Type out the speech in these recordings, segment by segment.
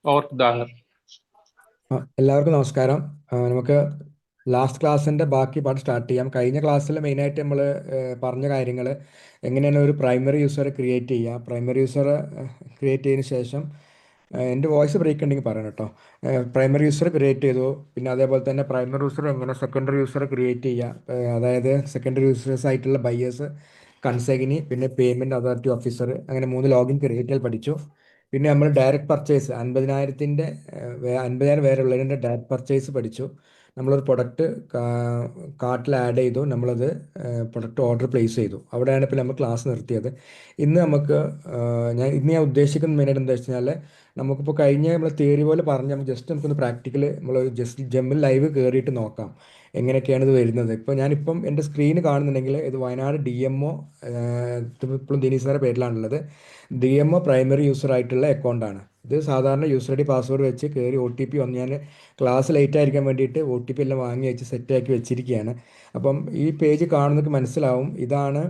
और दाहर। എല്ലാവർക്കും നമസ്കാരം. നമുക്ക് ലാസ്റ്റ് ക്ലാസ്സിൻ്റെ ബാക്കി പാർട്ട് സ്റ്റാർട്ട് ചെയ്യാം. കഴിഞ്ഞ ക്ലാസ്സിൽ മെയിനായിട്ട് നമ്മൾ പറഞ്ഞ കാര്യങ്ങൾ എങ്ങനെയാണ് ഒരു പ്രൈമറി യൂസറെ ക്രിയേറ്റ് ചെയ്യുക. പ്രൈമറി യൂസറെ ക്രിയേറ്റ് ചെയ്തതിന് ശേഷം എൻ്റെ വോയിസ് ബ്രേക്ക് ഉണ്ടെങ്കിൽ പറയണം കേട്ടോ. പ്രൈമറി യൂസർ ക്രിയേറ്റ് ചെയ്തു. പിന്നെ അതേപോലെ തന്നെ പ്രൈമറി യൂസർ എങ്ങനെ സെക്കൻഡറി യൂസറെ ക്രിയേറ്റ് ചെയ്യുക. അതായത് സെക്കൻഡറി യൂസേഴ്സ് ആയിട്ടുള്ള ബയ്യേഴ്സ്, കൺസൈനി, പിന്നെ പേയ്മെൻറ്റ് അതോറിറ്റി ഓഫീസർ, അങ്ങനെ 3 ലോഗിൻ ക്രിയേറ്റ് ചെയ്യൽ പഠിച്ചു. പിന്നെ നമ്മൾ ഡയറക്റ്റ് പർച്ചേസ് 50,000 വരെ ഉള്ളതിൻ്റെ ഡയറക്റ്റ് പർച്ചേസ് പഠിച്ചു. നമ്മളൊരു പ്രൊഡക്റ്റ് കാർട്ടിൽ ആഡ് ചെയ്തു, നമ്മളത് പ്രൊഡക്റ്റ് ഓർഡർ പ്ലേസ് ചെയ്തു. അവിടെയാണ് ഇപ്പോൾ നമ്മൾ ക്ലാസ് നിർത്തിയത്. ഇന്ന് നമുക്ക് ഞാൻ ഉദ്ദേശിക്കുന്ന മെയിനായിട്ട് എന്താ വെച്ച് കഴിഞ്ഞാൽ, നമുക്കിപ്പോൾ കഴിഞ്ഞ നമ്മൾ തിയറി പോലെ പറഞ്ഞ് നമുക്ക് ജസ്റ്റ് നമുക്കൊന്ന് പ്രാക്ടിക്കൽ നമ്മൾ ജസ്റ്റ് ജമ്മിൽ ലൈവ് കയറിയിട്ട് നോക്കാം എങ്ങനെയൊക്കെയാണ് ഇത് വരുന്നത്. ഇപ്പോൾ ഞാനിപ്പം എൻ്റെ സ്ക്രീന് കാണുന്നുണ്ടെങ്കിൽ ഇത് വയനാട് ഡി എം ഒ ഇപ്പോഴും ദിനീഷ് സാറിൻ്റെ പേരിലാണുള്ളത്. D M O primary user ആയിട്ടുള്ള അക്കൗണ്ടാണ് ഇത്. സാധാരണ യൂസർ ഐ ഡി പാസ്വേഡ് വെച്ച് കയറി ഒ ടി പി വന്ന് ഞാൻ ക്ലാസ് ലേറ്റ് ആയിരിക്കാൻ വേണ്ടിയിട്ട് ഒ ടി പി എല്ലാം വാങ്ങി വെച്ച് സെറ്റാക്കി വെച്ചിരിക്കുകയാണ്. അപ്പം ഈ പേജ് കാണുന്നവർക്ക് മനസ്സിലാവും ഇതാണ്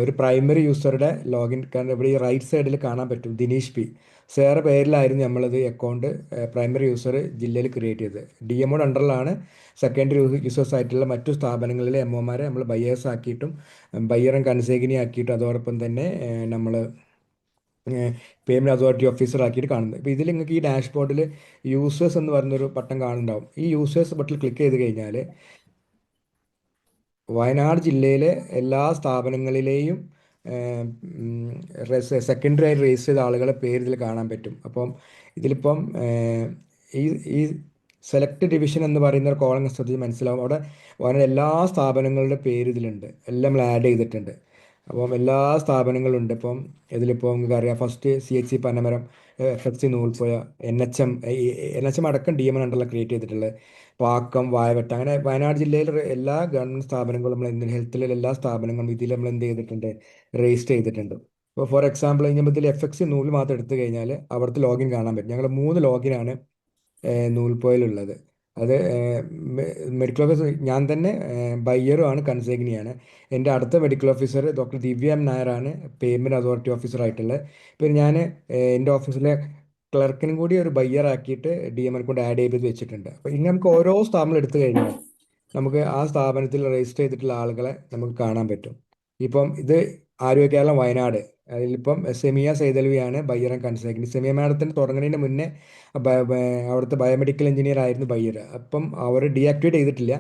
ഒരു പ്രൈമറി യൂസറുടെ ലോഗിൻ. കാരണം ഇവിടെ ഈ റൈറ്റ് സൈഡിൽ കാണാൻ പറ്റും ദിനീഷ് പി സാറെ പേരിലായിരുന്നു നമ്മളത് അക്കൗണ്ട് പ്രൈമറി യൂസർ ജില്ലയിൽ ക്രിയേറ്റ് ചെയ്തത്. ഡി എം ഒയുടെ അണ്ടറിലാണ് സെക്കൻഡറി യൂസേഴ്സ് ആയിട്ടുള്ള മറ്റു സ്ഥാപനങ്ങളിലെ എം ഒമാരെ നമ്മൾ ബയ്യേഴ്സ് ആക്കിയിട്ടും ബയ്യറും കൺസേഗിനി ആക്കിയിട്ടും അതോടൊപ്പം തന്നെ നമ്മൾ പേയ്മെൻറ്റ് അതോറിറ്റി ഓഫീസർ ആക്കിയിട്ട് കാണുന്നത്. ഇപ്പോൾ ഇതിൽ നിങ്ങൾക്ക് ഈ ഡാഷ്ബോർഡിൽ യൂസേഴ്സ് എന്ന് പറയുന്നൊരു ബട്ടൺ കാണുന്നുണ്ടാവും. ഈ യൂസേഴ്സ് ബട്ടൺ ക്ലിക്ക് ചെയ്ത് കഴിഞ്ഞാൽ വയനാട് ജില്ലയിലെ എല്ലാ സ്ഥാപനങ്ങളിലെയും സെക്കൻഡറി ആയി രജിസ്റ്റർ ചെയ്ത ആളുകളെ പേര് ഇതിൽ കാണാൻ പറ്റും. അപ്പം ഇതിലിപ്പം ഈ ഈ സെലക്ട് ഡിവിഷൻ എന്ന് പറയുന്ന ഒരു കോളം ശ്രദ്ധിച്ച് മനസ്സിലാവും. അവിടെ വയനാട് എല്ലാ സ്ഥാപനങ്ങളുടെ പേര് ഇതിലുണ്ട്, എല്ലാം നമ്മൾ ആഡ് ചെയ്തിട്ടുണ്ട്. അപ്പം എല്ലാ സ്ഥാപനങ്ങളുണ്ട്. ഇപ്പം ഇതിലിപ്പോൾ നിങ്ങൾക്ക് അറിയാം, first C H C Panamaram, F F C Noolpuzha, N H M, N H M അടക്കം ഡി എം എൻ അണ്ടറിലാണ് ക്രിയേറ്റ് ചെയ്തിട്ടുള്ളത്. പാക്കം, വായവട്ട, അങ്ങനെ വയനാട് ജില്ലയിലെ എല്ലാ ഗവൺമെൻറ് സ്ഥാപനങ്ങളും നമ്മൾ ഹെൽത്തിലെ എല്ലാ സ്ഥാപനങ്ങളും ഇതിൽ നമ്മൾ എന്ത് ചെയ്തിട്ടുണ്ട്, രജിസ്റ്റർ ചെയ്തിട്ടുണ്ട്. ഇപ്പോൾ ഫോർ എക്സാമ്പിൾ കഴിഞ്ഞാൽ ഇതിൽ എഫ് എക്സ് നൂല് മാത്രം എടുത്തു കഴിഞ്ഞാൽ അവിടുത്തെ ലോഗിൻ കാണാൻ പറ്റും. ഞങ്ങൾ 3 ലോഗിനാണ് നൂൽപ്പോയിലുള്ളത്. അത് മെഡിക്കൽ ഓഫീസർ ഞാൻ തന്നെ ബയ്യറും ആണ്, കൺസേഗ്നിയാണ്. എൻ്റെ അടുത്ത മെഡിക്കൽ ഓഫീസർ ഡോക്ടർ ദിവ്യ എം നായരാണ്, പേയ്മെൻറ്റ് അതോറിറ്റി ഓഫീസർ ആയിട്ടുള്ളത്. പിന്നെ ഞാൻ എൻ്റെ ഓഫീസിലെ ക്ലർക്കിനും കൂടി ഒരു ബയ്യർ ആക്കിയിട്ട് ഡി എം എൽ കൊണ്ട് ആഡ് ചെയ്ത് വെച്ചിട്ടുണ്ട്. അപ്പോൾ ഇങ്ങനെ നമുക്ക് ഓരോ സ്ഥാപനം എടുത്തു കഴിഞ്ഞാൽ നമുക്ക് ആ സ്ഥാപനത്തിൽ രജിസ്റ്റർ ചെയ്തിട്ടുള്ള ആളുകളെ നമുക്ക് കാണാൻ പറ്റും. ഇപ്പം ഇത് ആരോഗ്യ കേരളം വയനാട്, അതിലിപ്പം സെമിയ സൈതൽവിയാണ് ബയ്യർ ആൻഡ് കൺസൾട്ടൻസി. സെമിയ മാഡത്തിന് തുടങ്ങുന്നതിന് മുന്നേ അവിടുത്തെ ബയോമെഡിക്കൽ എഞ്ചിനീയർ ആയിരുന്നു ബയ്യർ. അപ്പം അവർ ഡീആക്ടിവേറ്റ് ചെയ്തിട്ടില്ല.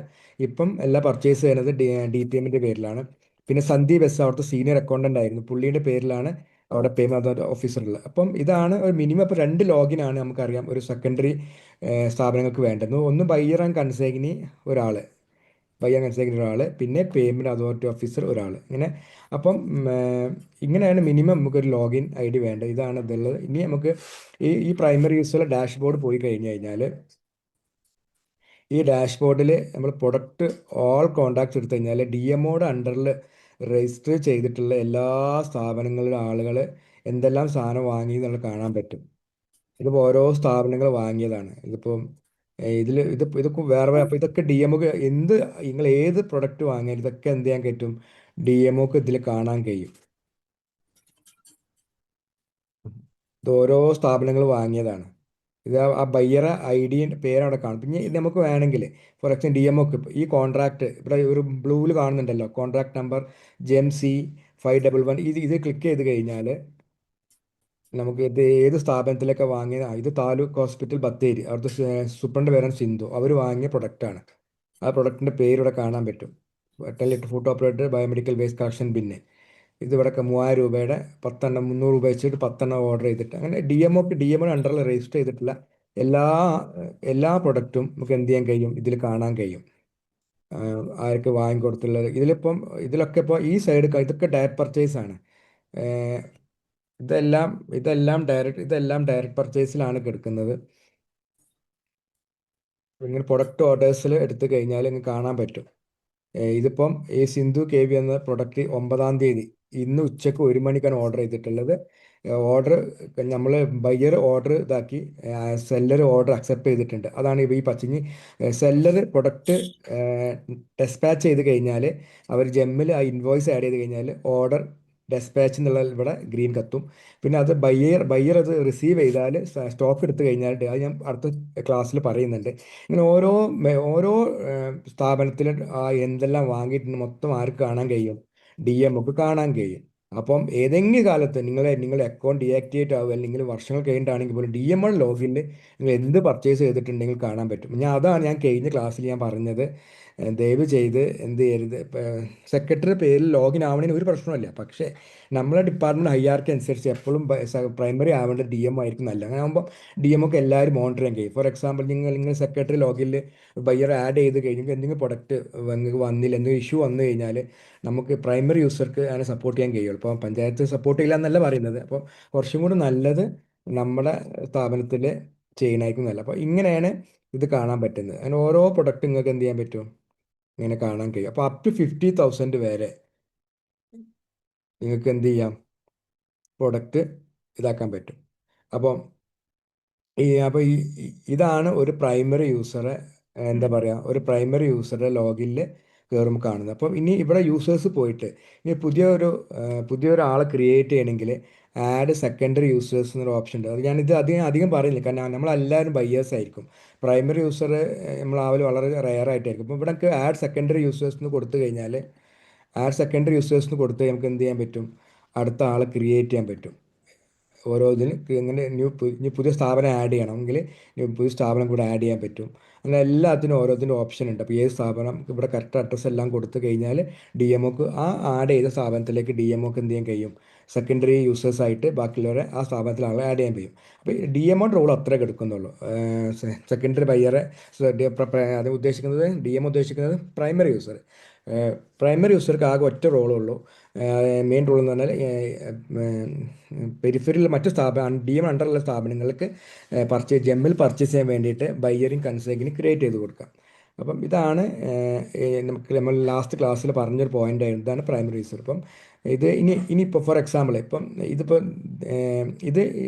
ഇപ്പം എല്ലാ പർച്ചേസ് ചെയ്യുന്നത് ഡി പി എമ്മിൻ്റെ പേരിലാണ്. പിന്നെ സന്ദീപ് എസ് അവിടുത്തെ സീനിയർ അക്കൗണ്ടൻ്റ് ആയിരുന്നു, പുള്ളിയുടെ പേരിലാണ് അവിടെ പേയ്മെൻറ്റ് ഓഫീസറുള്ളത്. അപ്പം ഇതാണ് ഒരു മിനിമം. ഇപ്പോൾ 2 ലോഗിനാണ് നമുക്കറിയാം ഒരു സെക്കൻഡറി സ്ഥാപനങ്ങൾക്ക് വേണ്ടത്. ഒന്ന് ബയ്യർ ആൻഡ് കൺസൈനി ഒരാൾ, ബയ്യർ കൺസൈനി ഒരാൾ, പിന്നെ പേയ്മെൻറ്റ് അതോറിറ്റി ഓഫീസർ ഒരാൾ, ഇങ്ങനെ. അപ്പം ഇങ്ങനെയാണ് മിനിമം നമുക്കൊരു ലോഗിൻ ഐ ഡി വേണ്ടത്. ഇതാണ് ഇതുള്ളത്. ഇനി നമുക്ക് ഈ പ്രൈമറി യൂസറുടെ ഡാഷ്ബോർഡ് പോയി കഴിഞ്ഞ് കഴിഞ്ഞാൽ ഈ ഡാഷ്ബോർഡിൽ നമ്മൾ പ്രൊഡക്റ്റ് ഓൾ കോൺടാക്ട്സ് എടുത്തു കഴിഞ്ഞാൽ ഡി എം ഒയുടെ അണ്ടറിൽ രജിസ്റ്റർ ചെയ്തിട്ടുള്ള എല്ലാ സ്ഥാപനങ്ങളിലെ ആളുകൾ എന്തെല്ലാം സാധനം വാങ്ങി എന്നുള്ള കാണാൻ പറ്റും. ഇതിപ്പോൾ ഓരോ സ്ഥാപനങ്ങൾ വാങ്ങിയതാണ്. ഇതിപ്പം ഇതൊക്കെ വേറെ വേറെ. അപ്പോൾ ഇതൊക്കെ ഡി എം ഒക്ക് നിങ്ങൾ ഏത് പ്രൊഡക്റ്റ് വാങ്ങിയാലും ഇതൊക്കെ എന്ത് ചെയ്യാൻ പറ്റും, ഡി എം ഒക്ക് ഇതിൽ കാണാൻ കഴിയും. ഇത് ഓരോ സ്ഥാപനങ്ങൾ വാങ്ങിയതാണ്. ഇത് ആ ബയ്യറെ ഐ ഡി പേര് അവിടെ കാണും. പിന്നെ ഇത് നമുക്ക് വേണമെങ്കിൽ ഫോർ എക്സാമ്പിൾ ഡി എം ഒക്ക് ഈ കോൺട്രാക്ട് ഇവിടെ ഒരു ബ്ലൂവിൽ കാണുന്നുണ്ടല്ലോ, കോൺട്രാക്ട് നമ്പർ JMC 511, ഇത് ക്ലിക്ക് ചെയ്ത് കഴിഞ്ഞാൽ നമുക്ക് ഇത് ഏത് സ്ഥാപനത്തിലൊക്കെ വാങ്ങിയ, ഇത് താലൂക്ക് ഹോസ്പിറ്റൽ ബത്തേരി, അവിടുത്തെ സൂപ്രണ്ട് പേരാണ് സിന്ധു, അവർ വാങ്ങിയ പ്രൊഡക്റ്റാണ്. ആ പ്രൊഡക്റ്റിൻ്റെ പേര് ഇവിടെ കാണാൻ പറ്റും. 10 litre food operator biomedical waste collection bin. ഇതിവിടെ 3000 രൂപയുടെ 10 എണ്ണം, 300 രൂപ വെച്ചിട്ട് 10 എണ്ണം ഓർഡർ ചെയ്തിട്ട്, അങ്ങനെ ഡി എം അണ്ടറിൽ രജിസ്റ്റർ ചെയ്തിട്ടുള്ള എല്ലാ എല്ലാ പ്രൊഡക്റ്റും നമുക്ക് എന്ത് ചെയ്യാൻ കഴിയും, ഇതിൽ കാണാൻ കഴിയും. ആർക്ക് വാങ്ങിക്കൊടുത്തുള്ളത് ഇതിലിപ്പം, ഇതിലൊക്കെ ഇപ്പോൾ ഈ സൈഡ് ഇതൊക്കെ ഡയറക്റ്റ് പർച്ചേസ് ആണ്. ഇതെല്ലാം ഇതെല്ലാം ഡയറക്റ്റ് പർച്ചേസിലാണ് കിടക്കുന്നത്. ഇങ്ങനെ പ്രൊഡക്റ്റ് ഓർഡേഴ്സിൽ എടുത്തു കഴിഞ്ഞാൽ നിങ്ങൾക്ക് കാണാൻ പറ്റും. ഇതിപ്പം ഈ സിന്ധു കെ വി എന്ന പ്രൊഡക്റ്റ് 9-ാം തീയതി ഇന്ന് ഉച്ചയ്ക്ക് 1 മണിക്കാണ് ഓർഡർ ചെയ്തിട്ടുള്ളത്. ഓർഡർ നമ്മൾ ബയ്യർ ഓർഡർ ഇതാക്കി, സെല്ലർ ഓർഡർ അക്സെപ്റ്റ് ചെയ്തിട്ടുണ്ട്. അതാണ് ഈ പച്ചിഞ്ഞ്. സെല്ലർ പ്രൊഡക്റ്റ് ഡെസ്പാച്ച് ചെയ്ത് കഴിഞ്ഞാൽ അവർ ജെമ്മിൽ ആ ഇൻവോയ്സ് ആഡ് ചെയ്ത് കഴിഞ്ഞാൽ ഓർഡർ ഡെസ്പാച്ച് എന്നുള്ള ഇവിടെ ഗ്രീൻ കത്തും. പിന്നെ അത് ബയ്യർ അത് റിസീവ് ചെയ്താൽ സ്റ്റോക്ക് എടുത്തു കഴിഞ്ഞാൽ അത് ഞാൻ അടുത്ത ക്ലാസ്സിൽ പറയുന്നുണ്ട്. ഇങ്ങനെ ഓരോ സ്ഥാപനത്തിലും എന്തെല്ലാം വാങ്ങിയിട്ടുണ്ട് മൊത്തം ആർക്ക് കാണാൻ കഴിയും? DMOക്ക് കാണാൻ കഴിയും. അപ്പം ഏതെങ്കിലും കാലത്ത് നിങ്ങളുടെ അക്കൗണ്ട് ഡീആക്ടിവേറ്റ് ആവുക അല്ലെങ്കിൽ വർഷങ്ങൾ കഴിഞ്ഞിട്ടാണെങ്കിൽ പോലും DMO ലോഗിനിൽ നിങ്ങൾ എന്ത് പർച്ചേസ് ചെയ്തിട്ടുണ്ടെങ്കിൽ കാണാൻ പറ്റും. അതാണ് ഞാൻ കഴിഞ്ഞ ക്ലാസ്സിൽ ഞാൻ പറഞ്ഞത്. ദയവ് ചെയ്ത് എന്ത് ചെയ്യരുത്, സെക്രട്ടറി പേരിൽ ലോഗിൻ ആവണതിന് ഒരു പ്രശ്നമില്ല. പക്ഷേ നമ്മളെ ഡിപ്പാർട്ട്മെൻറ്റ് ഹൈയാർക്കി അനുസരിച്ച് എപ്പോഴും പ്രൈമറി ആവേണ്ടത് DMO ആയിരിക്കും നല്ലത്. അങ്ങനെ ആകുമ്പോൾ DMOക്ക് എല്ലാവരും മോണിറ്റർ ചെയ്യാൻ കഴിയും. ഫോർ എക്സാമ്പിൾ നിങ്ങൾ സെക്രട്ടറി ലോഗിനിൽ ബയ്യർ ആഡ് ചെയ്ത് കഴിഞ്ഞെങ്കിൽ എന്തെങ്കിലും പ്രൊഡക്റ്റ് നിങ്ങൾക്ക് വന്നില്ല, എന്തെങ്കിലും ഇഷ്യൂ വന്നു കഴിഞ്ഞാൽ നമുക്ക് പ്രൈമറി യൂസർക്ക് അതിനെ സപ്പോർട്ട് ചെയ്യാൻ കഴിയുള്ളൂ. അപ്പോൾ പഞ്ചായത്ത് സപ്പോർട്ട് ചെയ്യില്ല എന്നല്ല പറയുന്നത്. അപ്പോൾ കുറച്ചും കൂടി നല്ലത് നമ്മുടെ സ്ഥാപനത്തിൽ ചെയ്യണമായിരിക്കും നല്ലത്. അപ്പോൾ ഇങ്ങനെയാണ് ഇത് കാണാൻ പറ്റുന്നത്. അങ്ങനെ ഓരോ പ്രൊഡക്റ്റ് നിങ്ങൾക്ക് എന്ത് ചെയ്യാൻ പറ്റും, ഇങ്ങനെ കാണാൻ കഴിയും. അപ്പോൾ അപ് ടു 50,000 വരെ നിങ്ങൾക്ക് എന്ത് ചെയ്യാം, പ്രൊഡക്റ്റ് ഇതാക്കാൻ പറ്റും. അപ്പം അപ്പോൾ ഇതാണ് ഒരു പ്രൈമറി യൂസറെ, എന്താ പറയുക, ഒരു പ്രൈമറി യൂസറുടെ ലോഗിനിൽ കയറുമ്പോൾ കാണുന്നത്. അപ്പം ഇനി ഇവിടെ യൂസേഴ്സ് പോയിട്ട് ഇനി പുതിയൊരാളെ ക്രിയേറ്റ് ചെയ്യണമെങ്കിൽ ആഡ് സെക്കൻഡറി യൂസേഴ്സ് എന്നൊരു ഓപ്ഷൻ ഉണ്ട്. അത് ഞാനിത് അധികം പറയുന്നില്ല, കാരണം നമ്മളെല്ലാവരും ബയ്യേഴ്സ് ആയിരിക്കും. പ്രൈമറി യൂസർ നമ്മളാവൽ വളരെ റെയർ ആയിട്ടായിരിക്കും. അപ്പോൾ ഇവിടെ ആഡ് സെക്കൻഡറി യൂസേഴ്സ് എന്ന് കൊടുത്തു കഴിഞ്ഞാൽ നമുക്ക് എന്ത് ചെയ്യാൻ പറ്റും, അടുത്ത ആളെ ക്രിയേറ്റ് ചെയ്യാൻ പറ്റും. ഓരോ ഇതിന് ഇങ്ങനെ ഇനി പുതിയ സ്ഥാപനം ആഡ് ചെയ്യണമെങ്കിൽ പുതിയ സ്ഥാപനം കൂടെ ആഡ് ചെയ്യാൻ പറ്റും. അങ്ങനെ എല്ലാത്തിനും ഓരോത്തിനും ഓപ്ഷൻ ഉണ്ട്. അപ്പോൾ ഏത് സ്ഥാപനം ഇവിടെ കറക്റ്റ് അഡ്രസ്സ് എല്ലാം കൊടുത്തു കഴിഞ്ഞാൽ DMOക്ക് ആഡ് ചെയ്ത സ്ഥാപനത്തിലേക്ക് DMOക്ക് എന്ത് ചെയ്യാൻ കഴിയും, സെക്കൻഡറി യൂസേഴ്സായിട്ട് ബാക്കിയുള്ളവരെ ആ സ്ഥാപനത്തിൽ ആളെ ആഡ് ചെയ്യാൻ കഴിയും. അപ്പോൾ DMO റോൾ അത്രേ എടുക്കുന്നുള്ളൂ. സെക്കൻഡറി ബയ്യറെ അത് ഉദ്ദേശിക്കുന്നത്, DMO ഉദ്ദേശിക്കുന്നത് പ്രൈമറി യൂസർ. പ്രൈമറി യൂസർക്ക് ആകെ ഒറ്റ റോളേ ഉള്ളൂ. മെയിൻ റോൾ എന്ന് പറഞ്ഞാൽ പെരിഫറിൽ മറ്റ് DMO അണ്ടറുള്ള സ്ഥാപനങ്ങൾക്ക് ജെമ്മിൽ പർച്ചേസ് ചെയ്യാൻ വേണ്ടിയിട്ട് ബയ്യറിങ് കൺസൈനിങ് ക്രിയേറ്റ് ചെയ്ത് കൊടുക്കാം. അപ്പം ഇതാണ് നമ്മൾ ലാസ്റ്റ് ക്ലാസ്സിൽ പറഞ്ഞൊരു പോയിന്റ് ആയിരുന്നു. ഇതാണ് പ്രൈമറി യൂസർ. ഇപ്പം ഇനിയിപ്പോൾ ഫോർ എക്സാമ്പിൾ ഇത്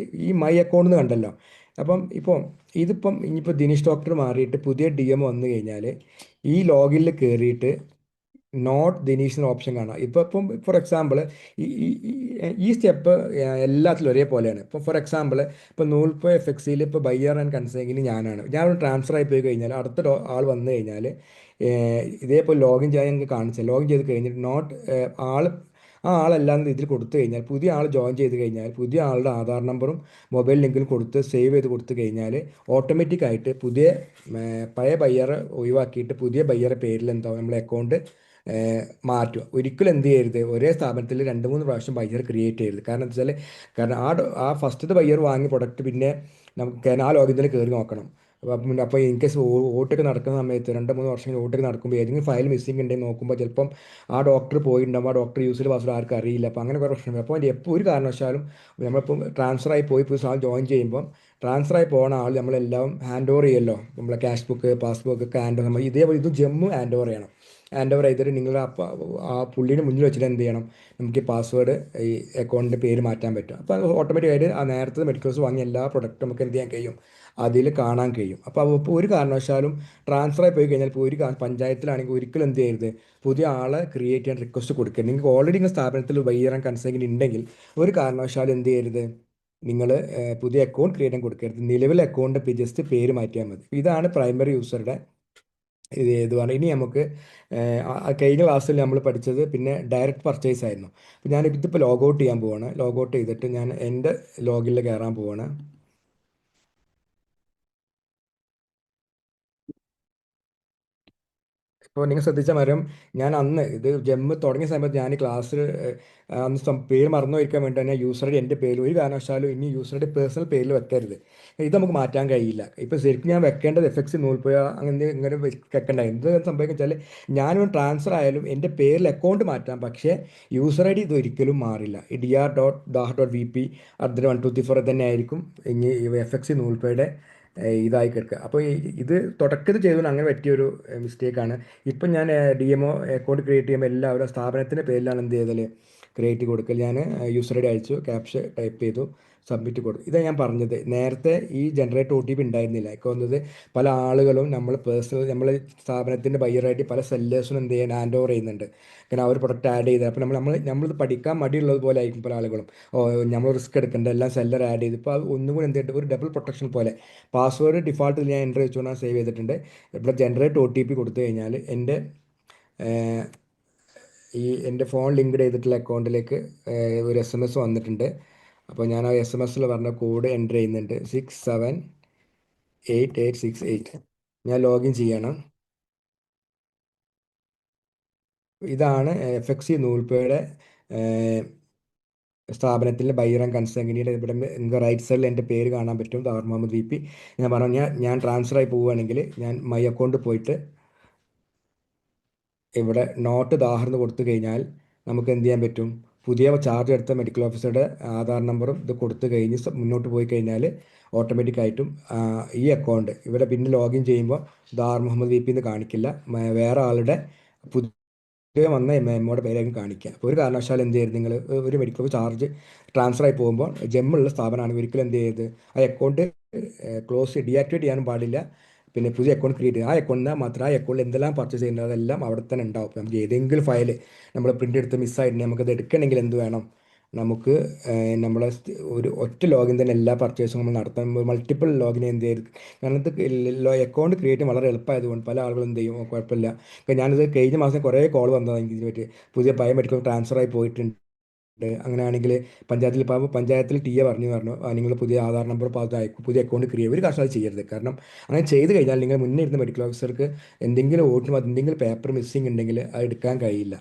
ഈ മൈ അക്കൗണ്ട് എന്ന് കണ്ടല്ലോ. അപ്പം ഇനിയിപ്പോൾ ദിനേശ് ഡോക്ടർ മാറിയിട്ട് പുതിയ DMO വന്നു കഴിഞ്ഞാൽ ഈ ലോഗിനിൽ കയറിയിട്ട് നോട്ട് ദിനീഷ് എന്ന ഓപ്ഷൻ കാണാം. ഇപ്പം ഫോർ എക്സാമ്പിൾ ഈ ഈ സ്റ്റെപ്പ് എല്ലാത്തിലും ഒരേപോലെയാണ്. ഇപ്പം ഫോർ എക്സാമ്പിൾ ഇപ്പോൾ 100 FXയിൽ ഇപ്പോൾ ബയ്യർ ആൻഡ് കൺസൈനിങ്ങിന് ഞാൻ ട്രാൻസ്ഫർ ആയി പോയി കഴിഞ്ഞാൽ അടുത്ത ആൾ വന്നു കഴിഞ്ഞാൽ ഇതേപോലെ ലോഗിൻ ചെയ്യാൻ ഞങ്ങൾക്ക് കാണിച്ചാൽ ലോഗിൻ ചെയ്ത് കഴിഞ്ഞിട്ട് ആ ആളെല്ലാം ഇതിൽ കൊടുത്തു കഴിഞ്ഞാൽ പുതിയ ആൾ ജോയിൻ ചെയ്ത് കഴിഞ്ഞാൽ പുതിയ ആളുടെ ആധാർ നമ്പറും മൊബൈൽ ലിങ്കും കൊടുത്ത് സേവ് ചെയ്ത് കൊടുത്തു കഴിഞ്ഞാൽ ഓട്ടോമാറ്റിക്കായിട്ട് പഴയ ബയ്യറെ ഒഴിവാക്കിയിട്ട് പുതിയ ബയ്യറെ പേരിൽ എന്താവും നമ്മളെ അക്കൗണ്ട് മാറ്റുക. ഒരിക്കലും എന്ത് ചെയ്യരുത്, ഒരേ സ്ഥാപനത്തിൽ 2-3 പ്രാവശ്യം ബയ്യർ ക്രിയേറ്റ് ചെയ്യരുത്. കാരണം എന്താ വെച്ചാൽ ആ ഫസ്റ്റത്തെ ബയ്യർ വാങ്ങിയ പ്രൊഡക്റ്റ് പിന്നെ നമുക്ക് ആ ലോഗിനിൽ കയറി നോക്കണം. അപ്പോൾ ഇൻ കേസ് ഓട്ടൊക്കെ നടക്കുന്ന സമയത്ത് 2-3 വർഷം ഓട്ടൊക്കെ നടക്കുമ്പോൾ ഏതെങ്കിലും ഫയൽ മിസ്സിംഗ് ഉണ്ടെങ്കിൽ നോക്കുമ്പോൾ ചിലപ്പം ആ ഡോക്ടർ പോയിട്ടുണ്ടാകും, ആ ഡോക്ടർ യൂസിൽ പാസ്വേഡ് ആർക്കും അറിയില്ല. അപ്പോൾ അങ്ങനെ കുറേ പ്രശ്നങ്ങൾ. അപ്പോൾ ഒരു കാരണവശാലും നമ്മളിപ്പം ട്രാൻസ്ഫറായി പുതിയ സാധനം ജോയിൻ ചെയ്യുമ്പോൾ ട്രാൻസ്ഫറായി പോകുന്ന ആൾ നമ്മളെല്ലാം ഹാൻഡ് ഓവർ ചെയ്യുമല്ലോ. നമ്മളെ ക്യാഷ് ബുക്ക് പാസ്ബുക്ക് ഒക്കെ ഹാൻഡ് ഓവർ, ഇതേപോലെ ഇത് ജമ്മു ഹാൻഡ് ഓവർ ചെയ്യണം. ഹാൻഡ് ഓവർ ചെയ്തിട്ട് നിങ്ങൾ ആ പുള്ളിയുടെ മുന്നിൽ വെച്ചിട്ട് എന്ത് ചെയ്യണം, നമുക്ക് ഈ പാസ്വേഡ് ഈ അക്കൗണ്ടിൻ്റെ പേര് മാറ്റാൻ പറ്റും. അപ്പോൾ അത് ഓട്ടോമാറ്റിക്കായിട്ട് ആ നേരത്തെ മെഡിക്കൽസ് വാങ്ങിയ എല്ലാ പ്രൊഡക്റ്റും നമുക്ക് എന്ത് ചെയ്യാൻ കഴിയും, അതിൽ കാണാൻ കഴിയും. അപ്പോൾ ഒരു കാരണവശാലും ട്രാൻസ്ഫറായി പോയി കഴിഞ്ഞാൽ ഇപ്പോൾ ഒരു പഞ്ചായത്തിലാണെങ്കിൽ ഒരിക്കലും എന്ത് ചെയ്യരുത്, പുതിയ ആളെ ക്രിയേറ്റ് ചെയ്യാൻ റിക്വസ്റ്റ് കൊടുക്കരുത്. നിങ്ങൾക്ക് ഓൾറെഡി നിങ്ങൾ സ്ഥാപനത്തിൽ ബയ്യർ ആൻഡ് കൺസൈൻ ഉണ്ടെങ്കിൽ ഒരു കാരണവശാലും എന്ത് ചെയ്യരുത്, നിങ്ങൾ പുതിയ അക്കൗണ്ട് ക്രിയേറ്റ് ചെയ്യാൻ കൊടുക്കരുത്. നിലവിലെ അക്കൗണ്ട് ജസ്റ്റ് പേര് മാറ്റിയാൽ മതി. ഇതാണ് പ്രൈമറി യൂസറുടെ ഇത് പറഞ്ഞാൽ. ഇനി നമുക്ക് കഴിഞ്ഞ ക്ലാസ്സിൽ നമ്മൾ പഠിച്ചത് പിന്നെ ഡയറക്റ്റ് പർച്ചേസ് ആയിരുന്നു. അപ്പോൾ ഇതിപ്പോൾ ലോഗൗട്ട് ചെയ്യാൻ പോവാണ്. ലോഗൗട്ട് ചെയ്തിട്ട് ഞാൻ എൻ്റെ ലോഗിനിൽ കയറാൻ പോവാണ്. ഇപ്പോൾ നിങ്ങൾ ശ്രദ്ധിച്ച മരം, ഞാൻ അന്ന് ഇത് ജമ്മ് തുടങ്ങിയ സമയത്ത് ഞാൻ ക്ലാസ്സിൽ അന്ന് പേര് മറന്നു വയ്ക്കാൻ വേണ്ടി തന്നെ യൂസറുടെ എൻ്റെ പേര് ഒരു കാരണവശാലും ഇനി യൂസറുടെ പേഴ്സണൽ പേരിൽ വെക്കരുത്. ഇത് നമുക്ക് മാറ്റാൻ കഴിയില്ല. ഇപ്പോൾ ശരിക്കും ഞാൻ വെക്കേണ്ടത് FX 100 അങ്ങനെ ഇങ്ങനെ വെക്കേണ്ട. എന്ത് സംഭവിക്കുക വെച്ചാൽ ഞാനൊരു ട്രാൻസ്ഫർ ആയാലും എൻ്റെ പേരിൽ അക്കൗണ്ട് മാറ്റാം, പക്ഷേ യൂസർ ID ഇത് ഒരിക്കലും മാറില്ല. ഈ dr.daha.vp@124 തന്നെ ആയിരിക്കും ഇനി FX 100 ഇതായി കിടക്കുക. അപ്പോൾ ഇത് തുടക്കത്തിൽ ചെയ്തത് അങ്ങനെ പറ്റിയൊരു മിസ്റ്റേക്കാണ്. ഇപ്പം ഞാൻ DMO അക്കൗണ്ട് ക്രിയേറ്റ് ചെയ്യുമ്പോൾ എല്ലാവരും സ്ഥാപനത്തിൻ്റെ പേരിലാണ് എന്ത് ചെയ്തത് ക്രിയേറ്റ് കൊടുക്കൽ. ഞാൻ യൂസർ ID അയച്ചു, ക്യാപ്ഷ ടൈപ്പ് ചെയ്തു, സബ്മിറ്റ് കൊടുത്തു. ഇതാണ് ഞാൻ പറഞ്ഞത്, നേരത്തെ ഈ ജനറേറ്റ് OTP ഉണ്ടായിരുന്നില്ല. എനിക്ക് തോന്നുന്നത് പല ആളുകളും നമ്മൾ പേഴ്സണൽ നമ്മൾ സ്ഥാപനത്തിൻ്റെ ബയ്യറായിട്ട് പല സെല്ലേഴ്സിനും എന്ത് ചെയ്യാൻ ഹാൻഡ് ഓവർ ചെയ്യുന്നുണ്ട്. കാരണം അവർ പ്രൊഡക്റ്റ് ആഡ് ചെയ്ത് അപ്പോൾ നമ്മളിത് പഠിക്കാൻ മടിയുള്ളത് പോലെ ആയിരിക്കും പല ആളുകളും. ഓ, നമ്മൾ റിസ്ക് എടുക്കേണ്ട, എല്ലാം സെല്ലർ ആഡ് ചെയ്ത് ഇപ്പോൾ അത് ഒന്നും കൂടി എന്ത് ചെയ്തിട്ട് ഒരു ഡബിൾ പ്രൊട്ടക്ഷൻ പോലെ പാസ്വേഡ് ഡിഫാൾട്ടിൽ ഞാൻ എൻ്റർ വെച്ചുകൊണ്ട് സേവ് ചെയ്തിട്ടുണ്ട്. ഇവിടെ ജനറേറ്റ് OTP കൊടുത്തു കഴിഞ്ഞാൽ ഏഹ്, എൻ്റെ ഫോൺ ലിങ്ക് ചെയ്തിട്ടുള്ള അക്കൗണ്ടിലേക്ക് ഒരു SMS വന്നിട്ടുണ്ട്. അപ്പോൾ ഞാൻ ആ SMS പറഞ്ഞ കോഡ് എൻ്റർ ചെയ്യുന്നുണ്ട്, 678868. ഞാൻ ലോഗിൻ ചെയ്യണം. ഇതാണ് FXC നൂൽപ്പയുടെ സ്ഥാപനത്തിൻ്റെ ബൈർ ആൻഡ് കൺസൈനിയുടെ ഇവിടെ നിങ്ങൾക്ക് റൈറ്റ് സൈഡിൽ എൻ്റെ പേര് കാണാൻ പറ്റും, ദാർ മുഹമ്മദ് VP. ഞാൻ പറഞ്ഞ ഞാൻ ട്രാൻസ്ഫർ ആയി പോവുകയാണെങ്കിൽ ഞാൻ മൈ അക്കൗണ്ട് പോയിട്ട് ഇവിടെ നോട്ട് ദാഹർന്ന് കൊടുത്തു കഴിഞ്ഞാൽ നമുക്ക് എന്ത് ചെയ്യാൻ പറ്റും, പുതിയ ചാർജ് എടുത്ത മെഡിക്കൽ ഓഫീസറുടെ ആധാർ നമ്പറും ഇത് കൊടുത്തു കഴിഞ്ഞ് മുന്നോട്ട് പോയി കഴിഞ്ഞാൽ ഓട്ടോമാറ്റിക്കായിട്ടും ഈ അക്കൗണ്ട് ഇവിടെ പിന്നെ ലോഗിൻ ചെയ്യുമ്പോൾ ദാർ മുഹമ്മദ് VP എന്ന് കാണിക്കില്ല, വേറെ ആളുടെ പുതിയ വന്ന MMOയുടെ പേരായിരിക്കും കാണിക്കുക. അപ്പോൾ ഒരു കാരണവശാലും എന്ത് ചെയ്യരുത്, നിങ്ങൾ ഒരു മെഡിക്കൽ ചാർജ് ട്രാൻസ്ഫർ ആയി പോകുമ്പോൾ ജമ്മുള്ള സ്ഥാപനമാണ്, ഒരിക്കലും എന്ത് ചെയ്യരുത് ആ അക്കൗണ്ട് ഡീആക്ടിവേറ്റ് ചെയ്യാനും പാടില്ല. പിന്നെ പുതിയ അക്കൗണ്ട് ക്രിയേറ്റ് ചെയ്യുക, ആ അക്കൗണ്ടിൽ മാത്രം ആ അക്കൗണ്ടിൽ എന്തെല്ലാം പർച്ചേസ് ചെയ്യുന്നത് അതെല്ലാം അവിടെ തന്നെ ഉണ്ടാവും. നമുക്ക് ഏതെങ്കിലും ഫയൽ നമ്മൾ പ്രിൻ്റ് എടുത്ത് മിസ്സായിട്ടുണ്ടെങ്കിൽ നമുക്കത് എടുക്കണമെങ്കിൽ എന്ത് വേണം, നമുക്ക് നമ്മളെ ഒരു ഒറ്റ ലോഗിൻ തന്നെ എല്ലാ പർച്ചേസും നമ്മൾ നടത്താൻ മൾട്ടിപ്പിൾ ലോഗിൻ എന്ത് ചെയ്ത്, കാരണം ഇത് അക്കൗണ്ട് ക്രിയേറ്റ് ചെയ്യാൻ വളരെ എളുപ്പമായതുകൊണ്ട് പല ആളുകളും എന്ത് ചെയ്യും, കുഴപ്പമില്ല. ഇപ്പം ഞാനിത് കഴിഞ്ഞ മാസം കുറേ കോൾ വന്നതാണ് എനിക്ക് ഇതിനെ പറ്റി, പുതിയ ബയോമെട്രിക് ട്രാൻസ്ഫർ ആയി പോയിട്ടുണ്ട്. അങ്ങനെയാണെങ്കിൽ പഞ്ചായത്തിൽ TA പറഞ്ഞു നിങ്ങൾ പുതിയ ആധാർ നമ്പർ അയക്കും, പുതിയ അക്കൗണ്ട് ക്രിയേറ്റ്, ഒരു കാര്യം അത് ചെയ്യരുത്. കാരണം അങ്ങനെ ചെയ്ത് കഴിഞ്ഞാൽ നിങ്ങൾ മുന്നേ ഇരുന്ന മെഡിക്കൽ ഓഫീസർക്ക് എന്തെങ്കിലും എന്തെങ്കിലും പേപ്പർ മിസ്സിംഗ് ഉണ്ടെങ്കിൽ അത് എടുക്കാൻ കഴിയില്ല.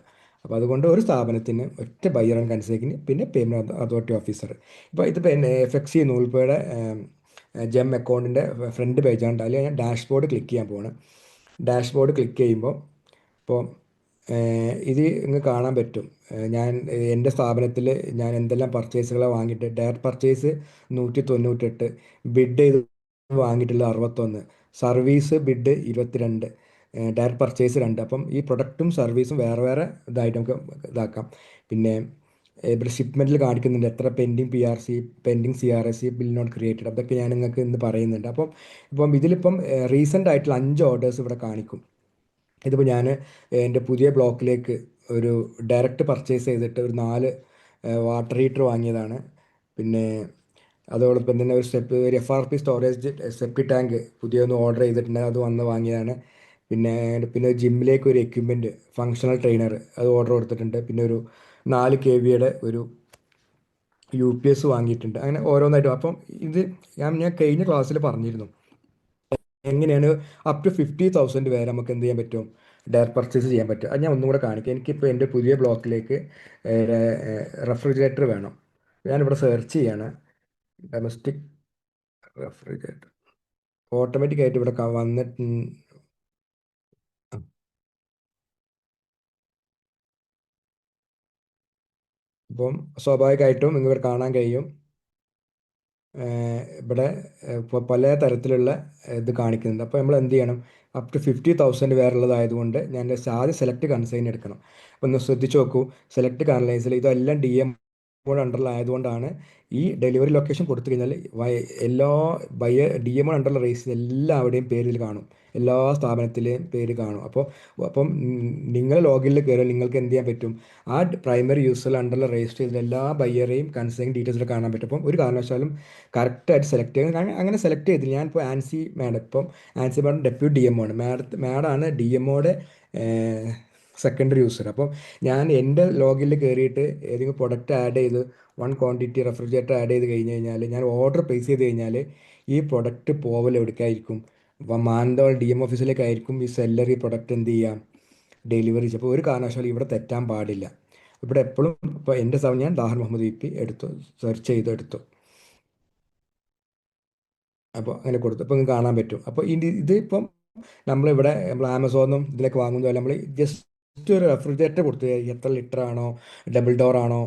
അപ്പോൾ അതുകൊണ്ട് ഒരു സ്ഥാപനത്തിന് ഒറ്റ ബയ്യർ ആൻഡ് കൺസൈനിന് പിന്നെ പേയ്മെൻറ്റ് അതോറിറ്റി ഓഫീസർ. ഇപ്പോൾ ഇത് പിന്നെ FXC നൂൽപ്പയുടെ ജെം അക്കൗണ്ടിൻ്റെ ഫ്രണ്ട് പേജാണ്. അതിൽ ഞാൻ ഡാഷ്ബോർഡ് ക്ലിക്ക് ചെയ്യാൻ പോവാണ്. ഡാഷ്ബോർഡ് ക്ലിക്ക് ചെയ്യുമ്പോൾ ഇപ്പോൾ ഇത് ഇങ്ങ് കാണാൻ പറ്റും. ഞാൻ എൻ്റെ സ്ഥാപനത്തിൽ ഞാൻ എന്തെല്ലാം പർച്ചേസുകളാണ് വാങ്ങിയിട്ട്, ഡയറക്റ്റ് പർച്ചേസ് 198, ബിഡ് ചെയ്ത് വാങ്ങിയിട്ടുള്ള 61, സർവീസ് ബിഡ് 22, ഡയറക്റ്റ് പർച്ചേസ് 2. അപ്പം ഈ പ്രൊഡക്റ്റും സർവീസും വേറെ വേറെ ഇതായിട്ട് നമുക്ക് ഇതാക്കാം. പിന്നെ ഇവിടെ ഷിപ്മെൻറ്റിൽ കാണിക്കുന്നുണ്ട് എത്ര pending PRC, pending CRC, bill not created, അതൊക്കെ ഞാൻ നിങ്ങൾക്ക് ഇന്ന് പറയുന്നുണ്ട്. ഇപ്പം ഇതിലിപ്പം റീസെൻ്റ് ആയിട്ടുള്ള 5 ഓർഡേഴ്സ് ഇവിടെ കാണിക്കും. ഇതിപ്പോൾ ഞാൻ എൻ്റെ പുതിയ ബ്ലോക്കിലേക്ക് ഒരു ഡയറക്റ്റ് പർച്ചേസ് ചെയ്തിട്ട് ഒരു 4 വാട്ടർ ഹീറ്റർ വാങ്ങിയതാണ്. പിന്നെ അതോടൊപ്പം തന്നെ ഒരു FRP സ്റ്റോറേജ് സെപ്റ്റി ടാങ്ക് പുതിയൊന്ന് ഓർഡർ ചെയ്തിട്ടുണ്ട്, അത് വന്ന് വാങ്ങിയതാണ്. പിന്നെ പിന്നെ ജിമ്മിലേക്ക് ഒരു എക്യുപ്മെൻറ്റ് ഫങ്ഷണൽ ട്രെയിനർ അത് ഓർഡർ കൊടുത്തിട്ടുണ്ട്. പിന്നെ ഒരു 4 kVയുടെ ഒരു UPS വാങ്ങിയിട്ടുണ്ട്. അങ്ങനെ ഓരോന്നായിട്ടും. അപ്പം ഇത് ഞാൻ കഴിഞ്ഞ ക്ലാസ്സിൽ പറഞ്ഞിരുന്നു എങ്ങനെയാണ് അപ് ടു 50,000 വരെ നമുക്ക് എന്ത് ചെയ്യാൻ പറ്റും, ഡയറക്റ്റ് പർച്ചേസ് ചെയ്യാൻ പറ്റും. അത് ഞാൻ ഒന്നും കൂടെ കാണിക്കാം. എനിക്കിപ്പോൾ എൻ്റെ പുതിയ ബ്ലോക്കിലേക്ക് റെഫ്രിജറേറ്റർ വേണം. ഞാനിവിടെ സെർച്ച് ചെയ്യാണ് ഡൊമസ്റ്റിക് റെഫ്രിജറേറ്റർ. ഓട്ടോമാറ്റിക്കായിട്ട് ഇവിടെ വന്നിട്ട് ഇപ്പം സ്വാഭാവികമായിട്ടും നിങ്ങൾക്ക് കാണാൻ കഴിയും ഇവിടെ ഇപ്പോൾ പല തരത്തിലുള്ള ഇത് കാണിക്കുന്നുണ്ട്. അപ്പോൾ നമ്മൾ എന്ത് ചെയ്യണം, അപ് ടു 50,000 വരെ ഉള്ളതായതുകൊണ്ട് ഞാൻ ആദ്യം സെലക്ട് കൺസൈൻ എടുക്കണം. അപ്പോൾ ഒന്ന് ശ്രദ്ധിച്ച് നോക്കൂ, സെലക്ട് കൺസൈൻസിൽ ഇതെല്ലാം DMO അണ്ടറിലായതുകൊണ്ടാണ് ഈ ഡെലിവറി ലൊക്കേഷൻ കൊടുത്തു കഴിഞ്ഞാൽ എല്ലാ DMO അണ്ടറിലുള്ള റേസ് എല്ലാവരുടെയും പേരിൽ കാണും, എല്ലാ സ്ഥാപനത്തിലെയും പേര് കാണും. അപ്പം നിങ്ങൾ ലോഗിനിൽ കയറിയാൽ നിങ്ങൾക്ക് എന്ത് ചെയ്യാൻ പറ്റും, ആ പ്രൈമറി യൂസർ അണ്ടറിൽ രജിസ്റ്റർ ചെയ്ത എല്ലാ ബയ്യറേയും കൺസൈൻ ഡീറ്റെയിൽസിൽ കാണാൻ പറ്റും. അപ്പം ഒരു കാരണവശാലും കറക്റ്റായിട്ട് സെലക്ട് ചെയ്യുന്നത് അങ്ങനെ സെലക്ട് ചെയ്തില്ല. ഞാനിപ്പോൾ ആൻസി മാഡം, ഇപ്പം ആൻസി മാഡം ഡെപ്യൂട്ടി DMO ആണ്, മാഡമാണ് DMOയുടെ സെക്കൻഡറി യൂസർ. അപ്പം ഞാൻ എൻ്റെ ലോഗിനിൽ കയറിയിട്ട് ഏതെങ്കിലും പ്രൊഡക്റ്റ് ആഡ് ചെയ്ത് 1 ക്വാണ്ടിറ്റി റെഫ്രിജറേറ്റർ ആഡ് ചെയ്ത് കഴിഞ്ഞ് കഴിഞ്ഞാൽ, ഞാൻ ഓർഡർ പ്ലേസ് ചെയ്ത് കഴിഞ്ഞാൽ ഈ പ്രൊഡക്റ്റ് പോവൽ എവിടേക്കായിരിക്കും, മാനന്തവാടി DMO ഓഫീസിലേക്കായിരിക്കും ഈ സെല്ലർ ഈ പ്രൊഡക്റ്റ് എന്ത് ചെയ്യാം, ഡെലിവറി. അപ്പോൾ ഒരു കാരണവശാലും ഇവിടെ തെറ്റാൻ പാടില്ല. ഇവിടെ എപ്പോഴും ഇപ്പോൾ എൻ്റെ ഞാൻ ദാഹർ മുഹമ്മദ് VP എടുത്തു, സെർച്ച് ചെയ്ത് എടുത്തു. അപ്പോൾ അങ്ങനെ കൊടുത്തു, അപ്പോൾ നിങ്ങൾക്ക് കാണാൻ പറ്റും. അപ്പോൾ ഇതിപ്പം നമ്മൾ ആമസോണിന്നും ഇതിലേക്ക് വാങ്ങുന്നതല്ല, നമ്മൾ ജസ്റ്റ് ഒരു റെഫ്രിജറേറ്റർ കൊടുത്തു, എത്ര ലിറ്റർ ആണോ, ഡബിൾ ഡോർ ആണോ,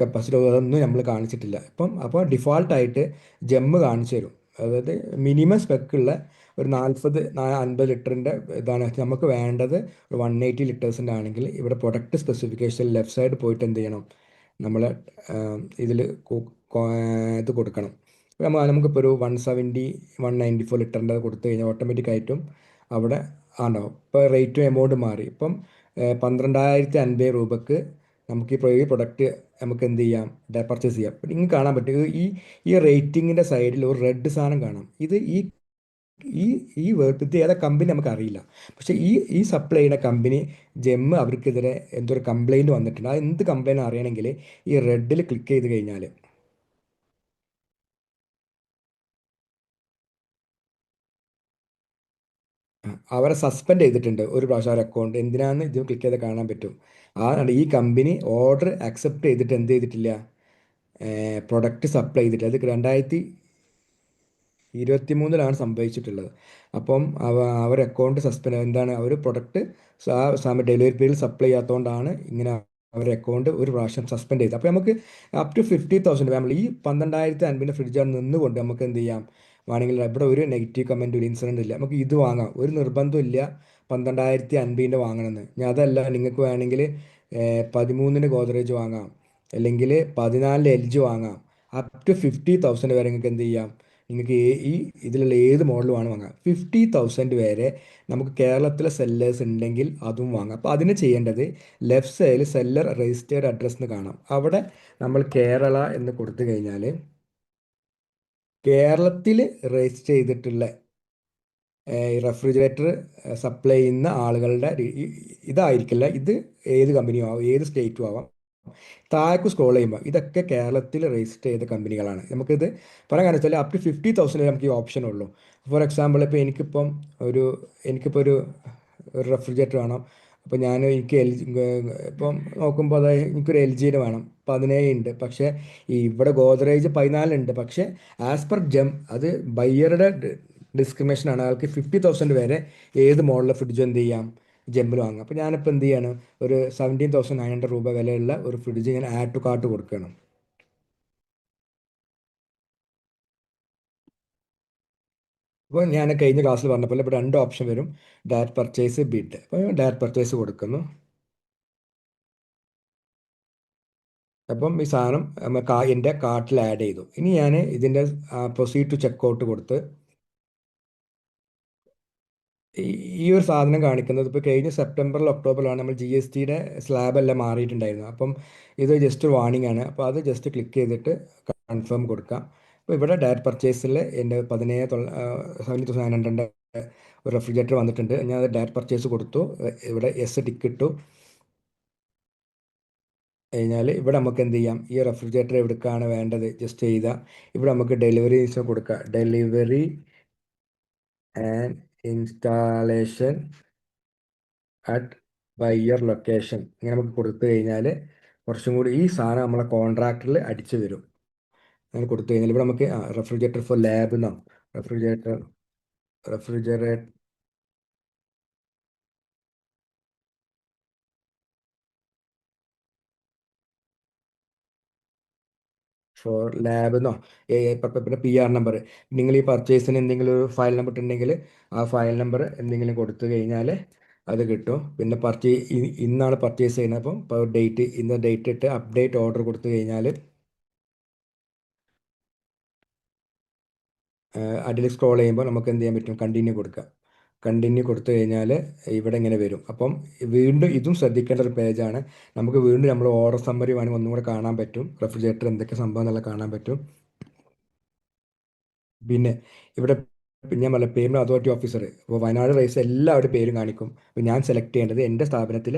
കപ്പാസിറ്റി അതൊന്നും നമ്മൾ കാണിച്ചിട്ടില്ല. അപ്പോൾ ഡിഫോൾട്ടായിട്ട് ജെമ്മ് കാണിച്ചു തരും. അതായത് മിനിമം സ്പെക്കുള്ള ഒരു 40-50 ലിറ്ററിൻ്റെ ഇതാണ് നമുക്ക് വേണ്ടത്. ഒരു 180 ലിറ്റേഴ്സിൻ്റെ ആണെങ്കിൽ ഇവിടെ പ്രൊഡക്റ്റ് സ്പെസിഫിക്കേഷൻ ലെഫ്റ്റ് സൈഡ് പോയിട്ട് എന്ത് ചെയ്യണം, നമ്മൾ ഇതിൽ ഇത് കൊടുക്കണം. നമുക്കിപ്പോൾ ഒരു 170 194 ലിറ്ററിൻ്റെ കൊടുത്തു കഴിഞ്ഞാൽ ഓട്ടോമാറ്റിക്കായിട്ടും അവിടെ ആണോ ഇപ്പോൾ റേറ്റും എമൗണ്ട് മാറി. ഇപ്പം 12,050 രൂപക്ക് നമുക്ക് ഈ പ്രൊഡക്റ്റ് നമുക്ക് എന്ത് ചെയ്യാം, പർച്ചേസ് ചെയ്യാം. അപ്പം നിങ്ങൾക്ക് കാണാൻ പറ്റും ഈ റേറ്റിങ്ങിൻ്റെ സൈഡിൽ ഒരു റെഡ് സാധനം കാണാം. ഈ ഈ ഇത് ഏതാ കമ്പനി നമുക്കറിയില്ല. പക്ഷേ ഈ സപ്ലൈ ചെയ്യുന്ന കമ്പനി ജെമ്മ് അവർക്കെതിരെ എന്തൊരു കംപ്ലൈൻറ്റ് വന്നിട്ടുണ്ട്. അത് എന്ത് കംപ്ലൈൻറ്റ് അറിയണമെങ്കിൽ ഈ റെഡിൽ ക്ലിക്ക് ചെയ്ത് കഴിഞ്ഞാൽ അവരെ സസ്പെൻഡ് ചെയ്തിട്ടുണ്ട് ഒരു പ്രാവശ്യം അവരുടെ അക്കൗണ്ട്. എന്തിനാന്ന് ഇത് ക്ലിക്ക് ചെയ്ത് കാണാൻ പറ്റും. ഈ കമ്പനി ഓർഡർ അക്സെപ്റ്റ് ചെയ്തിട്ട് എന്ത് ചെയ്തിട്ടില്ല, പ്രൊഡക്റ്റ് സപ്ലൈ ചെയ്തിട്ടില്ല. അത് 2023-ലാണ് സംഭവിച്ചിട്ടുള്ളത്. അപ്പം അവർ അക്കൗണ്ട് സസ്പെൻഡ് എന്താണ് അവർ പ്രൊഡക്റ്റ് ആ സമയം ഡെലിവറി പീരീഡ് സപ്ലൈ ചെയ്യാത്തതുകൊണ്ടാണ് ഇങ്ങനെ അവരുടെ അക്കൗണ്ട് ഒരു പ്രാവശ്യം സസ്പെൻഡ് ചെയ്തത്. അപ്പോൾ നമുക്ക് അപ് ടു 50,000 നമ്മൾ ഈ 12,050 ഫ്രിഡ്ജാണ് നിന്നുകൊണ്ട് നമുക്ക് എന്ത് ചെയ്യാം, വേണമെങ്കിൽ ഇവിടെ ഒരു നെഗറ്റീവ് കമൻറ്റ് ഒരു ഇൻസിഡൻ്റ് ഇല്ല, നമുക്ക് ഇത് വാങ്ങാം. ഒരു നിർബന്ധമില്ല 12,050 വാങ്ങണമെന്ന്. ഞാൻ അതല്ല, നിങ്ങൾക്ക് വേണമെങ്കിൽ 13-ന് ഗോദ്രേജ് വാങ്ങാം, അല്ലെങ്കിൽ 14-ന് എൽ ജി വാങ്ങാം. അപ് ടു 50,000 വരെ നിങ്ങൾക്ക് എന്ത് ചെയ്യാം, നിങ്ങൾക്ക് ഈ ഇതിലുള്ള ഏത് മോഡലുമാണ് വാങ്ങാം. 50,000 വരെ നമുക്ക് കേരളത്തിലെ സെല്ലേഴ്സ് ഉണ്ടെങ്കിൽ അതും വാങ്ങാം. അപ്പോൾ അതിന് ചെയ്യേണ്ടത് ലെഫ്റ്റ് സൈഡിൽ സെല്ലർ രജിസ്റ്റേർഡ് അഡ്രസ്സ് എന്ന് കാണാം. അവിടെ നമ്മൾ കേരള എന്ന് കൊടുത്തു കഴിഞ്ഞാൽ കേരളത്തിൽ രജിസ്റ്റർ ചെയ്തിട്ടുള്ള റെഫ്രിജറേറ്റർ സപ്ലൈ ചെയ്യുന്ന ആളുകളുടെ ഇതായിരിക്കില്ല. ഇത് ഏത് കമ്പനിയും ആവാം, ഏത് സ്റ്റേറ്റും ആവാം. താഴേക്ക് സ്ക്രോൾ ചെയ്യുമ്പോൾ ഇതൊക്കെ കേരളത്തിൽ രജിസ്റ്റർ ചെയ്ത കമ്പനികളാണ്. നമുക്കിത് പറയാൻ കാരണം വെച്ചാൽ അപ് ടു 50,000 നമുക്ക് ഈ ഓപ്ഷൻ ഉള്ളൂ. ഫോർ എക്സാമ്പിൾ ഇപ്പോൾ എനിക്കിപ്പോൾ ഒരു റെഫ്രിജറേറ്റർ വേണം. അപ്പോൾ എനിക്ക് ഇപ്പം നോക്കുമ്പോൾ അതായത് എനിക്കൊരു എൽ ജിയുടെ വേണം. 17 ഉണ്ട്, പക്ഷേ ഇവിടെ ഗോദ്രേജ് 14 ഉണ്ട്. പക്ഷേ ആസ് പെർ ജെം അത് ബയ്യറുടെ ഡിസ്ക്രിമിനേഷനാണ്. ആൾക്ക് 50,000 വരെ ഏത് മോഡലിലെ ഫ്രിഡ്ജ് എന്ത് ചെയ്യാം, ജെമ്മിൽ വാങ്ങാം. അപ്പോൾ ഞാനിപ്പോൾ എന്ത് ചെയ്യാണ്, ഒരു 17,900 രൂപ വിലയുള്ള ഒരു ഫ്രിഡ്ജ് ഞാൻ ആഡ് ടു കാർട്ട് കൊടുക്കണം. അപ്പോൾ ഞാൻ കഴിഞ്ഞ ക്ലാസ്സിൽ പറഞ്ഞ പോലെ ഇപ്പോൾ രണ്ട് ഓപ്ഷൻ വരും, ഡയറക്റ്റ് പർച്ചേസ്, ബിഡ്. അപ്പോൾ ഡയറക്റ്റ് പർച്ചേസ് കൊടുക്കുന്നു. അപ്പം ഈ സാധനം എൻ്റെ കാർട്ടിൽ ആഡ് ചെയ്തു. ഇനി ഞാൻ ഇതിൻ്റെ പ്രൊസീഡ് ടു ചെക്കൗട്ട് കൊടുത്ത് ഈ ഈ ഒരു സാധനം കാണിക്കുന്നത് ഇപ്പോൾ കഴിഞ്ഞ സെപ്റ്റംബറിൽ ഒക്ടോബറിലാണ് നമ്മൾ ജി എസ് ടിയുടെ സ്ലാബ് എല്ലാം മാറിയിട്ടുണ്ടായിരുന്നു. അപ്പം ഇത് ജസ്റ്റ് വാർണിംഗ് ആണ്. അപ്പോൾ അത് ജസ്റ്റ് ക്ലിക്ക് ചെയ്തിട്ട് കൺഫേം കൊടുക്കാം. അപ്പോൾ ഇവിടെ ഡയറക്റ്റ് പർച്ചേസിൽ എൻ്റെ 17,900 ഒരു റെഫ്രിജറേറ്റർ വന്നിട്ടുണ്ട്. ഞാൻ അത് ഡയറക്റ്റ് പർച്ചേസ് കൊടുത്തു. ഇവിടെ എസ് ടിക്ക് ഇട്ടു കഴിഞ്ഞാൽ ഇവിടെ നമുക്ക് എന്ത് ചെയ്യാം, ഈ റെഫ്രിജറേറ്റർ എവിടേക്കാണ് വേണ്ടത് ജസ്റ്റ് ചെയ്താൽ ഇവിടെ നമുക്ക് ഡെലിവറി കൊടുക്കുക. Delivery and installation at buyer location ഇങ്ങനെ നമുക്ക് കൊടുത്തു കഴിഞ്ഞാൽ കുറച്ചും കൂടി ഈ സാധനം നമ്മളെ കോൺട്രാക്ടറിൽ അടിച്ചു വരും. അങ്ങനെ കൊടുത്തു കഴിഞ്ഞാൽ ഇവിടെ നമുക്ക് റെഫ്രിജറേറ്റർ ഫോർ ലാബ് എന്നോ റെഫ്രിജറേറ്റർ റെഫ്രിജറേറ്റർ ഫോർ ലാബ് എന്നോ പിന്നെ പി ആർ നമ്പർ, നിങ്ങൾ ഈ പർച്ചേസിന് എന്തെങ്കിലും ഒരു ഫയൽ നമ്പർ ഉണ്ടെങ്കിൽ ആ ഫയൽ നമ്പർ എന്തെങ്കിലും കൊടുത്തു കഴിഞ്ഞാൽ അത് കിട്ടും. പിന്നെ ഇന്നാണ് പർച്ചേസ് ചെയ്യുന്നത്, അപ്പം ഡേറ്റ് ഇന്ന് ഡേറ്റ് ഇട്ട് അപ്ഡേറ്റ് ഓർഡർ കൊടുത്തു കഴിഞ്ഞാൽ അടിയിൽ സ്ക്രോൾ ചെയ്യുമ്പോൾ നമുക്ക് എന്ത് ചെയ്യാൻ പറ്റും, കണ്ടിന്യൂ കൊടുക്കാം. കണ്ടിന്യൂ കൊടുത്തു കഴിഞ്ഞാൽ ഇവിടെ ഇങ്ങനെ വരും. അപ്പം വീണ്ടും ഇതും ശ്രദ്ധിക്കേണ്ട ഒരു പേജാണ്. നമുക്ക് വീണ്ടും നമ്മൾ ഓർഡർ സമ്മറി വേണമെങ്കിൽ ഒന്നും കൂടെ കാണാൻ പറ്റും, റെഫ്രിജറേറ്റർ എന്തൊക്കെ സംഭവം എന്നുള്ളത് കാണാൻ പറ്റും. പിന്നെ ഇവിടെ ഞാൻ പറഞ്ഞ പേയ്മെൻറ്റ് അതോറിറ്റി ഓഫീസർ, ഇപ്പോൾ വയനാട് റൈസ് എല്ലാവരുടെ പേരും കാണിക്കും. അപ്പോൾ ഞാൻ സെലക്ട് ചെയ്യേണ്ടത് എൻ്റെ സ്ഥാപനത്തിൽ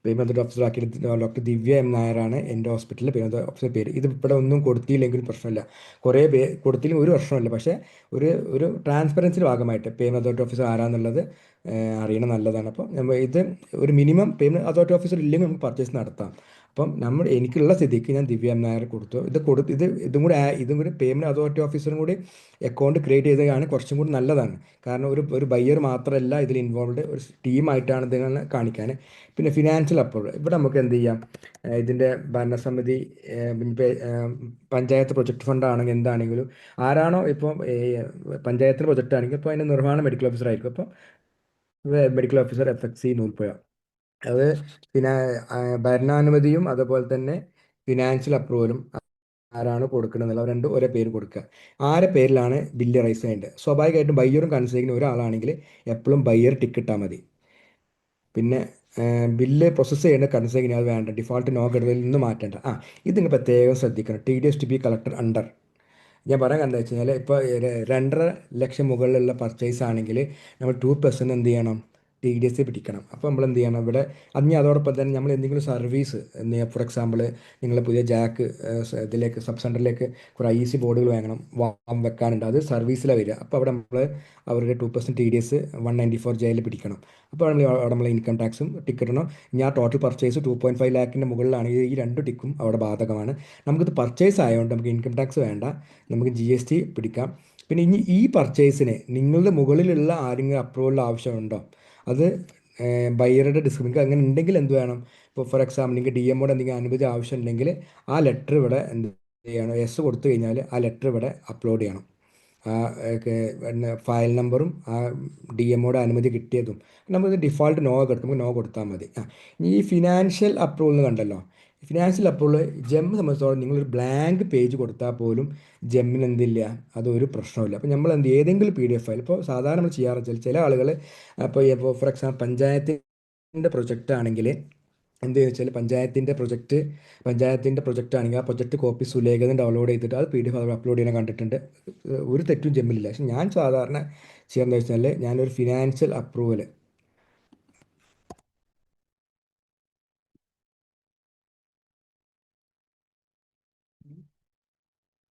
പേയ്മെൻറ്റ് അതോറിറ്റി ഓഫീസർ ആക്കി ഡോക്ടർ ദിവ്യ എം നായരാണ് എൻ്റെ ഹോസ്പിറ്റലിൽ പേയ്മെൻറ്റ് ഓഫീസർ പേര്. ഇത് ഇവിടെ ഒന്നും കൊടുത്തില്ലെങ്കിലും പ്രശ്നമില്ല, കുറേ കൊടുത്തില്ലെങ്കിൽ ഒരു പ്രശ്നമില്ല. പക്ഷേ ഒരു ഒരു ട്രാൻസ്പെറൻസിൻ്റെ ഭാഗമായിട്ട് പേയ്മെൻറ്റ് അതോറിറ്റി ഓഫീസർ ആരാന്നുള്ളത് അറിയണം, നല്ലതാണ്. അപ്പോൾ ഇത് ഒരു മിനിമം പേയ്മെൻറ്റ് അതോറിറ്റി ഓഫീസർ ഇല്ലെങ്കിൽ നമുക്ക് പർച്ചേസ് നടത്താം. അപ്പം എനിക്കുള്ള സ്ഥിതിക്ക് ഞാൻ ദിവ്യ എം നായർ കൊടുത്തു. ഇതും കൂടി പേയ്മെൻറ്റ് അതോറിറ്റി ഓഫീസറും കൂടി അക്കൗണ്ട് ക്രിയേറ്റ് ചെയ്തതാണ് കുറച്ചും കൂടി നല്ലതാണ്. കാരണം ഒരു ബയ്യർ മാത്രമല്ല ഇതിൽ ഇൻവോൾവ്ഡ്, ഒരു ടീമായിട്ടാണ് ഇതിനെ കാണിക്കാൻ. പിന്നെ ഫിനാൻഷ്യൽ അപ്രൂവൽ ഇവിടെ നമുക്ക് എന്ത് ചെയ്യാം, ഇതിൻ്റെ ഭരണസമിതി, പഞ്ചായത്ത് പ്രൊജക്ട് ഫണ്ട് ആണെങ്കിൽ എന്താണെങ്കിലും ആരാണോ ഇപ്പോൾ പഞ്ചായത്തിന് പ്രൊജക്റ്റ് ആണെങ്കിൽ ഇപ്പോൾ അതിൻ്റെ നിർവ്വഹണ മെഡിക്കൽ ഓഫീസർ ആയിരിക്കും. അപ്പോൾ മെഡിക്കൽ ഓഫീസർ FXC നൂൽപ്പുഴ അത് പിന്നെ ഭരണാനുമതിയും അതുപോലെ തന്നെ ഫിനാൻഷ്യൽ അപ്രൂവലും ആരാണ് കൊടുക്കണമെന്നുള്ള അവർ രണ്ടും ഒരേ പേര് കൊടുക്കുക. ആരെ പേരിലാണ് ബില്ല് റൈസ് ചെയ്യേണ്ടത്? സ്വാഭാവികമായിട്ടും ബയ്യറും കൺസൈനും ഒരാളാണെങ്കിൽ എപ്പോഴും ബയ്യർ ടിക്ക് ഇട്ടാൽ മതി. പിന്നെ ബില്ല് പ്രോസസ്സ് ചെയ്യേണ്ട കൺസൈൻ അത് വേണ്ട, ഡിഫോൾട്ട് നോ ഘടകത്തിൽ നിന്ന് മാറ്റേണ്ട. ഇത് നിങ്ങൾ പ്രത്യേകം ശ്രദ്ധിക്കണം. T D S to be collector under. ഞാൻ പറയാൻ എന്താ വെച്ച് കഴിഞ്ഞാൽ ഇപ്പോൾ 2.5 ലക്ഷം മുകളിലുള്ള പർച്ചേസ് ആണെങ്കിൽ നമ്മൾ 2% എന്ത് ചെയ്യണം? ടി ഡി എസ് പിടിക്കണം. അപ്പോൾ നമ്മൾ എന്ത് ചെയ്യണം ഇവിടെ? അതിന് അതോടൊപ്പം തന്നെ നമ്മൾ എന്തെങ്കിലും സർവീസ്, ഫോർ എക്സാമ്പിൾ നിങ്ങൾ പുതിയ ജാക്ക് ഇതിലേക്ക് സബ് സെൻറ്ററിലേക്ക് കുറേ IEC ബോർഡുകൾ വെക്കാനുണ്ട്, അത് സർവീസിലാണ് വരിക. അപ്പോൾ അവിടെ നമ്മൾ അവരുടെ 2% ടി ഡി എസ് 194J പിടിക്കണം. അപ്പോൾ അവിടെ നമ്മൾ ഇൻകം ടാക്സും ടിക്കറ്റണം. ഇനി ആ ടോട്ടൽ പർച്ചേസ് 2.5 ലാഖിൻ്റെ മുകളിലാണെങ്കിൽ ഈ രണ്ട് ടിക്കും അവിടെ ബാധകമാണ്. നമുക്കിത് പർച്ചേസ് ആയതുകൊണ്ട് നമുക്ക് ഇൻകം ടാക്സ് വേണ്ട, നമുക്ക് GST പിടിക്കാം. പിന്നെ ഇനി ഈ പർച്ചേസിന് നിങ്ങളുടെ മുകളിലുള്ള ആരെങ്കിലും അപ്രൂവൽ ആവശ്യമുണ്ടോ? അത് ബയ്യറുടെ ഡിസ്ക്രിപ്ഷൻ അങ്ങനെ ഉണ്ടെങ്കിൽ എന്ത് വേണം? ഇപ്പോൾ ഫോർ എക്സാമ്പിൾ നിങ്ങൾക്ക് DMOയുടെ എന്തെങ്കിലും അനുമതി ആവശ്യമുണ്ടെങ്കിൽ ആ ലെറ്റർ ഇവിടെ എന്ത് ചെയ്യണം? യെസ് കൊടുത്തു കഴിഞ്ഞാൽ ആ ലെറ്റർ ഇവിടെ അപ്ലോഡ് ചെയ്യണം. ആ പിന്നെ ഫയൽ നമ്പറും ആ DMOയുടെ അനുമതി കിട്ടിയതും. നമുക്ക് ഡിഫോൾട്ട് നോ കൊടുക്കുമ്പോൾ നോ കൊടുത്താൽ മതി. ഇനി ഈ ഫിനാൻഷ്യൽ അപ്രൂവൽ എന്ന് കണ്ടല്ലോ, ഫിനാൻഷ്യൽ അപ്രൂവൽ ജെം സംബന്ധിച്ചോളം നിങ്ങളൊരു ബ്ലാങ്ക് പേജ് കൊടുത്താൽ പോലും ജെമ്മിന് എന്തില്ല, അതൊരു പ്രശ്നമില്ല. അപ്പോൾ നമ്മൾ ഏതെങ്കിലും PDF ഫയൽ, ഇപ്പോൾ സാധാരണ നമ്മൾ ചെയ്യാറ് ചില ആളുകൾ ഇപ്പോൾ ഫോർ എക്സാമ്പിൾ പഞ്ചായത്തിൻ്റെ പ്രൊജക്റ്റ് ആണെങ്കിൽ എന്ത് ചോദിച്ചാൽ പഞ്ചായത്തിൻ്റെ പ്രൊജക്റ്റ് ആണെങ്കിൽ ആ പ്രൊജക്റ്റ് കോപ്പി സുലേഖന്ന് ഡൗൺലോഡ് ചെയ്തിട്ട് അത് PDF അപ്ലോഡ് ചെയ്യാൻ കണ്ടിട്ടുണ്ട്. ഒരു തെറ്റും ജെമ്മിലില്ല. പക്ഷെ ഞാൻ സാധാരണ ചെയ്യാന്ന് വെച്ചാൽ ഞാനൊരു ഫിനാൻഷ്യൽ അപ്രൂവൽ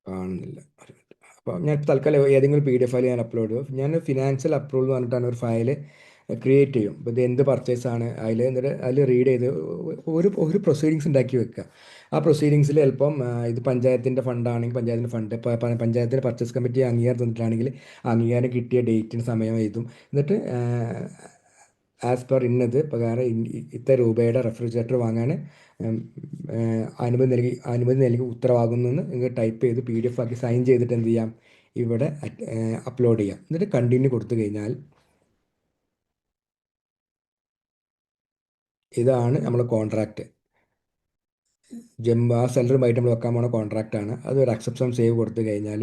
കാണുന്നില്ല. അപ്പോൾ ഞാൻ തൽക്കാലം ഏതെങ്കിലും PDF ഫയൽ ഞാൻ അപ്ലോഡ് ചെയ്യും. ഞാൻ ഫിനാൻഷ്യൽ അപ്രൂവൽ എന്ന് പറഞ്ഞിട്ടാണ് ഒരു ഫയൽ ക്രിയേറ്റ് ചെയ്യും. ഇപ്പോൾ ഇത് എന്ത് പർച്ചേസാണ് എന്നിട്ട് അതിൽ റീഡ് ചെയ്ത് ഒരു പ്രൊസീഡിങ്സ് ഉണ്ടാക്കി വെക്കുക. ആ പ്രൊസീഡിങ്സിൽ ചിലപ്പം ഇത് പഞ്ചായത്തിൻ്റെ ഫണ്ടാണെങ്കിൽ പഞ്ചായത്തിൻ്റെ ഫണ്ട്, ഇപ്പോൾ പഞ്ചായത്തിൻ്റെ പർച്ചേസ് കമ്മിറ്റി അംഗീകാരം തന്നിട്ടാണെങ്കിൽ അംഗീകാരം കിട്ടിയ ഡേറ്റിന് സമയം എഴുതും. എന്നിട്ട് ആസ് പെർ ഇന്നത് പ്രകാരം ഇത്ര രൂപയുടെ റെഫ്രിജറേറ്റർ വാങ്ങാൻ അനുമതി നൽകി ഉത്തരവാകുന്നെന്ന് നിങ്ങൾ ടൈപ്പ് ചെയ്ത് PDF ആക്കി സൈൻ ചെയ്തിട്ട് എന്ത് ചെയ്യാം? ഇവിടെ അപ്ലോഡ് ചെയ്യാം. എന്നിട്ട് കണ്ടിന്യൂ കൊടുത്തു കഴിഞ്ഞാൽ ഇതാണ് നമ്മൾ കോൺട്രാക്റ്റ്. ആ സെല്ലറുമായിട്ട് നമ്മൾ വെക്കാൻ പോണ കോൺട്രാക്റ്റാണ്. അതൊരു അക്സെപ്ഷൻ സേവ് കൊടുത്തു കഴിഞ്ഞാൽ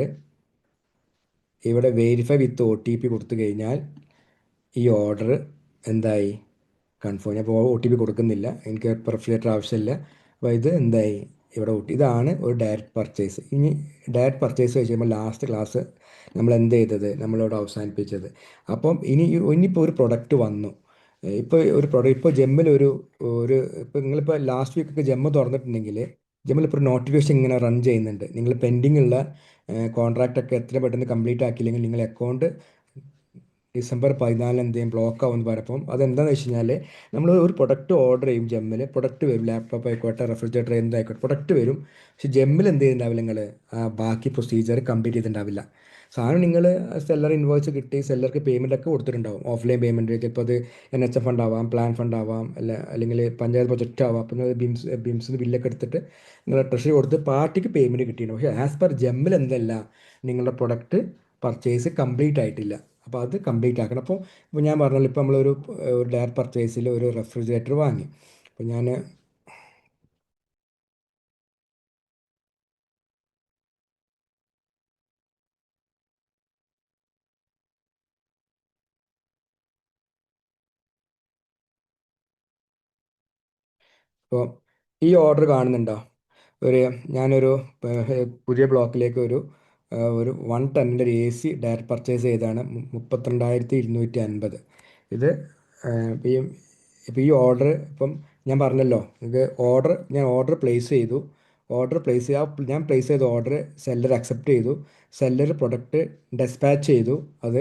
ഇവിടെ വെരിഫൈ വിത്ത് OTP കൊടുത്തു കഴിഞ്ഞാൽ ഈ ഓർഡർ എന്തായി? കൺഫേം. ഞാൻ ഇപ്പോൾ OTP കൊടുക്കുന്നില്ല, എനിക്ക് റെഫ്രിജറേറ്റർ ആവശ്യമില്ല. അപ്പോൾ ഇത് എന്തായി? ഇവിടെ ഇതാണ് ഒരു ഡയറക്റ്റ് പർച്ചേസ്. ഇനി ഡയറക്റ്റ് പർച്ചേസ് വെച്ച് കഴിയുമ്പോൾ ലാസ്റ്റ് ക്ലാസ് നമ്മൾ എന്ത് ചെയ്തത്? നമ്മളിവിടെ അവസാനിപ്പിച്ചത്. അപ്പം ഇനിയിപ്പോൾ ഒരു പ്രൊഡക്റ്റ് വന്നു. ഇപ്പോൾ ഒരു പ്രൊഡക്റ്റ് ഇപ്പോൾ ജെമ്മിൽ ഒരു ഒരു ഇപ്പോൾ നിങ്ങളിപ്പോൾ ലാസ്റ്റ് വീക്കൊക്കെ ജെമ്മ് തുറന്നിട്ടുണ്ടെങ്കിൽ ജെമ്മിൽ ഇപ്പോൾ ഒരു നോട്ടിഫിക്കേഷൻ ഇങ്ങനെ റൺ ചെയ്യുന്നുണ്ട്. നിങ്ങൾ പെൻഡിങ് ഉള്ള കോൺട്രാക്റ്റ് ഒക്കെ എത്ര പെട്ടെന്ന് കംപ്ലീറ്റ് ആക്കിയില്ലെങ്കിൽ നിങ്ങൾ അക്കൗണ്ട് December 14 എന്ത് ചെയ്യും? ബ്ലോക്ക് ആവുമെന്ന് പറഞ്ഞപ്പം അതെന്താണെന്ന് വെച്ച് കഴിഞ്ഞാൽ നമ്മൾ ഒരു പ്രൊഡക്റ്റ് ഓർഡർ ചെയ്യും, ജെമ്മിൽ പ്രൊഡക്റ്റ് വരും, ലാപ്ടോപ്പ് ആയിക്കോട്ടെ റെഫ്രിജറേറ്റർ എന്തായിക്കോട്ടെ പ്രൊഡക്റ്റ് വരും. പക്ഷേ ജെമ്മിൽ എന്ത് ചെയ്യുന്നുണ്ടാവില്ല, നിങ്ങൾ ബാക്കി പ്രൊസീജിയർ കംപ്ലീറ്റ് ചെയ്തിട്ടുണ്ടാവില്ല. സാധനം നിങ്ങൾ സെല്ലർ ഇൻവോയ്സ് കിട്ടി, സെല്ലർക്ക് പേയ്മെൻ്റ് ഒക്കെ കൊടുത്തിട്ടുണ്ടാവും. ഓഫ്ലൈൻ പേയ്മെൻറ്റ്, ചിലപ്പോൾ അത് NHF ഫണ്ട് ആവാം, പ്ലാൻ ഫണ്ട് ആവാം, അല്ലെങ്കിൽ പഞ്ചായത്ത് പ്രൊജക്റ്റ് ആവാം. അപ്പം ബിംസിന് ബില്ലൊക്കെ എടുത്തിട്ട് നിങ്ങൾ ട്രഷറി കൊടുത്ത് പാർട്ടിക്ക് പേയ്മെൻറ്റ് കിട്ടിയിട്ടുണ്ട്. പക്ഷേ ആസ് പെർ ജെമ്മിൽ എന്തല്ല, നിങ്ങളുടെ പ്രൊഡക്റ്റ് പർച്ചേസ് കംപ്ലീറ്റ് ആയിട്ടില്ല. അപ്പോൾ അത് കംപ്ലീറ്റ് ആക്കണം. ഇപ്പോൾ ഞാൻ പറഞ്ഞല്ലോ, ഇപ്പോൾ ഒരു ഡയറക്റ്റ് പർച്ചേസിൽ ഒരു റെഫ്രിജറേറ്റർ വാങ്ങി. അപ്പോൾ ഞാൻ ഇപ്പോൾ ഈ ഓർഡർ കാണുന്നുണ്ടോ? ഒരു ഞാനൊരു പുതിയ ബ്ലോക്കിലേക്ക് ഒരു 1 ടണ്ണിൻ്റെ ഒരു AC ഡയറക്റ്റ് പർച്ചേസ് ചെയ്താണ് 32,250. ഇത് ഈ ഇപ്പോൾ ഈ ഓർഡർ ഇപ്പം ഞാൻ പറഞ്ഞല്ലോ, ഇത് ഞാൻ ഓർഡർ പ്ലേസ് ചെയ്തു. ഞാൻ പ്ലേസ് ചെയ്ത ഓർഡർ സെല്ലർ അക്സെപ്റ്റ് ചെയ്തു. സെല്ലർ പ്രൊഡക്റ്റ് ഡെസ്പാച്ച് ചെയ്തു. അത്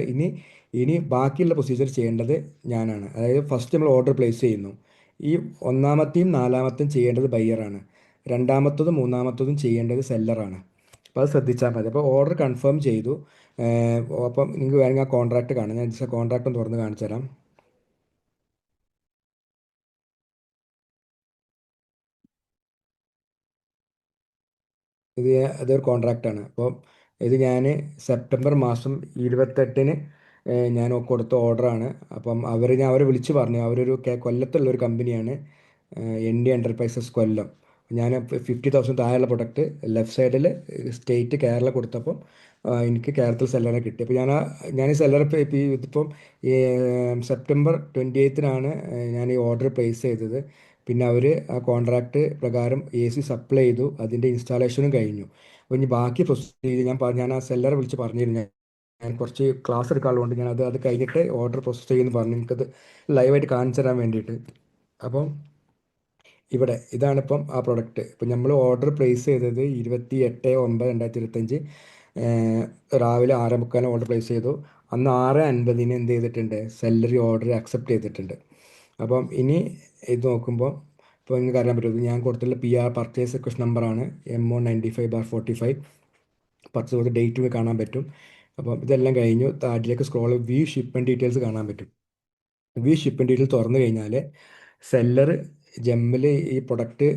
ഇനി ബാക്കിയുള്ള പ്രൊസീജിയർ ചെയ്യേണ്ടത് ഞാനാണ്. അതായത് ഫസ്റ്റ് നമ്മൾ ഓർഡർ പ്ലേസ് ചെയ്യുന്നു. ഈ ഒന്നാമത്തെയും നാലാമത്തെയും ചെയ്യേണ്ടത് ബയ്യറാണ്. രണ്ടാമത്തതും മൂന്നാമത്തതും ചെയ്യേണ്ടത് സെല്ലറാണ്. അപ്പോൾ അത് ശ്രദ്ധിച്ചാൽ മതി. അപ്പോൾ ഓർഡർ കൺഫേം ചെയ്തു. അപ്പം നിങ്ങൾക്ക് വേണമെങ്കിൽ ആ കോൺട്രാക്റ്റ് കാണാം. ഞാൻ ജസ്റ്റ് കോൺട്രാക്റ്റ് ഒന്ന് തുറന്ന് കാണിച്ചു തരാം. ഇത് അതൊരു കോൺട്രാക്റ്റാണ്. അപ്പോൾ ഇത് ഞാൻ സെപ്റ്റംബർ മാസം 28-ന് ഞാൻ കൊടുത്ത ഓർഡറാണ്. അപ്പം ഞാൻ അവരെ വിളിച്ച് പറഞ്ഞു. അവരൊരു കൊല്ലത്തുള്ളൊരു കമ്പനിയാണ്, ND എൻ്റർപ്രൈസസ് കൊല്ലം. ഞാൻ 50,000 താഴെയുള്ള പ്രൊഡക്റ്റ് ലെഫ്റ്റ് സൈഡിൽ സ്റ്റേറ്റ് കേരള കൊടുത്തപ്പോൾ എനിക്ക് കേരളത്തിൽ സെല്ലറെ കിട്ടി. അപ്പോൾ ഞാൻ ഈ സെല്ലർ ഇപ്പോൾ ഇതിപ്പം ഈ സെപ്റ്റംബർ 28-നാണ് ഞാൻ ഈ ഓർഡർ പ്ലേസ് ചെയ്തത്. പിന്നെ അവർ ആ കോൺട്രാക്റ്റ് പ്രകാരം AC സപ്ലൈ ചെയ്തു, അതിൻ്റെ ഇൻസ്റ്റാളേഷനും കഴിഞ്ഞു. അപ്പോൾ ഇനി ബാക്കി പ്രൊസീജിയർ ഞാൻ ആ സെല്ലറെ വിളിച്ച് പറഞ്ഞിരുന്നു, ഞാൻ കുറച്ച് ക്ലാസ് എടുക്കാനുള്ളതുകൊണ്ട് ഞാൻ അത് കഴിഞ്ഞിട്ട് ഓർഡർ പ്രോസസ് ചെയ്യുമെന്ന് പറഞ്ഞു, എനിക്കത് ലൈവായിട്ട് കാണിച്ചു തരാൻ വേണ്ടിയിട്ട്. അപ്പം ഇതാണിപ്പം ആ പ്രൊഡക്റ്റ്. ഇപ്പം നമ്മൾ ഓർഡർ പ്ലേസ് ചെയ്തത് 28/9/2025 രാവിലെ 6:45 ഓർഡർ പ്ലേസ് ചെയ്തു. അന്ന് 6:50 എന്ത് ചെയ്തിട്ടുണ്ട്, സെല്ലറി ഓർഡർ അക്സെപ്റ്റ് ചെയ്തിട്ടുണ്ട്. അപ്പം ഇനി ഇത് നോക്കുമ്പോൾ ഇപ്പോൾ നിങ്ങൾക്ക് അറിയാൻ പറ്റും, ഞാൻ കൊടുത്തിട്ടുള്ള PR പർച്ചേസ് റിക്വസ്റ്റ് നമ്പറാണ് MO95/45. പർച്ചേസ് കൊടുത്ത ഡേറ്റ് കാണാൻ പറ്റും. അപ്പം ഇതെല്ലാം കഴിഞ്ഞു. താഴേക്ക് സ്ക്രോൾ വ്യൂ ഷിപ്മെൻറ്റ് ഡീറ്റെയിൽസ് കാണാൻ പറ്റും. വ്യൂ ഷിപ്മെൻറ്റ് ഡീറ്റെയിൽ തുറന്നു കഴിഞ്ഞാൽ സെല്ലർ ജെമ്മിൽ ഈ പ്രൊഡക്റ്റ്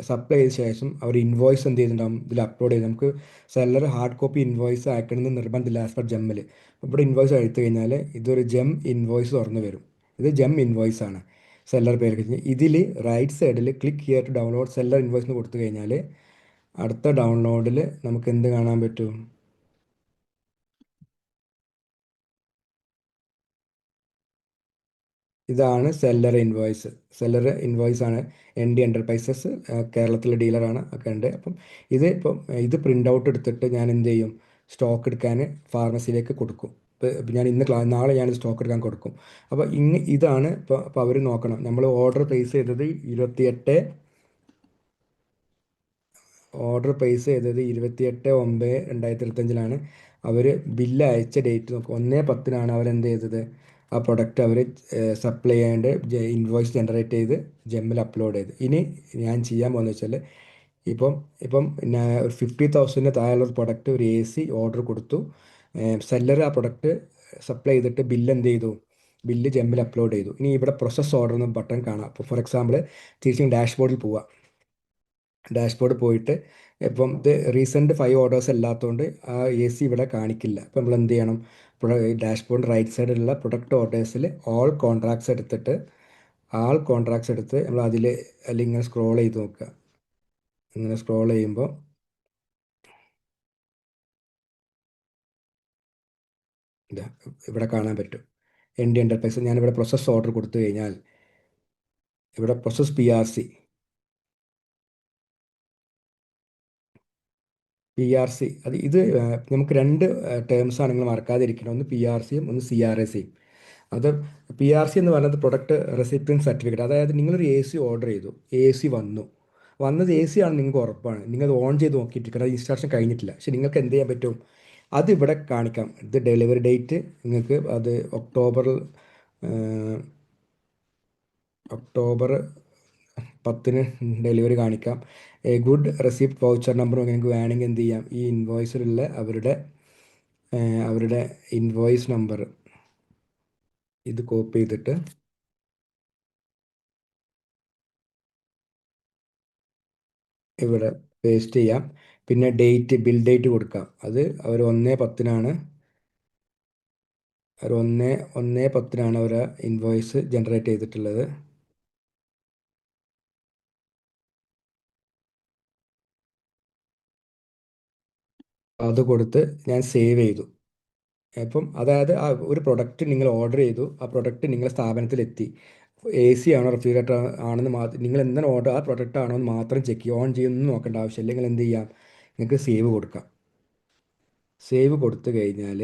സപ്ലൈ ചെയ്ത ശേഷം അവർ ഇൻവോയ്സ് എന്ത് ചെയ്തിട്ടുണ്ടാകും, ഇതിൽ അപ്ലോഡ് ചെയ്ത് നമുക്ക് സെല്ലർ ഹാർഡ് കോപ്പി ഇൻവോയ്സ് അയക്കണമെന്ന് നിർബന്ധമില്ല ആസ് പെർ ജെമ്മിൽ. ഇവിടെ ഇൻവോയ്സ് എടുത്തു കഴിഞ്ഞാൽ ഇതൊരു ജെം ഇൻവോയ്സ് തുറന്നു വരും. ഇത് ജെം ഇൻവോയ്സ് ആണ്. സെല്ലർ പേര് കഴിഞ്ഞ് ഇതിൽ റൈറ്റ് സൈഡിൽ click here to download seller invoice എന്ന് കൊടുത്തു കഴിഞ്ഞാൽ അടുത്ത ഡൗൺലോഡിൽ നമുക്ക് എന്ത് കാണാൻ പറ്റും, ഇതാണ് സെല്ലർ ഇൻവോയ്സ് ആണ്. ND എൻ്റർപ്രൈസസ് കേരളത്തിലെ ഡീലറാണ് ഒക്കെ ഉണ്ട്. അപ്പം ഇത് പ്രിൻ്റ് ഔട്ട് എടുത്തിട്ട് ഞാൻ എന്ത് ചെയ്യും, സ്റ്റോക്ക് എടുക്കാൻ ഫാർമസിയിലേക്ക് കൊടുക്കും. ഇപ്പം ഞാൻ നാളെ ഞാൻ സ്റ്റോക്ക് എടുക്കാൻ കൊടുക്കും. അപ്പോൾ ഇതാണ് ഇപ്പോൾ അവർ നോക്കണം, നമ്മൾ ഓർഡർ പ്ലേസ് ചെയ്തത് 28/9/2025 അവർ ബില്ല് അയച്ച ഡേറ്റ് നോക്കും. 1/10 അവരെന്ത് ചെയ്തത്, ആ പ്രൊഡക്റ്റ് അവർ സപ്ലൈ ചെയ്യാണ്ട് ഇൻവോയ്സ് ജനറേറ്റ് ചെയ്ത് ജെമ്മിൽ അപ്ലോഡ് ചെയ്ത്. ഇനി ഞാൻ ചെയ്യാൻ പോകുന്നത് വെച്ചാൽ ഇപ്പം ഇപ്പം ഞാൻ ഒരു 50,000 താഴെയുള്ള ഒരു പ്രൊഡക്റ്റ് ഒരു AC ഓർഡർ കൊടുത്തു. സെല്ലർ ആ പ്രൊഡക്റ്റ് സപ്ലൈ ചെയ്തിട്ട് ബില്ല് ജെമ്മിൽ അപ്ലോഡ് ചെയ്തു. ഇനി ഇവിടെ പ്രോസസ് ഓർഡർ എന്ന ബട്ടൺ കാണാം. അപ്പോൾ ഫോർ എക്സാമ്പിൾ തിരിച്ചും ഡാഷ്ബോർഡിൽ പോവുക. ഡാഷ്ബോർഡ് പോയിട്ട് ഇപ്പം ഇത് റീസെൻറ്റ് 5 ഓർഡേഴ്സ് അല്ലാത്തതുകൊണ്ട് ആ AC ഇവിടെ കാണിക്കില്ല. അപ്പം നമ്മൾ എന്ത് ചെയ്യണം, ഡാഷ്ബോർഡ് റൈറ്റ് സൈഡിലുള്ള പ്രൊഡക്റ്റ് ഓർഡേഴ്സിൽ ആൾ കോൺട്രാക്ട്സ് എടുത്ത് നമ്മൾ അല്ലെങ്കിൽ ഇങ്ങനെ സ്ക്രോൾ ചെയ്ത് നോക്കുക. ഇങ്ങനെ സ്ക്രോൾ ചെയ്യുമ്പോൾ ഇതാ ഇവിടെ കാണാൻ പറ്റും ND എൻ്റർപ്രൈസ്. ഞാനിവിടെ പ്രോസസ് ഓർഡർ കൊടുത്തു കഴിഞ്ഞാൽ ഇവിടെ പ്രോസസ് PRC നമുക്ക് രണ്ട് ടേംസാണ് നിങ്ങൾ മറക്കാതിരിക്കണം. ഒന്ന് PRCയും ഒന്ന് CRACയും. അത് PRC എന്ന് പറയുന്നത് പ്രൊഡക്റ്റ് റെസിപ്റ്റൻറ്റ് സർട്ടിഫിക്കറ്റ്. അതായത് നിങ്ങളൊരു AC ഓർഡർ ചെയ്തു, AC വന്നത് AC ആണ്, നിങ്ങൾക്ക് ഉറപ്പാണ്, നിങ്ങൾ അത് ഓൺ ചെയ്ത് നോക്കിയിട്ട് അത് ഇൻസ്റ്റാളേഷൻ കഴിഞ്ഞിട്ടില്ല. പക്ഷെ നിങ്ങൾക്ക് എന്ത് ചെയ്യാൻ പറ്റും, അത് ഇവിടെ കാണിക്കാം. ഇത് ഡെലിവറി ഡേറ്റ് നിങ്ങൾക്ക് അത് ഒക്ടോബർ 10 ഡെലിവറി കാണിക്കാം. ഗുഡ് റെസിപ്റ്റ് വൗച്ചർ നമ്പർ നിങ്ങൾക്ക് വേണമെങ്കിൽ എന്ത് ചെയ്യാം, ഈ ഇൻവോയ്സിലുള്ള അവരുടെ ഇൻവോയ്സ് നമ്പർ ഇത് കോപ്പി ചെയ്തിട്ട് ഇവിടെ പേസ്റ്റ് ചെയ്യാം. പിന്നെ ബിൽ ഡേറ്റ് കൊടുക്കാം. അത് അവർ 1/10 അവർ ഇൻവോയ്സ് ജനറേറ്റ് ചെയ്തിട്ടുള്ളത്. അത് കൊടുത്ത് ഞാൻ സേവ് ചെയ്തു. അപ്പം അതായത് ആ ഒരു പ്രൊഡക്റ്റ് നിങ്ങൾ ഓർഡർ ചെയ്തു, ആ പ്രൊഡക്റ്റ് നിങ്ങളുടെ സ്ഥാപനത്തിലെത്തി. AC ആണോ റെഫ്രിജറേറ്റർ ആണെന്ന് നിങ്ങൾ എന്താണ് ഓർഡർ, ആ പ്രൊഡക്റ്റ് ആണോ എന്ന് മാത്രം ചെക്ക് ചെയ്യുക, ഓൺ ചെയ്യുന്നൊന്നും നോക്കേണ്ട ആവശ്യമില്ല. നിങ്ങൾ എന്ത് ചെയ്യാം, നിങ്ങൾക്ക് സേവ് കൊടുക്കാം. സേവ് കൊടുത്തു കഴിഞ്ഞാൽ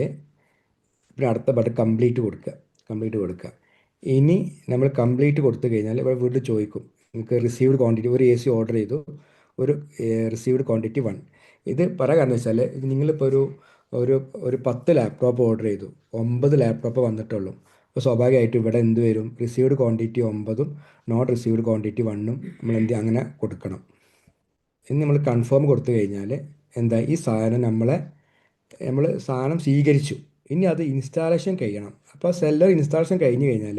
പിന്നെ അടുത്ത ബട്ടൺ കംപ്ലീറ്റ് കൊടുക്കുക. ഇനി നമ്മൾ കംപ്ലീറ്റ് കൊടുത്തു കഴിഞ്ഞാൽ ഇവിടെ വീണ്ടും ചോദിക്കും, നിങ്ങൾക്ക് റിസീവ്ഡ് ക്വാണ്ടിറ്റി, ഒരു AC ഓർഡർ ചെയ്തു, ഒരു റിസീവ്ഡ് ക്വാണ്ടിറ്റി 1. ഇത് പറയാൻ കാരണം വെച്ചാൽ നിങ്ങളിപ്പോൾ ഒരു ഒരു 10 ലാപ്ടോപ്പ് ഓർഡർ ചെയ്തു, 9 ലാപ്ടോപ്പ് വന്നിട്ടുള്ളൂ. അപ്പോൾ സ്വാഭാവികമായിട്ടും ഇവിടെ എന്ത് വരും, റിസീവ്ഡ് ക്വാണ്ടിറ്റി 9ഉം നോട്ട് റിസീവ്ഡ് ക്വാണ്ടിറ്റി 1ഉം നമ്മൾ അങ്ങനെ കൊടുക്കണം. ഇനി നമ്മൾ കൺഫേം കൊടുത്തു കഴിഞ്ഞാൽ എന്താ, ഈ സാധനം നമ്മൾ സാധനം സ്വീകരിച്ചു. ഇനി അത് ഇൻസ്റ്റാളേഷൻ കഴിയണം. അപ്പോൾ സെല്ലർ ഇൻസ്റ്റാളേഷൻ കഴിഞ്ഞ് കഴിഞ്ഞാൽ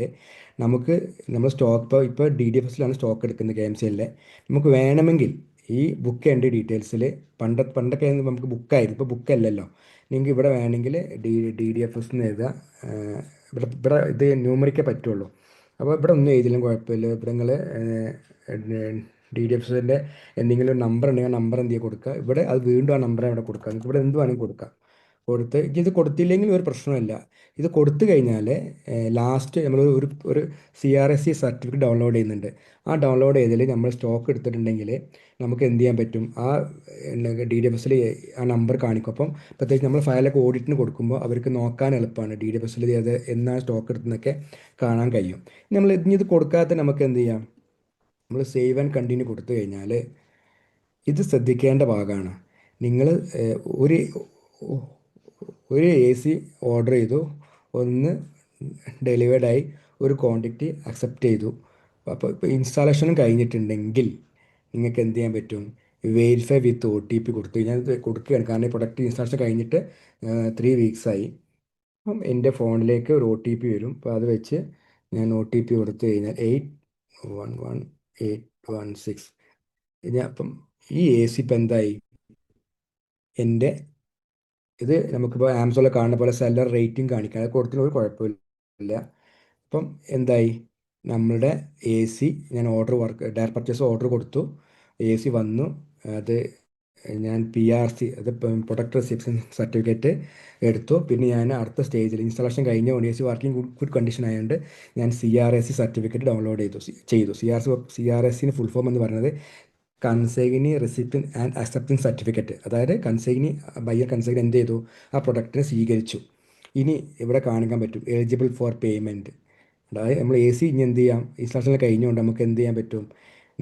നമ്മൾ സ്റ്റോക്ക് ഇപ്പോൾ DDFSലാണ് സ്റ്റോക്ക് എടുക്കുന്നത് KMCLലെ. നമുക്ക് വേണമെങ്കിൽ ഈ ബുക്ക് എൻ്റെ ഡീറ്റെയിൽസിൽ പണ്ടൊക്കെ നമുക്ക് ബുക്കായിരുന്നു, ഇപ്പോൾ ബുക്കല്ലല്ലോ. നിങ്ങൾക്ക് ഇവിടെ വേണമെങ്കിൽ DDFS എന്ന് എഴുതുക. ഇവിടെ ഇത് ന്യൂമറിക്കേ പറ്റുള്ളൂ. അപ്പോൾ ഇവിടെ ഒന്നും എഴുതിയാലും കുഴപ്പമില്ല. ഇവിടെ നിങ്ങൾ DDFSൻ്റെ എന്തെങ്കിലും ഒരു നമ്പർ ഉണ്ടെങ്കിൽ ആ നമ്പർ എന്ത് ചെയ്യുക കൊടുക്കുക. ഇവിടെ അത് വീണ്ടും ആ നമ്പർ അവിടെ കൊടുക്കുക. നിങ്ങൾക്ക് ഇവിടെ എന്ത് വേണമെങ്കിൽ കൊടുക്കാം. കൊടുത്ത് ഇത് കൊടുത്തില്ലെങ്കിൽ ഒരു പ്രശ്നമില്ല. ഇത് കൊടുത്തു കഴിഞ്ഞാൽ ലാസ്റ്റ് നമ്മൾ ഒരു CRSC സർട്ടിഫിക്കറ്റ് ഡൗൺലോഡ് ചെയ്യുന്നുണ്ട്. ആ ഡൗൺലോഡ് ചെയ്തതിൽ നമ്മൾ സ്റ്റോക്ക് എടുത്തിട്ടുണ്ടെങ്കിൽ നമുക്ക് എന്ത് ചെയ്യാൻ പറ്റും, ആ DDFSൽ ആ നമ്പർ കാണിക്കും. അപ്പം പ്രത്യേകിച്ച് നമ്മൾ ഫയലൊക്കെ ഓഡിറ്റിന് കൊടുക്കുമ്പോൾ അവർക്ക് നോക്കാൻ എളുപ്പമാണ്. DDFSൽ അത് എന്നാണ് സ്റ്റോക്ക് എടുത്തതെന്നൊക്കെ കാണാൻ കഴിയും. നമ്മൾ ഇനി ഇത് കൊടുക്കാത്ത നമുക്ക് എന്ത് ചെയ്യാം, നമ്മൾ സേവ് ആൻഡ് കണ്ടിന്യൂ കൊടുത്തു കഴിഞ്ഞാൽ ഇത് ശ്രദ്ധിക്കേണ്ട ഭാഗമാണ്. നിങ്ങൾ ഒരു ഒരു AC ഓർഡർ ചെയ്തു, ഒന്ന് ഡെലിവേർഡായി, ഒരു ക്വാണ്ടിറ്റി അക്സെപ്റ്റ് ചെയ്തു. അപ്പോൾ ഇപ്പോൾ ഇൻസ്റ്റാളേഷനും കഴിഞ്ഞിട്ടുണ്ടെങ്കിൽ നിങ്ങൾക്ക് എന്ത് ചെയ്യാൻ പറ്റും, വെരിഫൈ വിത്ത് OTP കൊടുത്തു കഴിഞ്ഞാൽ ഇത് കൊടുക്കുകയാണ്. കാരണം ഈ പ്രൊഡക്റ്റ് ഇൻസ്റ്റാളേഷൻ കഴിഞ്ഞിട്ട് 3 വീക്സായി. അപ്പം എൻ്റെ ഫോണിലേക്ക് ഒരു OTP വരും. അപ്പോൾ അത് വെച്ച് ഞാൻ OTP കൊടുത്തു കഴിഞ്ഞാൽ 811816. ഞാൻ അപ്പം ഈ AC ഇപ്പം എന്തായി, എൻ്റെ ഇത് നമുക്കിപ്പോൾ ആമസോണിൽ കാണുന്ന പോലെ സെല്ലർ റേറ്റിംഗ് കാണിക്കാൻ അത് കൊടുത്തിന് ഒരു കുഴപ്പമില്ല. അപ്പം എന്തായി, നമ്മളുടെ AC ഞാൻ ഡയറക്റ്റ് പർച്ചേസ് ഓർഡർ കൊടുത്തു, AC വന്നു. അത് ഞാൻ PRC, അത് പ്രൊഡക്റ്റ് റിസിപ്ഷൻ സർട്ടിഫിക്കറ്റ് എടുത്തു. പിന്നെ ഞാൻ അടുത്ത സ്റ്റേജിൽ ഇൻസ്റ്റാളേഷൻ കഴിഞ്ഞ AC വർക്കിംഗ് ഗുഡ് കണ്ടീഷൻ ആയതുകൊണ്ട് ഞാൻ CRSC സർട്ടിഫിക്കറ്റ് ഡൗൺലോഡ് ചെയ്തു. CRSCന് ഫുൾ ഫോം എന്ന് പറയുന്നത് consignee receipt and acceptance certificate. അതായത് ബയ്യർ കൺസൈനി എന്ത് ചെയ്തു, ആ പ്രൊഡക്റ്റിനെ സ്വീകരിച്ചു. ഇനി ഇവിടെ കാണിക്കാൻ പറ്റും എലിജിബിൾ ഫോർ പേയ്മെൻറ്റ്. അതായത് നമ്മൾ AC ഇനി എന്ത് ചെയ്യാം, ഇൻസ്റ്റാളേഷൻ കഴിഞ്ഞുകൊണ്ട് നമുക്ക് എന്ത് ചെയ്യാൻ പറ്റും,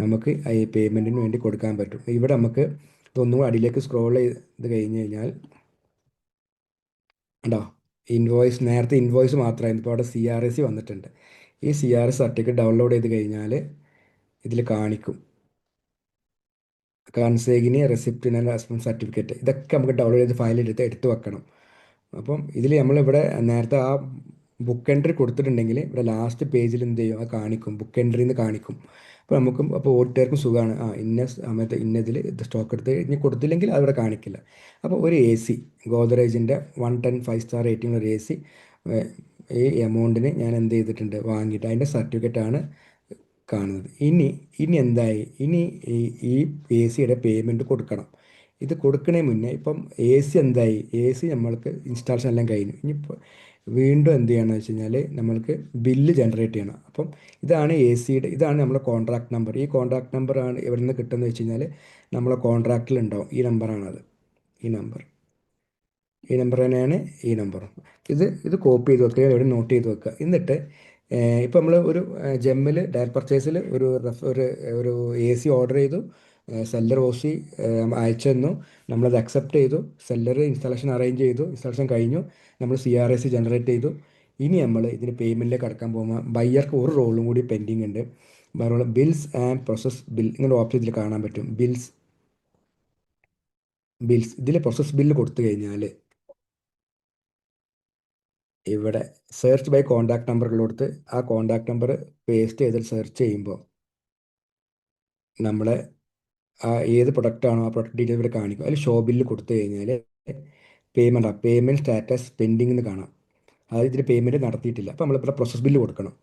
നമുക്ക് ഈ പേയ്മെൻറ്റിന് വേണ്ടി കൊടുക്കാൻ പറ്റും. ഇവിടെ നമുക്ക് ഇതൊന്നും കൂടി അടിയിലേക്ക് സ്ക്രോൾ ചെയ്ത് കഴിഞ്ഞ് കഴിഞ്ഞാൽ ഉണ്ടോ, നേരത്തെ ഇൻവോയ്സ് മാത്രമായിരുന്നു, ഇപ്പോൾ അവിടെ CRSC വന്നിട്ടുണ്ട്. ഈ CRSC സർട്ടിഫിക്കറ്റ് ഡൗൺലോഡ് ചെയ്ത് കഴിഞ്ഞാൽ ഇതിൽ കാണിക്കും കൺസേഗിനി റെസിപ്റ്റ് ആൻഡ് റെസ്പോൺസ് സർട്ടിഫിക്കറ്റ്. ഇതൊക്കെ നമുക്ക് ഡൗൺലോഡ് ചെയ്ത് ഫയൽ എടുത്ത് വെക്കണം. അപ്പം ഇതിൽ നമ്മളിവിടെ നേരത്തെ ആ ബുക്ക് എൻട്രി കൊടുത്തിട്ടുണ്ടെങ്കിൽ ഇവിടെ ലാസ്റ്റ് പേജിൽ എന്ത് ചെയ്യും, അത് കാണിക്കും, ബുക്ക് എൻട്രി എന്ന് കാണിക്കും. അപ്പോൾ ഓഡിറ്റർക്കും സുഖമാണ്, ഇന്ന സമയത്ത് ഇന്നതിൽ ഇത് സ്റ്റോക്ക് എടുത്ത് ഇനി കൊടുത്തില്ലെങ്കിൽ അതിവിടെ കാണിക്കില്ല. അപ്പോൾ ഒരു AC ഗോദ്രേജിൻ്റെ 110 5-star റേറ്റിംഗ് ഒരു AC ഈ എമൗണ്ടിന് ഞാൻ എന്ത് ചെയ്തിട്ടുണ്ട്, വാങ്ങിയിട്ട് അതിൻ്റെ സർട്ടിഫിക്കറ്റാണ് കാണുന്നത്. ഇനി എന്തായി, ഇനി ഈ ACയുടെ പേയ്മെൻറ്റ് കൊടുക്കണം. ഇത് കൊടുക്കണേ മുന്നേ ഇപ്പം AC എന്തായി, AC നമ്മൾക്ക് ഇൻസ്റ്റാളേഷൻ എല്ലാം കഴിഞ്ഞു. ഇനിയിപ്പോൾ വീണ്ടും എന്ത് ചെയ്യണമെന്ന് വെച്ച് കഴിഞ്ഞാൽ നമ്മൾക്ക് ബില്ല് ജനറേറ്റ് ചെയ്യണം. അപ്പം ഇതാണ് നമ്മുടെ കോൺട്രാക്ട് നമ്പർ. ഈ കോൺട്രാക്ട് നമ്പറാണ് എവിടെ നിന്ന് കിട്ടുന്നത് വെച്ച് കഴിഞ്ഞാൽ നമ്മളെ കോൺട്രാക്റ്റിലുണ്ടാവും. ഈ നമ്പറാണത്. ഈ നമ്പർ തന്നെയാണ് ഈ നമ്പറും. ഇത് കോപ്പി ചെയ്ത് വെക്കുക, എവിടെ നോട്ട് ചെയ്ത് വെക്കുക. എന്നിട്ട് ഇപ്പോൾ നമ്മൾ ഒരു ജെമ്മിൽ ഡയറക്റ്റ് പർച്ചേസിൽ ഒരു AC ഓർഡർ ചെയ്തു, സെല്ലർ അയച്ചു തന്നു, നമ്മളത് അക്സെപ്റ്റ് ചെയ്തു, സെല്ലർ ഇൻസ്റ്റാളേഷൻ അറേഞ്ച് ചെയ്തു, ഇൻസ്റ്റാളേഷൻ കഴിഞ്ഞു, നമ്മൾ CRSC ജനറേറ്റ് ചെയ്തു. ഇനി നമ്മൾ ഇതിന് പേയ്മെൻറ്റിലേക്ക് കടക്കാൻ പോകുമ്പോൾ ബയ്യർക്ക് ഒരു റോളും കൂടി പെൻഡിങ് ഉണ്ട്. ബിൽസ് ആൻഡ് പ്രോസസ് ബിൽ ഇങ്ങനെ ഓപ്ഷൻ ഇതിൽ കാണാൻ പറ്റും. ബിൽസ് ഇതിൽ പ്രോസസ് ബില്ല് കൊടുത്തു കഴിഞ്ഞാൽ ഇവിടെ സെർച്ച് ബൈ കോൺടാക്ട് നമ്പറുകളോടുത്ത് ആ കോൺടാക്ട് നമ്പർ പേസ്റ്റ് ചെയ്ത് സെർച്ച് ചെയ്യുമ്പോൾ നമ്മളെ ഏത് പ്രൊഡക്റ്റാണോ ആ പ്രൊഡക്റ്റ് ഡീറ്റെയിൽ ഇവിടെ കാണിക്കും. അതിൽ ഷോ ബില്ല് കൊടുത്തു കഴിഞ്ഞാൽ പേയ്മെൻറ്റ് സ്റ്റാറ്റസ് പെൻഡിങ് എന്ന് കാണാം. അതായത് ഇതിൽ പേയ്മെൻറ്റ് നടത്തിയിട്ടില്ല. അപ്പോൾ നമ്മളിവിടെ പ്രോസസ് ബില്ല് കൊടുക്കണം.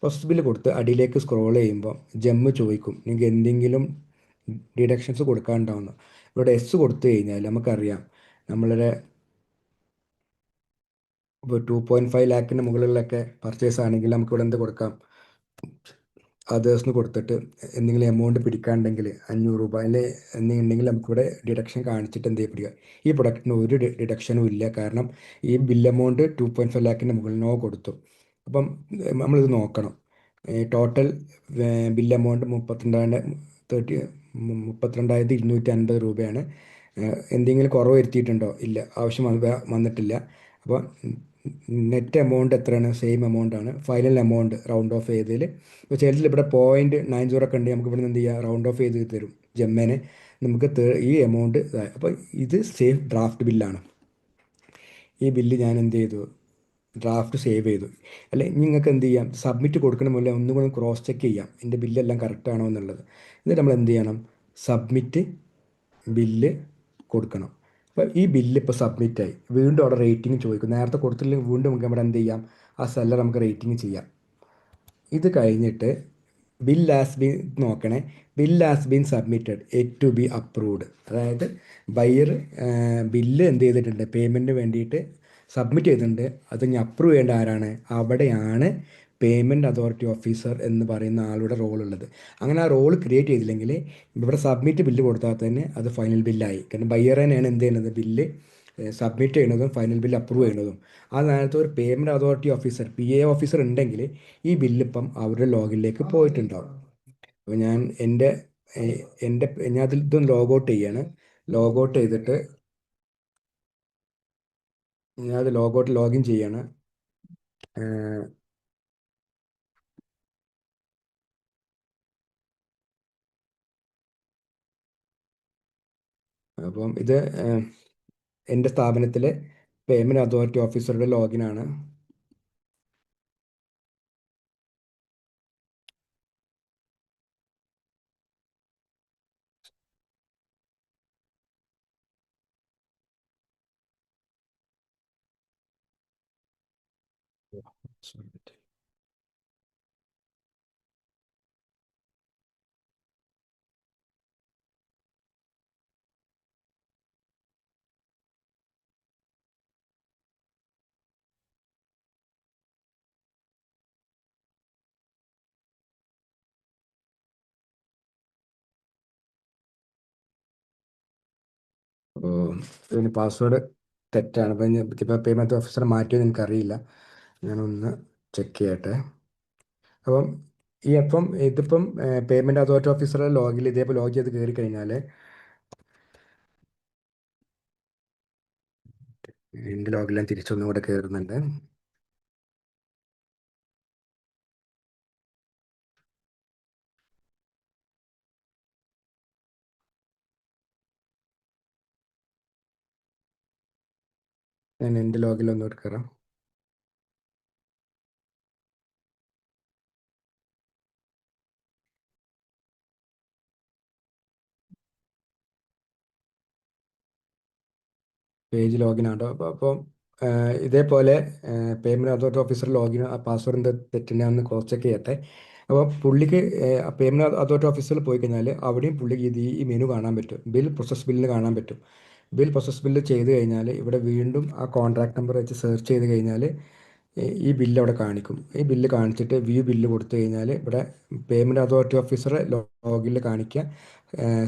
പ്രോസസ് ബില്ല് കൊടുത്ത് അടിയിലേക്ക് സ്ക്രോൾ ചെയ്യുമ്പോൾ ജെമ്മ് ചോദിക്കും നിങ്ങൾക്ക് എന്തെങ്കിലും ഡിഡക്ഷൻസ് കൊടുക്കാനുണ്ടാവുന്നു. ഇവിടെ എസ് കൊടുത്തു കഴിഞ്ഞാൽ നമുക്കറിയാം നമ്മളുടെ ഇപ്പോൾ 2.5 ലാഖിന് മുകളിലൊക്കെ പർച്ചേസ് ആണെങ്കിൽ നമുക്കിവിടെ എന്ത് കൊടുക്കാം, അതേഴ്സിന് കൊടുത്തിട്ട് എന്തെങ്കിലും എമൗണ്ട് പിടിക്കാനുണ്ടെങ്കിൽ 500 രൂപ അല്ലെ എന്തെങ്കിലും നമുക്കിവിടെ ഡിഡക്ഷൻ കാണിച്ചിട്ട് എന്ത് പിടിക്കുക. ഈ പ്രൊഡക്റ്റിന് ഒരു ഡിഡക്ഷനും ഇല്ല, കാരണം ഈ ബിൽ എമൗണ്ട് 2.5 ലാഖിൻ്റെ മുകളിലോ കൊടുത്തു. അപ്പം നമ്മളിത് നോക്കണം. ടോട്ടൽ ബിൽ എമൗണ്ട് 32,250 രൂപയാണ്. എന്തെങ്കിലും കുറവ് വരുത്തിയിട്ടുണ്ടോ, ഇല്ല, ആവശ്യം വന്നിട്ടില്ല. അപ്പോൾ നെറ്റ് എമൗണ്ട് എത്രയാണ്, സെയിം എമൗണ്ട് ആണ്. ഫൈനൽ എമൗണ്ട് റൗണ്ട് ഓഫ് ചെയ്തതിൽ ഇപ്പോൾ ചിലതിൽ ഇവിടെ 0.90 ഒക്കെ ഉണ്ട്, നമുക്ക് ഇവിടെ നിന്ന് എന്ത് ചെയ്യുക, റൗണ്ട് ഓഫ് ചെയ്ത് തരും ജെമ്മേനെ. നമുക്ക് ഈ എമൗണ്ട്. അപ്പോൾ ഇത് സേഫ് ഡ്രാഫ്റ്റ് ബില്ലാണ്. ഈ ബില്ല് ഞാൻ എന്ത് ചെയ്തു, ഡ്രാഫ്റ്റ് സേവ് ചെയ്തു. അല്ലെ നിങ്ങൾക്ക് എന്ത് ചെയ്യാം, സബ്മിറ്റ് കൊടുക്കണ പോലെ ഒന്നും കൂടെ ക്രോസ് ചെക്ക് ചെയ്യാം എൻ്റെ ബില്ലെല്ലാം കറക്റ്റ് ആണോ എന്നുള്ളത്. എന്നിട്ട് നമ്മൾ എന്ത് ചെയ്യണം, സബ്മിറ്റ് ബില്ല് കൊടുക്കണം. അപ്പോൾ ഈ ബില്ല് ഇപ്പോൾ സബ്മിറ്റായി. വീണ്ടും അവിടെ റേറ്റിംഗ് ചോദിക്കും. നേരത്തെ കൊടുത്തില്ലെങ്കിൽ വീണ്ടും നമുക്ക് ഇവിടെ എന്ത് ചെയ്യാം, ആ സെല്ലർ നമുക്ക് റേറ്റിംഗ് ചെയ്യാം. ഇത് കഴിഞ്ഞിട്ട് ബിൽ ഹാസ് ബീൻ നോക്കണേ. Bill has been submitted yet to be approved. അതായത് ബയ്യർ ബില്ല് എന്ത് ചെയ്തിട്ടുണ്ട്, പേയ്മെൻറ്റിന് വേണ്ടിയിട്ട് സബ്മിറ്റ് ചെയ്തിട്ടുണ്ട്. അത് ഇനി അപ്രൂവ് ചെയ്യേണ്ട ആരാണ്? അവിടെയാണ് പേയ്മെൻറ്റ് അതോറിറ്റി ഓഫീസർ എന്ന് പറയുന്ന ആളുടെ റോൾ ഉള്ളത്. അങ്ങനെ ആ റോൾ ക്രിയേറ്റ് ചെയ്തില്ലെങ്കിൽ ഇവിടെ സബ്മിറ്റ് ബില്ല് കൊടുത്താൽ തന്നെ അത് ഫൈനൽ ബില്ലായി. കാരണം ബയ്യർ തന്നെയാണ് എന്ത് ചെയ്യുന്നത്, ബില്ല് സബ്മിറ്റ് ചെയ്യുന്നതും ഫൈനൽ ബില്ല് അപ്രൂവ് ചെയ്യുന്നതും. ആ നേരത്തെ ഒരു payment authority officer, P A officer ഉണ്ടെങ്കിൽ ഈ ബില്ലിപ്പം അവരുടെ ലോഗിലേക്ക് പോയിട്ടുണ്ടാവും. അപ്പോൾ ഞാൻ എൻ്റെ എൻ്റെ ഞാൻ അതിൽ ഇതൊന്ന് ലോഗൗട്ട് ചെയ്യാണ്. ലോഗൗട്ട് ചെയ്തിട്ട് ഞാൻ അത് ലോഗിൻ ചെയ്യാണ്. ഏഹ് അപ്പം ഇത് എൻ്റെ സ്ഥാപനത്തിലെ പേയ്മെൻറ്റ് അതോറിറ്റി ഓഫീസറുടെ ലോഗിനാണ്. അപ്പോൾ ഇതിന് പാസ്വേഡ് തെറ്റാണ്. അപ്പം ഇപ്പോൾ പേയ്മെൻറ്റ് ഓഫീസർ മാറ്റിയെന്ന് എനിക്കറിയില്ല. ഞാനൊന്ന് ചെക്ക് ചെയ്യട്ടെ. അപ്പം ഇതിപ്പം പേയ്മെൻറ്റ് അതോറിറ്റി ഓഫീസറുടെ ലോഗിൽ ഇതേപോലെ ലോഗ് ചെയ്ത് കയറി കഴിഞ്ഞാൽ എൻ്റെ ലോഗിൽ ഞാൻ തിരിച്ചൊന്നും കൂടെ കയറുന്നുണ്ട്. ഞാൻ എൻ്റെ ലോഗിൽ ഒന്നുകൂടെ കയറാം. പേജ് ലോഗിൻ ആണോ? അപ്പം ഇതേപോലെ പേയ്മെൻറ്റ് അതോറിറ്റി ഓഫീസർ ലോഗിൻ പാസ്വേഡിൻ്റെ തെറ്റിനെ ഒന്ന് ക്രോസ് ചെക്ക് ചെയ്യട്ടെ. അപ്പോൾ പുള്ളിക്ക് പേയ്മെൻറ്റ് അതോറിറ്റി ഓഫീസറിൽ പോയി കഴിഞ്ഞാൽ അവിടെയും പുള്ളിക്ക് ഈ മെനു കാണാൻ പറ്റും. ബിൽ പ്രോസസ് ബില്ലിന് കാണാൻ പറ്റും. ബിൽ പ്രോസസ് ബില്ല് ചെയ്ത് കഴിഞ്ഞാൽ ഇവിടെ വീണ്ടും ആ കോൺട്രാക്ട് നമ്പർ വെച്ച് സെർച്ച് ചെയ്ത് കഴിഞ്ഞാൽ ഈ ബില്ല് അവിടെ കാണിക്കും. ഈ ബില്ല് കാണിച്ചിട്ട് വ്യൂ ബില്ല് കൊടുത്തു കഴിഞ്ഞാൽ ഇവിടെ പേയ്മെൻറ്റ് അതോറിറ്റി ഓഫീസറെ ലോഗിനിൽ കാണിക്കുക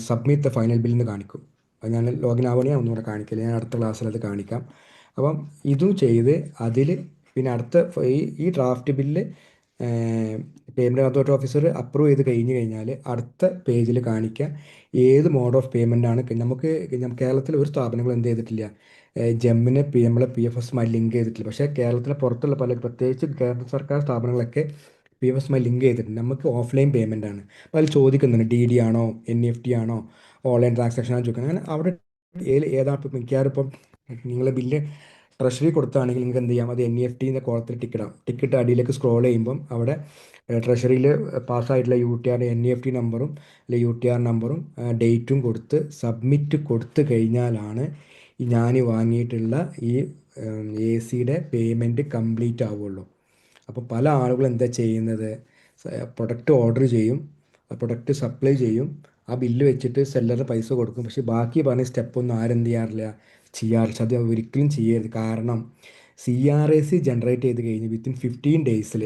സബ്മിറ്റ് ദ ഫൈനൽ ബില്ല് എന്ന് കാണിക്കും. അത് ഞാൻ ലോഗിൻ ആവണേ ഒന്നുകൂടെ കാണിക്കില്ല. ഞാൻ അടുത്ത ക്ലാസ്സിൽ അത് കാണിക്കാം. അപ്പം ഇതും ചെയ്ത് അതിൽ പിന്നെ ഈ draft bill payment authority officer approve ചെയ്ത് കഴിഞ്ഞ് കഴിഞ്ഞാൽ അടുത്ത പേജിൽ കാണിക്കുക ഏത് മോഡ് ഓഫ് പേയ്മെൻ്റ് ആണ്. കേരളത്തിൽ ഒരു സ്ഥാപനങ്ങളും എന്ത് ചെയ്തിട്ടില്ല, ജമ്മിനെ നമ്മളെ PFSമായി ലിങ്ക് ചെയ്തിട്ടില്ല. പക്ഷേ കേരളത്തിലെ പുറത്തുള്ള പ്രത്യേകിച്ച് കേന്ദ്ര സർക്കാർ സ്ഥാപനങ്ങളൊക്കെ PFSമായി ലിങ്ക് ചെയ്തിട്ടുണ്ട്. നമുക്ക് ഓഫ്ലൈൻ പേയ്മെൻ്റ് ആണ്. അപ്പോൾ അതിൽ ചോദിക്കുന്നുണ്ട് DD ആണോ NEFT ആണോ ഓൺലൈൻ ട്രാൻസാക്ഷൻ ആണോ ചോദിക്കുന്നത്. അങ്ങനെ അവിടെ ഏതാണ് ഇപ്പം മിക്കവാറും ഇപ്പം നിങ്ങൾ ബില്ല് ട്രഷറി കൊടുത്താണെങ്കിൽ നിങ്ങൾക്ക് എന്ത് ചെയ്യാം, അത് NEFT എന്ന കോളത്തിൽ ടിക്കിടാം. ടിക്കറ്റ് അടിയിലേക്ക് സ്ക്രോൾ ചെയ്യുമ്പം അവിടെ ട്രഷറിയിൽ പാസ്സായിട്ടുള്ള UTR NEFT നമ്പറും അല്ലെങ്കിൽ UTR നമ്പറും ഡേറ്റും കൊടുത്ത് സബ്മിറ്റ് കൊടുത്തു കഴിഞ്ഞാലാണ് ഞാൻ വാങ്ങിയിട്ടുള്ള ഈ AC പേയ്മെൻറ്റ് കംപ്ലീറ്റ് ആവുള്ളൂ. അപ്പോൾ പല ആളുകളും എന്താ ചെയ്യുന്നത്, പ്രൊഡക്റ്റ് ഓർഡർ ചെയ്യും, ആ പ്രൊഡക്റ്റ് സപ്ലൈ ചെയ്യും, ആ ബില്ല് വെച്ചിട്ട് സെല്ലറിന് പൈസ കൊടുക്കും. പക്ഷേ ബാക്കി പറഞ്ഞ സ്റ്റെപ്പൊന്നും ആരെന്ത് ചെയ്യാറില്ല, ചെയ്യാറില്ല. അത് ഒരിക്കലും ചെയ്യരുത്. കാരണം CRAC ജനറേറ്റ് ചെയ്ത് കഴിഞ്ഞ് വിത്തിൻ 15 ഡേയ്സിൽ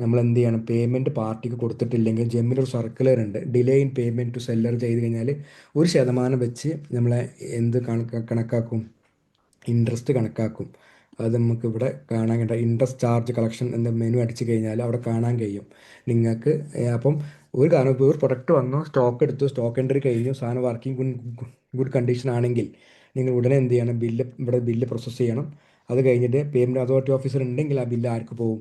നമ്മൾ എന്ത് ചെയ്യണം, പേയ്മെൻറ്റ് പാർട്ടിക്ക് കൊടുത്തിട്ടില്ലെങ്കിൽ ജെമ്മിലൊരു സർക്കുലർ ഉണ്ട്, delay in payment to seller ചെയ്ത് കഴിഞ്ഞാൽ 1% വെച്ച് നമ്മളെ എന്ത് കണക്കാക്കും, ഇൻട്രസ്റ്റ് കണക്കാക്കും. അത് നമുക്ക് ഇവിടെ കാണാൻ കഴിയും. ഇൻട്രസ്റ്റ് ചാർജ് കളക്ഷൻ എന്ന മെനു അടിച്ച് കഴിഞ്ഞാൽ അവിടെ കാണാൻ കഴിയും നിങ്ങൾക്ക്. അപ്പം ഒരു കാരണം ഇപ്പോൾ ഒരു പ്രൊഡക്റ്റ് വന്നു, സ്റ്റോക്ക് എടുത്തു, സ്റ്റോക്ക് എൻട്രി കഴിഞ്ഞു, സാധനം വർക്കിംഗ് ഗുഡ് കണ്ടീഷൻ ആണെങ്കിൽ നിങ്ങൾ ഉടനെ എന്ത് ചെയ്യണം, ഇവിടെ ബില്ല് പ്രോസസ്സ് ചെയ്യണം. അത് കഴിഞ്ഞിട്ട് പേയ്മെൻറ്റ് അതോറിറ്റി ഓഫീസർ ഉണ്ടെങ്കിൽ ആ ബില്ല് ആർക്ക് പോകും,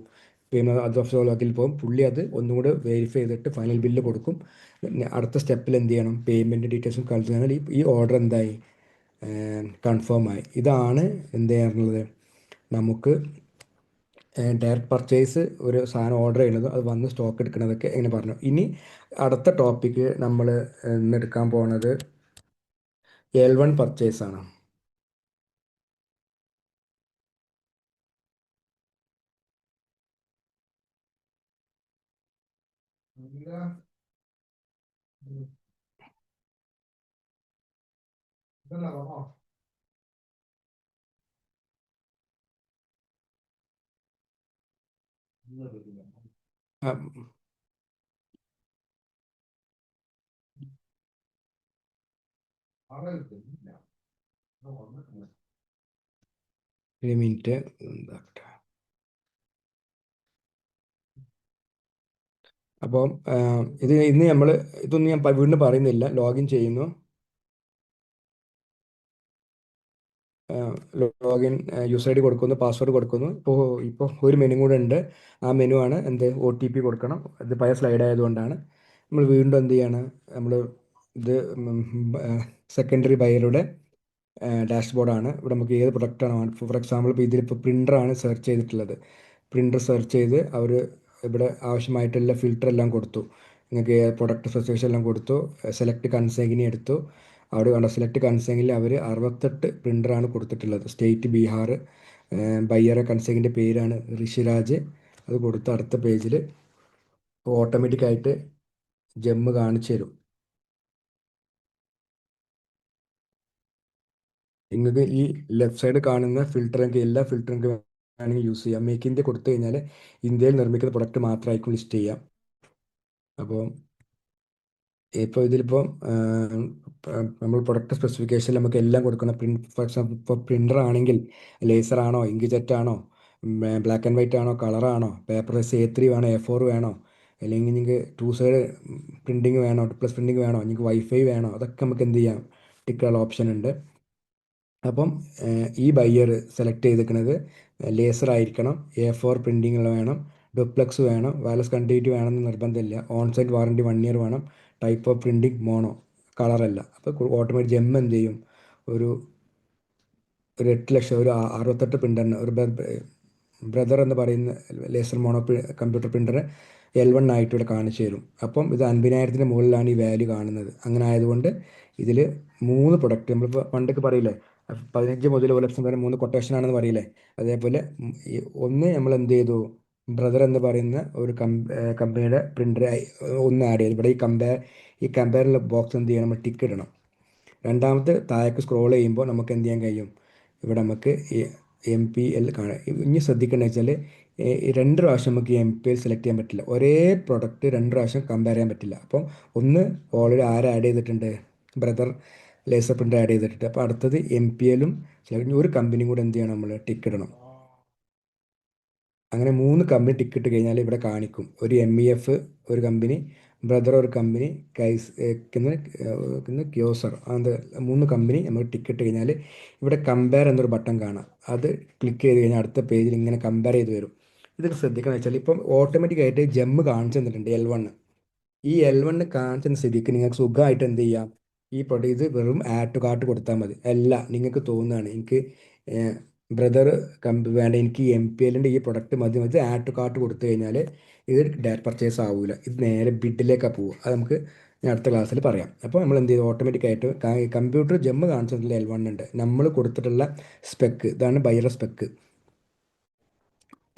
പേയ്മെൻറ്റ് അതോറിറ്റി ഓഫീസിൽ പോകും. പുള്ളി അത് ഒന്നുകൂടെ വെരിഫൈ ചെയ്തിട്ട് ഫൈനൽ ബില്ല് കൊടുക്കും. പിന്നെ അടുത്ത സ്റ്റെപ്പിൽ എന്ത് ചെയ്യണം, പേയ്മെൻറ്റ് ഡീറ്റെയിൽസും കളിച്ചു കഴിഞ്ഞാൽ ഈ ഓർഡർ എന്തായി, കൺഫേം ആയി. ഇതാണ് എന്ത് ചെയ്യാറുള്ളത്, നമുക്ക് ഡയറക്റ്റ് പർച്ചേസ് ഒരു സാധനം ഓർഡർ ചെയ്യുന്നതും അത് വന്ന് സ്റ്റോക്ക് എടുക്കുന്നതൊക്കെ എങ്ങനെ പറഞ്ഞു. ഇനി അടുത്ത ടോപ്പിക്ക് നമ്മൾ ഇന്ന് എടുക്കാൻ പോകുന്നത് L1 പർച്ചേസ് ആണ്. ആ, ഒരു മിനിറ്റ്. അപ്പം ഇത് ഇന്ന് നമ്മൾ ഇതൊന്നും ഞാൻ വീണ്ടും പറയുന്നില്ല. ലോഗിൻ ചെയ്യുന്നു. ലോഗിൻ യൂസർ ഐ ഡി കൊടുക്കുന്നു, പാസ്വേഡ് കൊടുക്കുന്നു. ഇപ്പോൾ ഒരു മെനു കൂടെ ഉണ്ട്. ആ മെനു ആണ് എന്ത് OTP കൊടുക്കണം. ഇത് പഴയ സ്ലൈഡ് ആയതുകൊണ്ടാണ് നമ്മൾ വീണ്ടും എന്ത് ചെയ്യാണ്. നമ്മൾ ഇത് സെക്കൻഡറി ബയറുടെ ഡാഷ്ബോർഡാണ്. ഇവിടെ നമുക്ക് ഏത് പ്രൊഡക്റ്റാണ്, ഫോർ എക്സാമ്പിൾ ഇപ്പോൾ ഇതിലിപ്പോൾ പ്രിൻ്ററാണ് സെർച്ച് ചെയ്തിട്ടുള്ളത്. പ്രിൻ്റർ സെർച്ച് ചെയ്ത് അവർ ഇവിടെ ആവശ്യമായിട്ടുള്ള ഫിൽറ്റർ എല്ലാം കൊടുത്തു. നിങ്ങൾക്ക് പ്രൊഡക്റ്റ് സ്പെസിഫിക്കേഷൻ എല്ലാം കൊടുത്തു. സെലക്ട് കൺസൈഗ്നി എടുത്തു. അവിടെ കണ്ട സെലക്ട് കൺസൈനിൽ അവർ 68 പ്രിൻ്ററാണ് കൊടുത്തിട്ടുള്ളത്. സ്റ്റേറ്റ് ബീഹാർ. ബയ്യറെ കൺസൈനിൻ്റെ പേരാണ് ഋഷിരാജ്. അത് കൊടുത്ത് അടുത്ത പേജിൽ ഓട്ടോമാറ്റിക്കായിട്ട് ജെമ്മ് കാണിച്ചു തരും. നിങ്ങൾക്ക് ഈ ലെഫ്റ്റ് സൈഡ് കാണുന്ന ഫിൽറ്റർ നിങ്ങൾക്ക് എല്ലാ ഫിൽറ്ററും വേണമെങ്കിൽ യൂസ് ചെയ്യാം. മേക്ക് ഇന്ത്യ കൊടുത്തു കഴിഞ്ഞാൽ ഇന്ത്യയിൽ നിർമ്മിക്കുന്ന പ്രൊഡക്റ്റ് മാത്രമായിരിക്കും ലിസ്റ്റ് ചെയ്യാം. അപ്പോൾ ഇപ്പോൾ ഇതിലിപ്പോൾ നമ്മൾ പ്രൊഡക്റ്റ് സ്പെസിഫിക്കേഷനിൽ നമുക്ക് എല്ലാം കൊടുക്കണം. ഫോർ എക്സാമ്പിൾ ഇപ്പോൾ പ്രിൻ്റർ ആണെങ്കിൽ ലേസർ ആണോ, ഇങ്ക്ജെറ്റ് ആണോ, ബ്ലാക്ക് ആൻഡ് വൈറ്റ് ആണോ, കളറാണോ, പേപ്പർ A3 വേണോ, A4 വേണോ, അല്ലെങ്കിൽ നിങ്ങൾക്ക് 2 സൈഡ് പ്രിൻറ്റിങ് വേണോ, പ്ലസ് പ്രിൻറ്റിങ് വേണോ, നിങ്ങൾക്ക് വൈഫൈ വേണോ, അതൊക്കെ നമുക്ക് എന്ത് ചെയ്യാം, ടിക്കുള്ള ഓപ്ഷൻ ഉണ്ട്. അപ്പം ഈ ബയ്യർ സെലക്ട് ചെയ്തിരിക്കുന്നത് ലേസർ ആയിരിക്കണം, A4 പ്രിൻറ്റിങ് വേണം, ഡുപ്ലക്സ് വേണം, വയർലെസ് കണ്ടിന്യൂറ്റി വേണമെന്ന് നിർബന്ധമില്ല, ഓൺ സൈറ്റ് വാറണ്ടി 1 ഇയർ വേണം, ടൈപ്പ് ഓഫ് പ്രിൻറ്റിങ് മോണോ, കളറല്ല. അപ്പോൾ ഓട്ടോമാറ്റിക് ജെം എന്ത് ചെയ്യും, ഒരു ഒരു 8 ലക്ഷം, ഒരു 68 പ്രിൻ്ററിന് ഒരു ബ്രദർ എന്ന് പറയുന്ന laser mono computer printer L1 ആയിട്ട് ഇവിടെ കാണിച്ചു തരും. അപ്പം ഇത് 50,000-ന് മുകളിലാണ് ഈ വാല്യൂ കാണുന്നത്. അങ്ങനെ ആയതുകൊണ്ട് ഇതിൽ 3 പ്രൊഡക്റ്റ് നമ്മളിപ്പോൾ പണ്ടൊക്കെ പറയില്ലേ, 15 മുതൽ 1 ലക്ഷം വരെ 3 കൊട്ടേഷൻ ആണെന്ന് പറയില്ലേ, അതേപോലെ ഒന്ന് നമ്മൾ എന്ത് ചെയ്തു, ബ്രദർ എന്ന് പറയുന്ന ഒരു കമ്പനിയുടെ പ്രിൻ്റർ ഒന്ന് ആഡ് ചെയ്തു. ഇവിടെ ഈ കമ്പയറിലെ ബോക്സ് എന്ത് ചെയ്യണം, നമ്മൾ ടിക്ക് ഇടണം. രണ്ടാമത്തെ താഴേക്ക് സ്ക്രോൾ ചെയ്യുമ്പോൾ നമുക്ക് എന്ത് ചെയ്യാൻ കഴിയും, ഇവിടെ നമുക്ക് MPL കാണാം. ഇനി ശ്രദ്ധിക്കേണ്ടത് വെച്ചാൽ 2 പ്രാവശ്യം നമുക്ക് MPL സെലക്ട് ചെയ്യാൻ പറ്റില്ല. ഒരേ പ്രൊഡക്റ്റ് 2 പ്രാവശ്യം കമ്പയർ ചെയ്യാൻ പറ്റില്ല. അപ്പം ഒന്ന് ഓൾറെഡി ആര് ആഡ് ചെയ്തിട്ടുണ്ട്, ബ്രദർ ലേസർ പ്രിൻ്റർ ആഡ് ചെയ്തിട്ടുണ്ട്. അപ്പോൾ അടുത്തത് MPL-ഉം ഒരു കമ്പനിയും കൂടെ എന്ത് ചെയ്യണം, നമ്മൾ ടിക്ക് ഇടണം. അങ്ങനെ 3 കമ്പനി ടിക്കറ്റ് കഴിഞ്ഞാൽ ഇവിടെ കാണിക്കും. ഒരു MEF ഒരു കമ്പനി, ബ്രദർ ഒരു കമ്പനി, ക്യോസർ, അത് 3 കമ്പനി നമ്മൾ ടിക്കറ്റ് കഴിഞ്ഞാൽ ഇവിടെ കമ്പയർ എന്നൊരു ബട്ടൺ കാണാം. അത് ക്ലിക്ക് ചെയ്ത് കഴിഞ്ഞാൽ അടുത്ത പേജിൽ ഇങ്ങനെ കമ്പയർ ചെയ്ത് വരും. ഇത് ശ്രദ്ധിക്കണം വെച്ചാൽ ഇപ്പം ഓട്ടോമാറ്റിക്കായിട്ട് ജെമ്മ് കാണിച്ചു തന്നിട്ടുണ്ട് L1. ഈ L1 കാണിച്ച സ്ഥിതിക്ക് നിങ്ങൾക്ക് സുഖമായിട്ട് എന്ത് ചെയ്യാം, ഈ പ്രൊഡക്റ്റ് ഇത് വെറും ആഡ് ടു കാർട്ട് കൊടുത്താൽ മതി. അല്ല, നിങ്ങൾക്ക് തോന്നുകയാണ് എനിക്ക് ബ്രദർ വേണ്ട, എനിക്ക് MPL-ൻ്റെ ഈ പ്രൊഡക്റ്റ് മതി, മതി, ആഡ് ടു കാർട്ട് കൊടുത്തു കഴിഞ്ഞാൽ ഇത് ഡയറക്റ്റ് പർച്ചേസ് ആവില്ല. ഇത് നേരെ ബിഡിലേക്കാണ് പോകുക. അത് നമുക്ക് ഞാൻ അടുത്ത ക്ലാസ്സിൽ പറയാം. അപ്പോൾ നമ്മൾ എന്ത് ചെയ്തു, ഓട്ടോമാറ്റിക്കായിട്ട് കമ്പ്യൂട്ടർ ജെമ്മ് കാണിച്ചിട്ടുള്ള L1 ഉണ്ട്. നമ്മൾ കൊടുത്തിട്ടുള്ള സ്പെക്ക്, ഇതാണ് ബൈയുടെ സ്പെക്ക്.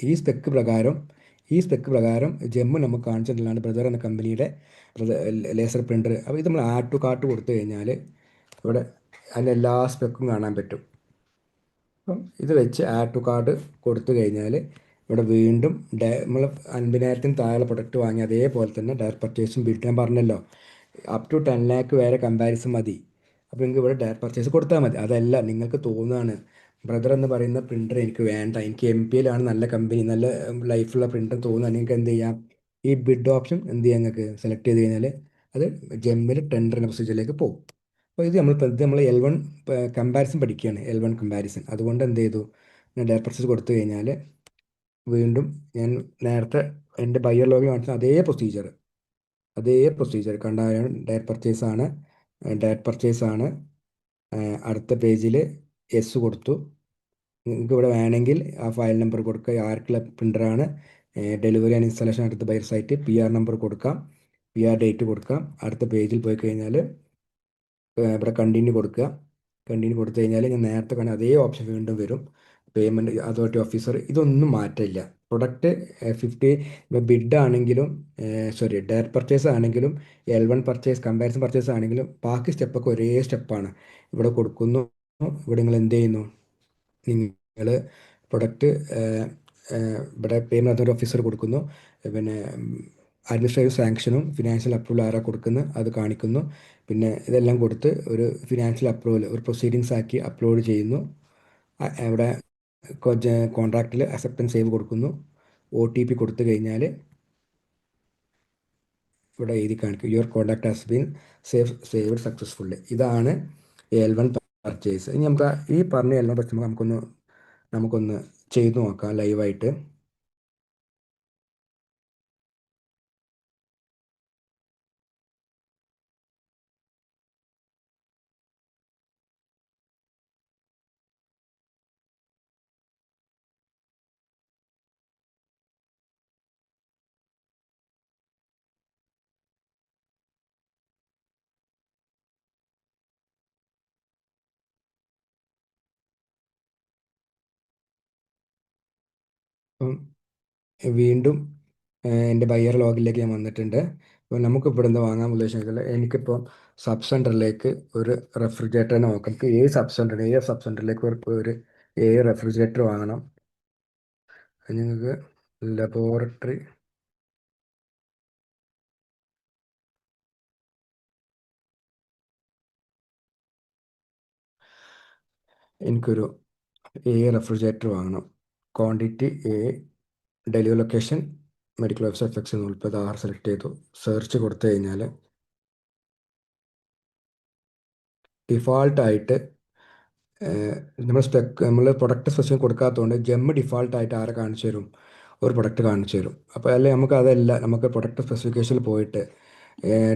ഈ സ്പെക്ക് പ്രകാരം ജെമ്മ് നമുക്ക് കാണിച്ചിട്ടുള്ളതാണ് ബ്രദർ എന്ന കമ്പനിയുടെ ലേസർ പ്രിൻ്റർ. അപ്പോൾ ഇത് നമ്മൾ ആഡ് ടു കാർട്ട് കൊടുത്തു കഴിഞ്ഞാൽ ഇവിടെ അതിൻ്റെ എല്ലാ സ്പെക്കും കാണാൻ പറ്റും. അപ്പം ഇത് വെച്ച് ആഡ് ടു കാർട്ട് കൊടുത്തു കഴിഞ്ഞാൽ ഇവിടെ വീണ്ടും നമ്മൾ 50,000-ന് താഴെ പ്രൊഡക്റ്റ് വാങ്ങി അതേപോലെ തന്നെ ഡയറക്റ്റ് പർച്ചേസും ബിഡ് ഞാൻ പറഞ്ഞല്ലോ, അപ് ടു 10 ലാക്ക് വരെ കമ്പാരിസൺ മതി. അപ്പോൾ നിങ്ങൾക്ക് ഇവിടെ ഡയറക്റ്റ് പർച്ചേസ് കൊടുത്താൽ മതി. അതല്ല, നിങ്ങൾക്ക് തോന്നുകയാണ് ബ്രദർ എന്ന് പറയുന്ന പ്രിൻ്റർ എനിക്ക് വേണ്ട, എനിക്ക് MPL-ആണ് നല്ല കമ്പനി, നല്ല ലൈഫുള്ള പ്രിൻ്റർ തോന്നുക, നിങ്ങൾക്ക് എന്ത് ചെയ്യാം, ഈ ബിഡ് ഓപ്ഷൻ എന്ത് ചെയ്യാം, നിങ്ങൾക്ക് സെലക്ട് ചെയ്ത് കഴിഞ്ഞാൽ അത് ജെമ്മിൽ ടെൻഡർ എന്ന പ്രൊസീജിയറിലേക്ക് പോകും. അപ്പോൾ ഇത് നമ്മൾ L1 കമ്പാരിസൺ പഠിക്കുകയാണ്, L1 കമ്പാരിസൺ. അതുകൊണ്ട് എന്ത് ചെയ്തു, ഞാൻ ഡയറക്റ്റ് പർച്ചേസ് കൊടുത്തു കഴിഞ്ഞാൽ വീണ്ടും ഞാൻ നേരത്തെ എൻ്റെ ബയ്യർ ലോഗിൽ കാണിച്ച അതേ പ്രൊസീജിയർ കണ്ടാൽ ഡയറക്റ്റ് പർച്ചേസ് ആണ്. അടുത്ത പേജിൽ കൊടുത്തു. നിങ്ങൾക്ക് ഇവിടെ വേണമെങ്കിൽ ആ ഫയൽ നമ്പർ കൊടുക്കുക, ആർക്കുള്ള പ്രിൻ്ററാണ്, ഡെലിവറി ആൻഡ് ഇൻസ്റ്റാളേഷൻ അടുത്ത ബയർ സൈറ്റ്, PR നമ്പർ കൊടുക്കാം, PR ഡേറ്റ് കൊടുക്കാം. അടുത്ത പേജിൽ പോയി കഴിഞ്ഞാൽ ഇവിടെ കണ്ടിന്യൂ കൊടുക്കുക. കണ്ടിന്യൂ കൊടുത്തു കഴിഞ്ഞാൽ ഞാൻ നേരത്തെ കാണാൻ അതേ ഓപ്ഷൻ വീണ്ടും വരും. പേയ്മെൻറ്റ് അതോറിറ്റി ഓഫീസർ, ഇതൊന്നും മാറ്റില്ല. പ്രൊഡക്റ്റ് 50 ബിഡ് ആണെങ്കിലും, സോറി ഡയറക്റ്റ് പർച്ചേസ് ആണെങ്കിലും, L1 പർച്ചേസ് കമ്പാരിസൺ പർച്ചേസ് ആണെങ്കിലും ബാക്കി സ്റ്റെപ്പൊക്കെ ഒരേ സ്റ്റെപ്പാണ്. ഇവിടെ കൊടുക്കുന്നു, ഇവിടെ നിങ്ങൾ എന്ത് ചെയ്യുന്നു, നിങ്ങൾ പ്രൊഡക്റ്റ് ഇവിടെ പേയ്മെൻറ്റ് അതോറിറ്റി ഓഫീസർ കൊടുക്കുന്നു, പിന്നെ അഡ്മിനിസ്ട്രേറ്റീവ് സാങ്ഷനും ഫിനാൻഷ്യൽ അപ്രൂവൽ ആരാ കൊടുക്കുന്നത് അത് കാണിക്കുന്നു. പിന്നെ ഇതെല്ലാം കൊടുത്ത് ഒരു ഫിനാൻഷ്യൽ അപ്രൂവൽ ഒരു പ്രൊസീഡിങ്സ് ആക്കി അപ്ലോഡ് ചെയ്യുന്നു. ഇവിടെ കോൺട്രാക്റ്റിൽ അക്സെപ്റ്റൻസ് സേവ് കൊടുക്കുന്നു. OTP കൊടുത്തു കഴിഞ്ഞാൽ ഇവിടെ എഴുതി കാണിക്കും your contact has been saved successfully. ഇതാണ് L1 പർച്ചേസ്. ഇനി നമുക്ക് ഈ പറഞ്ഞ L1 പർച്ചേസ് നമുക്കൊന്ന് ചെയ്തു നോക്കാം ലൈവായിട്ട്. അപ്പം വീണ്ടും എൻ്റെ ബയ്യർ ലോഗിലേക്ക് ഞാൻ വന്നിട്ടുണ്ട്. അപ്പോൾ നമുക്ക് ഇവിടെ നിന്ന് വാങ്ങാൻ ഉദ്ദേശിക്കുന്നത്, എനിക്കിപ്പോൾ സബ് സെൻറ്ററിലേക്ക് ഒരു റെഫ്രിജറേറ്റർ നോക്കാം. നമുക്ക് ഏത് സബ് സെൻറ്ററിലേക്ക് ഒരു റെഫ്രിജറേറ്റർ വാങ്ങണം. നിങ്ങൾക്ക് ലബോറട്ടറി എനിക്കൊരു റെഫ്രിജറേറ്റർ വാങ്ങണം. Quantity delivery location medical officer എഫക്സ് 46 സെലക്ട് ചെയ്തു. സെർച്ച് കൊടുത്തു കഴിഞ്ഞാൽ ഡിഫാൾട്ടായിട്ട് നമ്മൾ പ്രൊഡക്റ്റ് സ്പെസിഫിക് കൊടുക്കാത്തതുകൊണ്ട് ജെമ്മ് ഡിഫാൾട്ടായിട്ട് ആരെ കാണിച്ചു തരും, ഒരു പ്രൊഡക്റ്റ് കാണിച്ചു തരും. അപ്പോൾ അല്ലെങ്കിൽ നമുക്ക് അതല്ല, നമുക്ക് പ്രൊഡക്റ്റ് സ്പെസിഫിക്കേഷനിൽ പോയിട്ട്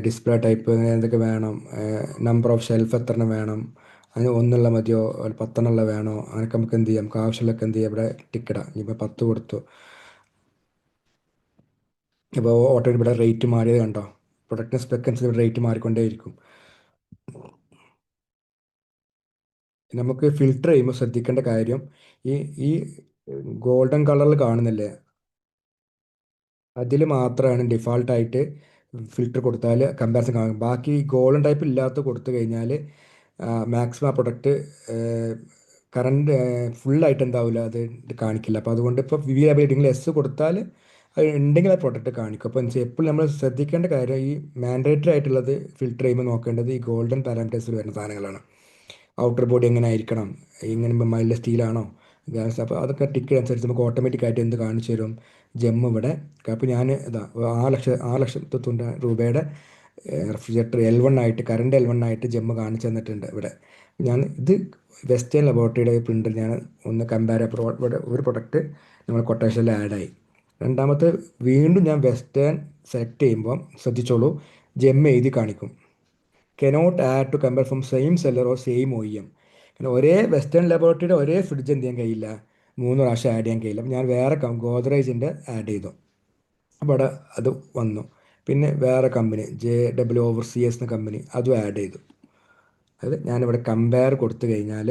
ഡിസ്പ്ലേ ടൈപ്പ് എന്തൊക്കെ വേണം, നമ്പർ ഓഫ് ഷെൽഫ് എത്ര വേണം, അതിന് ഒന്നുള്ള മതിയോ 10 വേണോ, അങ്ങനെയൊക്കെ നമുക്ക് എന്ത് ചെയ്യാം, നമുക്ക് ആവശ്യമുള്ളതൊക്കെ എന്ത് ചെയ്യാം, ഇവിടെ ടിക്കറ്റാണ്. ഇപ്പോൾ 10 കൊടുത്തു. ഇപ്പോൾ ഓട്ടോ ഇവിടെ റേറ്റ് മാറിയത് കണ്ടോ, പ്രൊഡക്റ്റിന് സ്പെക്ക് അനുസരിച്ച് റേറ്റ് മാറിക്കൊണ്ടേയിരിക്കും. നമുക്ക് ഫിൽട്ടർ ചെയ്യുമ്പോൾ ശ്രദ്ധിക്കേണ്ട കാര്യം, ഈ ഈ ഗോൾഡൻ കളറിൽ കാണുന്നില്ലേ, അതിൽ മാത്രമാണ് ഡിഫാൾട്ടായിട്ട് ഫിൽറ്റർ കൊടുത്താൽ കമ്പാരിസൺ കാണും. ബാക്കി ഗോൾഡൻ ടൈപ്പ് ഇല്ലാത്ത കൊടുത്തു കഴിഞ്ഞാൽ മാക്സിമം ആ പ്രൊഡക്റ്റ് കറണ്ട് ഫുള്ളായിട്ട് എന്താവില്ല, അത് കാണിക്കില്ല. അപ്പോൾ അതുകൊണ്ട് ഇപ്പോൾ വിവിധ എസ് കൊടുത്താൽ അത് ഉണ്ടെങ്കിൽ ആ പ്രൊഡക്റ്റ് കാണിക്കും. അപ്പോൾ എപ്പോഴും നമ്മൾ ശ്രദ്ധിക്കേണ്ട കാര്യം, ഈ മാൻഡേറ്ററി ആയിട്ടുള്ളത് ഫിൽറ്റർ ചെയ്യുമ്പോൾ നോക്കേണ്ടത് ഈ ഗോൾഡൻ പാരാമീറ്റേഴ്സിൽ വരുന്ന സാധനങ്ങളാണ്. ഔട്ടർ ബോഡി എങ്ങനെ ആയിരിക്കണം, ഇങ്ങനെ മൈൽഡ് സ്റ്റീലാണോ, ഗ്യാസ്, അപ്പോൾ അതൊക്കെ ടിക്കറ്റ് അനുസരിച്ച് നമുക്ക് ഓട്ടോമാറ്റിക്കായിട്ട് എന്ത് കാണിച്ചു തരും, ജെമ്മ് ഇവിടെ. അപ്പോൾ ഞാൻ ഇതാ 6,90,000 രൂപയുടെ റെഫ്രിജറേറ്റർ L1 ആയിട്ട്, കറണ്ട് L1 ആയിട്ട് ജെമ്മ് കാണിച്ചു തന്നിട്ടുണ്ട് ഇവിടെ. ഞാൻ ഇത് വെസ്റ്റേൺ ലബോറട്ടറിയുടെ പ്രിൻ്റർ ഞാൻ ഒന്ന് കമ്പയർ ഇവിടെ ഒരു പ്രൊഡക്റ്റ് നമ്മൾ കൊട്ടേഷനിൽ ആഡായി. രണ്ടാമത്തെ വീണ്ടും ഞാൻ വെസ്റ്റേൺ സെലക്ട് ചെയ്യുമ്പോൾ ശ്രദ്ധിച്ചോളൂ, ജെമ്മ് എഴുതി കാണിക്കും cannot add to compare from same seller or same OEM. കാരണം ഒരേ വെസ്റ്റേൺ ലബോറട്ടറിയുടെ ഒരേ ഫ്രിഡ്ജ് എന്ത് ചെയ്യാൻ കഴിയില്ല, 3 പ്രാവശ്യം ആഡ് ചെയ്യാൻ കഴിയില്ല. അപ്പോൾ ഞാൻ വേറെ ഗോദ്രേജിൻ്റെ ആഡ് ചെയ്തു, അപ്പോൾ അവിടെ അത് വന്നു. പിന്നെ വേറെ കമ്പനി JW Overseas എന്ന കമ്പനി, അതും ആഡ് ചെയ്തു. അതായത് ഞാനിവിടെ കമ്പയർ കൊടുത്തു കഴിഞ്ഞാൽ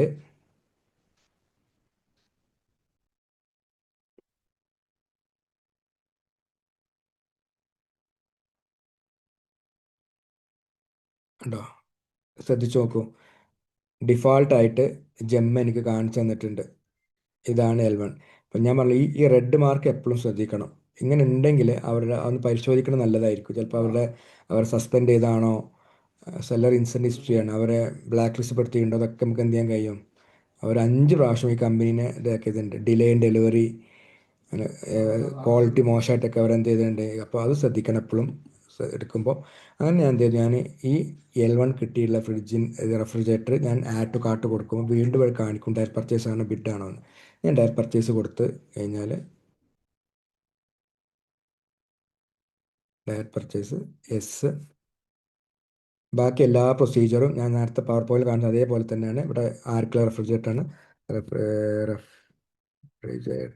ഉണ്ടോ, ശ്രദ്ധിച്ചു നോക്കൂ, ഡിഫാൾട്ടായിട്ട് ജെമ്മ് എനിക്ക് കാണിച്ചു തന്നിട്ടുണ്ട്. ഇതാണ് L1. അപ്പം ഞാൻ പറഞ്ഞു ഈ റെഡ് മാർക്ക് എപ്പോഴും ശ്രദ്ധിക്കണം. ഇങ്ങനെ ഉണ്ടെങ്കിൽ അവരുടെ അതൊന്ന് പരിശോധിക്കണം, നല്ലതായിരിക്കും. ചിലപ്പോൾ അവർ സസ്പെൻഡ് ചെയ്താണോ, സെല്ലർ ഇൻസെൻ്റ് ഹിസ്റ്ററിയാണ്, അവരെ ബ്ലാക്ക് ലിസ്റ്റ് പെടുത്തിയിട്ടുണ്ടോ, അതൊക്കെ നമുക്ക് എന്ത് ചെയ്യാൻ കഴിയും. അവർ 5 പ്രാവശ്യം ഈ കമ്പനീനെ ഇതാക്കിയതുണ്ട്, ഡിലേ ഇൻ ഡെലിവറി, ക്വാളിറ്റി മോശമായിട്ടൊക്കെ അവരെന്ത് ചെയ്തിട്ടുണ്ട്. അപ്പോൾ അത് ശ്രദ്ധിക്കണം എപ്പോഴും എടുക്കുമ്പോൾ. അങ്ങനെ ഞാൻ എന്ത് ചെയ്തു, ഞാൻ ഈ L1 കിട്ടിയുള്ള റെഫ്രിജറേറ്റർ ഞാൻ ആഡ് ടു കാർട്ട് കൊടുക്കുമ്പോൾ വീണ്ടും ഇവിടെ കാണിക്കും ഡയറക്റ്റ് പർച്ചേസ് ആണോ ബിഡ് ആണോ എന്ന്. ഞാൻ ഡയറക്റ്റ് പർച്ചേസ് കൊടുത്ത് കഴിഞ്ഞാൽ ഡയറക്റ്റ് പർച്ചേസ് എസ്, ബാക്കി എല്ലാ പ്രൊസീജിയറും ഞാൻ നേരത്തെ പവർ പോയിന്റ് കാണുന്നത് അതേപോലെ തന്നെയാണ്. ഇവിടെ ആർക്കുള്ള റെഫ്രിജറേറ്റർ ആണ്, റെഫ്രിജറേറ്റർ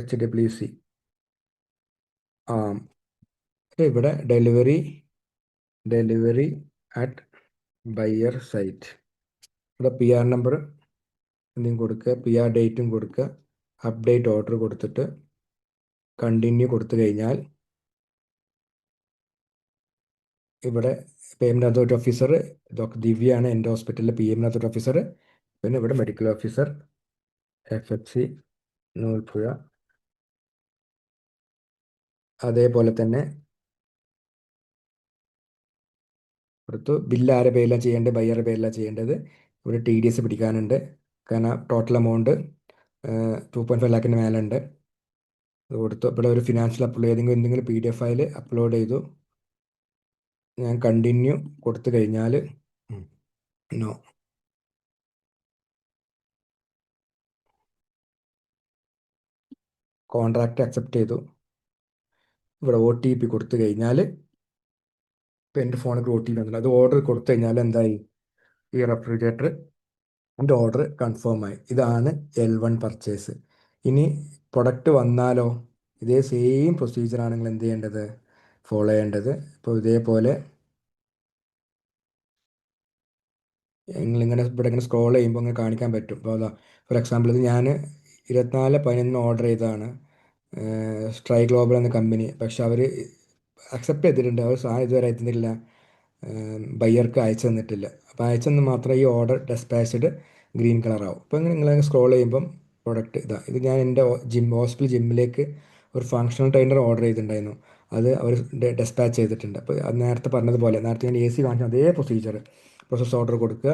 HWC. ആ ഇവിടെ ഡെലിവറി അറ്റ് ബയ്യർ സൈറ്റ്, ഇവിടെ PR നമ്പർ എന്തെങ്കിലും കൊടുക്കുക, PR ഡേറ്റും കൊടുക്കുക, അപ്ഡേറ്റ് ഓർഡർ കൊടുത്തിട്ട് കണ്ടിന്യൂ കൊടുത്തു കഴിഞ്ഞാൽ ഇവിടെ പേയ്മെൻറ്റ് അതോറിറ്റി ഓഫീസർ ഡോക്ടർ ദിവ്യയാണ് എൻ്റെ ഹോസ്പിറ്റലിലെ PMN അതോറിറ്റി ഓഫീസർ. പിന്നെ ഇവിടെ മെഡിക്കൽ ഓഫീസർ FFC നൂൽപ്പുഴ. അതേപോലെ തന്നെ കൊടുത്തു. ബില്ല് ആരെ പേരിലാണ് ചെയ്യേണ്ടത്? ബയ്യറുടെ പേരിലാണ് ചെയ്യേണ്ടത്. ഇവിടെ TDS പിടിക്കാനുണ്ട്. കാരണം ടോട്ടൽ എമൗണ്ട് 2.5 ലാഖിന് മേലുണ്ട്. അത് കൊടുത്തു. ഇവിടെ ഒരു ഫിനാൻഷ്യൽ അപ്ലോഡ് ചെയ്തെങ്കിൽ എന്തെങ്കിലും PDF ഫയൽ അപ്ലോഡ് ചെയ്തു. ഞാൻ കണ്ടിന്യൂ കൊടുത്തു കഴിഞ്ഞാൽ നോ, കോൺട്രാക്റ്റ് അക്സെപ്റ്റ് ചെയ്തു. ഇവിടെ OTP കൊടുത്തു കഴിഞ്ഞാൽ ഇപ്പം എൻ്റെ ഫോണിൽ OTP വന്നില്ല. അത് ഓർഡർ കൊടുത്തു കഴിഞ്ഞാൽ എന്തായി? ഈ റെഫ്രിജറേറ്റർ എൻ്റെ ഓർഡർ കൺഫേം ആയി. ഇതാണ് L1 പർച്ചേസ്. ഇനി പ്രൊഡക്റ്റ് വന്നാലോ ഇതേ സെയിം പ്രൊസീജിയറാണ് നിങ്ങൾ എന്ത് ചെയ്യേണ്ടത്? ഫോളോ ചെയ്യേണ്ടത്. ഇപ്പോൾ ഇതേപോലെ നിങ്ങളിങ്ങനെ ഇവിടെ ഇങ്ങനെ സ്ക്രോൾ ചെയ്യുമ്പോൾ ഇങ്ങനെ കാണിക്കാൻ പറ്റും. ഇപ്പോൾ അതാ ഫോർ എക്സാമ്പിൾ ഇത് ഞാൻ 24/11 ഓർഡർ ചെയ്തതാണ്, സ്ട്രൈ ഗ്ലോബൽ എന്ന കമ്പനി. പക്ഷെ അവർ അക്സെപ്റ്റ് ചെയ്തിട്ടുണ്ട്. അവർ സാധനം ഇതുവരെ എത്തുന്നില്ല, ബയ്യർക്ക് അയച്ചു തന്നിട്ടില്ല. അപ്പോൾ അയച്ചെന്ന് മാത്രമേ ഈ ഓർഡർ ഡെസ്പാച്ച്ഡ് ഗ്രീൻ കളറാവും. അപ്പോൾ ഇങ്ങനെ നിങ്ങൾ സ്ക്രോൾ ചെയ്യുമ്പം പ്രൊഡക്റ്റ് ഇതാ. ഇത് ഞാൻ എൻ്റെ ഹോസ്പിറ്റൽ ജിമ്മിലേക്ക് ഒരു ഫങ്ഷണൽ ട്രെയിനർ ഓർഡർ ചെയ്തിട്ടുണ്ടായിരുന്നു. അത് അവർ ഡെസ്പാച്ച് ചെയ്തിട്ടുണ്ട്. അപ്പോൾ അത് നേരത്തെ പറഞ്ഞതുപോലെ, നേരത്തെ ഞാൻ AC കാണിച്ച അതേ പ്രൊസീജിയർ, പ്രോസസ് ഓർഡർ കൊടുക്കുക.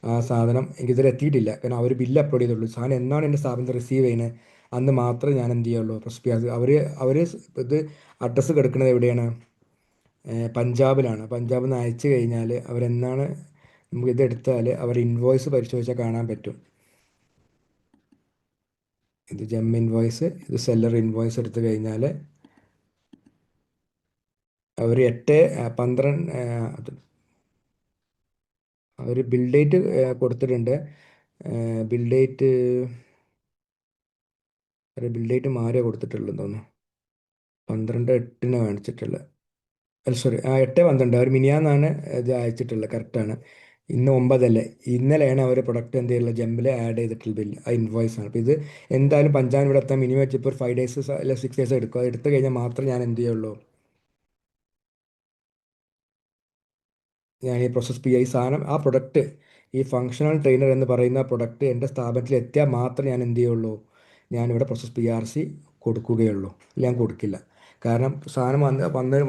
ആ സാധനം എനിക്കിതുവരെ എത്തിയിട്ടില്ല. കാരണം അവർ ബില്ല് അപ്ലോഡ് ചെയ്തുള്ളൂ. സാധനം എന്നാണ് എൻ്റെ സ്ഥാപനത്തിൽ റിസീവ് ചെയ്യുന്നത് അന്ന് മാത്രമേ ഞാൻ എന്ത് ചെയ്യുള്ളൂ, പ്രോസസ് ചെയ്യാറ്. അവർ ഇത് അഡ്രസ്സ് കിടക്കുന്നത് എവിടെയാണ്? പഞ്ചാബിലാണ്. പഞ്ചാബിൽ നിന്ന് അയച്ചു കഴിഞ്ഞാൽ അവരെന്നാണ് നമുക്ക് ഇത് എടുത്താൽ അവർ ഇൻവോയ്സ് പരിശോധിച്ചാൽ കാണാൻ പറ്റും. ഇത് ജെം ഇൻവോയ്സ്, ഇത് സെല്ലർ ഇൻവോയ്സ് എടുത്തു കഴിഞ്ഞാൽ അവർ 8/12 അവർ ബിൽ ഡേറ്റ് കൊടുത്തിട്ടുണ്ട്. ബിൽ ഡേറ്റ് മാറിയാണ് കൊടുത്തിട്ടുള്ളത് തോന്നുന്നു. 12/8 കാണിച്ചിട്ടുള്ളത്. അല്ല സോറി, 8/12 അവർ മിനിയാന്നാണ് ഇത് അയച്ചിട്ടുള്ളത്. കറക്റ്റാണ്. ഇന്ന് 9 അല്ലേ? ഇന്നലെയാണ് അവർ പ്രൊഡക്റ്റ് എന്ത് ചെയ്യുള്ളത്, ജെമ്മിൽ ആഡ് ചെയ്തിട്ടുള്ള ബില്ല്, ആ ഇൻവോയ്സ് ആണ്. അപ്പോൾ ഇത് എന്തായാലും പഞ്ചാബിന് ഇവിടെ എത്താൻ മിനിമം വെച്ചപ്പോൾ ഒരു 5 ഡേയ്സ് അല്ല 6 ഡേയ്സ് എടുക്കും. അത് എടുത്തു കഴിഞ്ഞാൽ മാത്രമേ ഞാൻ എന്ത് ചെയ്യുള്ളൂ, ഞാൻ ഈ പ്രോസസ് ഈ സാധനം ആ പ്രൊഡക്റ്റ്, ഈ ഫങ്ഷണൽ ട്രെയിനർ എന്ന് പറയുന്ന പ്രൊഡക്റ്റ് എൻ്റെ സ്ഥാപനത്തിൽ എത്തിയാൽ മാത്രമേ ഞാൻ എന്ത് ചെയ്യുള്ളൂ, ഞാനിവിടെ പ്രോസസ് PRC കൊടുക്കുകയുള്ളൂ. ഞാൻ കൊടുക്കില്ല. കാരണം സാധനം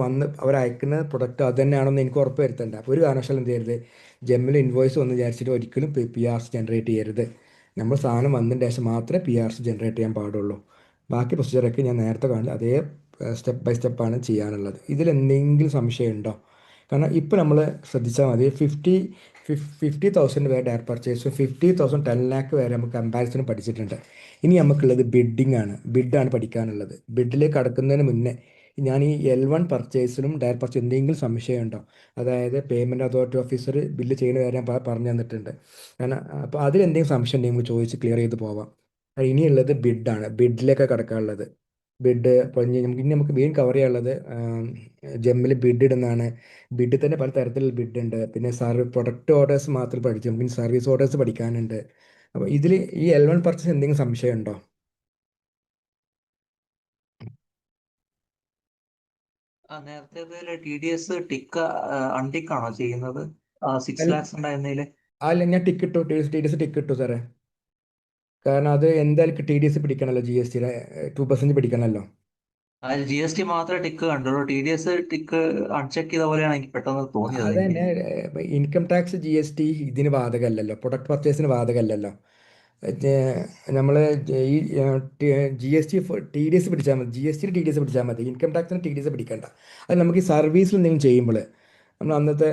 വന്ന് അവർ അയക്കുന്ന പ്രൊഡക്റ്റ് അത് തന്നെയാണെന്ന് എനിക്ക് ഉറപ്പ് വരുത്തണ്ട. അപ്പോൾ ഒരു കാരണവശാലും എന്ത് ചെയ്യരുത്, ജെമ്മിൽ ഇൻവോയ്സ് വന്ന് വിചാരിച്ചിട്ട് ഒരിക്കലും PRC ജനറേറ്റ് ചെയ്യരുത്. നമ്മൾ സാധനം വന്നതിന് ശേഷം മാത്രമേ PRC ജനറേറ്റ് ചെയ്യാൻ പാടുള്ളൂ. ബാക്കി പ്രൊസീജിയറൊക്കെ ഞാൻ നേരത്തെ കാണിച്ച അതേ സ്റ്റെപ്പ് ബൈ സ്റ്റെപ്പാണ് ചെയ്യാനുള്ളത്. ഇതിലെന്തെങ്കിലും സംശയമുണ്ടോ? കാരണം ഇപ്പോൾ നമ്മൾ ശ്രദ്ധിച്ചാൽ മതി, 50,000 വരെ ഡയറക്റ്റ് പർച്ചേസും 50,000 10 ലാക്ക് വരെ നമുക്ക് കമ്പാരിസണും പഠിച്ചിട്ടുണ്ട്. ഇനി നമുക്കുള്ളത് ബിഡിംഗ് ആണ്. ബിഡാണ് പഠിക്കാനുള്ളത്. ബിഡിലേക്ക് കടക്കുന്നതിന് മുന്നേ ഞാൻ ഈ L1 പർച്ചേസിലും ഡയറക്റ്റ് പർച്ചേസ് എന്തെങ്കിലും സംശയമുണ്ടോ? അതായത് പേയ്മെൻറ്റ് അതോറിറ്റി ഓഫീസർ ബില്ല് ചെയ്യുന്ന കാര്യം ഞാൻ പറഞ്ഞു തന്നിട്ടുണ്ട്. കാരണം അപ്പോൾ അതിലെന്തെങ്കിലും സംശയം ഉണ്ടെങ്കിൽ നമുക്ക് ചോദിച്ച് ക്ലിയർ ചെയ്ത് പോവാം. ഇനിയുള്ളത് ബിഡാണ്. ബിഡിലേക്ക് കടക്കാനുള്ളത്. ബിഡ് ഇപ്പോൾ നമുക്ക് മെയിൻ കവർ ചെയ്യാനുള്ളത് ജെമ്മിൽ ബിഡ് ഇടുന്നതാണ്. ബിഡിൽ തന്നെ പല തരത്തിലുള്ള ബിഡ് ഉണ്ട്. പിന്നെ പ്രൊഡക്റ്റ് ഓർഡേഴ്സ് മാത്രം പഠിച്ചു, പിന്നെ സർവീസ് ഓർഡേഴ്സ് പഠിക്കാനുണ്ട്. അപ്പോൾ ഇതിൽ ഈ L1 പർച്ചേസ് എന്തെങ്കിലും സംശയം ഉണ്ടോ? നേരത്തെ TDS ടിക്ക് അൺടിക്കാണോ ചെയ്യുന്നത്? 6 അല്ല ലാക്സ് ഉണ്ടായിരുന്നതില് അല്ല, ഞാൻ ടിക്കറ്റ് TDS ടിക്കറ്റ് ഇട്ടു സാറേ. കാരണം അത് എന്തായാലും TDS പിടിക്കണമല്ലോ, GST 2% പിടിക്കണമല്ലോ. അതിൽ GST മാത്രമേ ടിക്ക് കണ്ടുള്ളൂ. TDS ടിക്ക് അൺചെക്ക് ചെയ്ത പോലെയാണ് എനിക്ക് പെട്ടെന്ന് തോന്നിയത് അത് എനിക്ക്. തന്നെ, ഇൻകം ടാക്സ് GST ഇതിന് ബാധകമല്ലല്ലോ, പ്രൊഡക്റ്റ് പർച്ചേസിന് ബാധകമല്ലല്ലോ. നമ്മൾ ഈ GST TDS പിടിച്ചാൽ മതി. GST TDS പിടിച്ചാൽ മതി, ഇൻകം ടാക്സിന് TDS പിടിക്കണ്ട. അത് നമുക്ക് ഈ സർവീസിൽ എന്തെങ്കിലും ചെയ്യുമ്പോൾ, നമ്മൾ അന്നത്തെ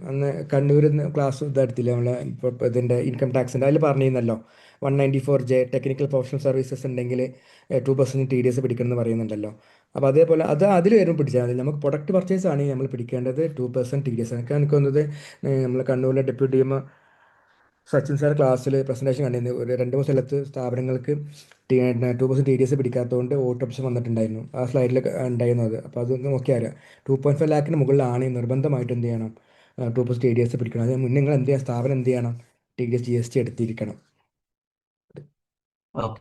അന്ന് കണ്ണൂരിൽ നിന്ന് ക്ലാസ് ഇതെടുത്തില്ല നമ്മൾ, ഇപ്പോൾ ഇതിൻ്റെ ഇൻകം ടാക്സിൻ്റെ അതിൽ പറഞ്ഞിരുന്നല്ലോ, 194J ടെക്നിക്കൽ പ്രൊഫഷണൽ സർവീസസ് ഉണ്ടെങ്കിൽ 2% TDS പിടിക്കണമെന്ന് പറയുന്നുണ്ടല്ലോ. അപ്പോൾ അതേപോലെ അതിൽ വരും പിടിച്ചാൽ മതി. നമുക്ക് പ്രൊഡക്റ്റ് പർച്ചേസ് ആണ് നമ്മൾ പിടിക്കേണ്ടത് 2% TDS. എനിക്ക് തോന്നുന്നത് നമ്മൾ കണ്ണൂരിലെ ഡെപ്യൂട്ടി DMO സച്ചിൻ സാർ ക്ലാസ്സിൽ പ്രസൻറ്റേഷൻ കണ്ടിരുന്നു. ഒരു 2-3 സ്ഥലത്ത് സ്ഥാപനങ്ങൾക്ക് 2% TDS പിടിക്കാത്തതുകൊണ്ട് വോട്ട് ഓപ്ഷൻ വന്നിട്ടുണ്ടായിരുന്നു. ആ സ്ലൈഡിൽ ഉണ്ടായിരുന്നു അത്. അപ്പോൾ അതൊന്ന് നോക്കിയാൽ 2.5 ലാഖിന് മുകളിലാണ് നിർബന്ധമായിട്ട് എന്ത് ചെയ്യണം, 2% TDS പിടിക്കണം. അതിന് മുന്നേ നിങ്ങൾ എന്ത് ചെയ്യണം, സ്ഥാപനം എന്ത് ചെയ്യണം, TDS GST എടുത്തിരിക്കണം. ഓക്കെ.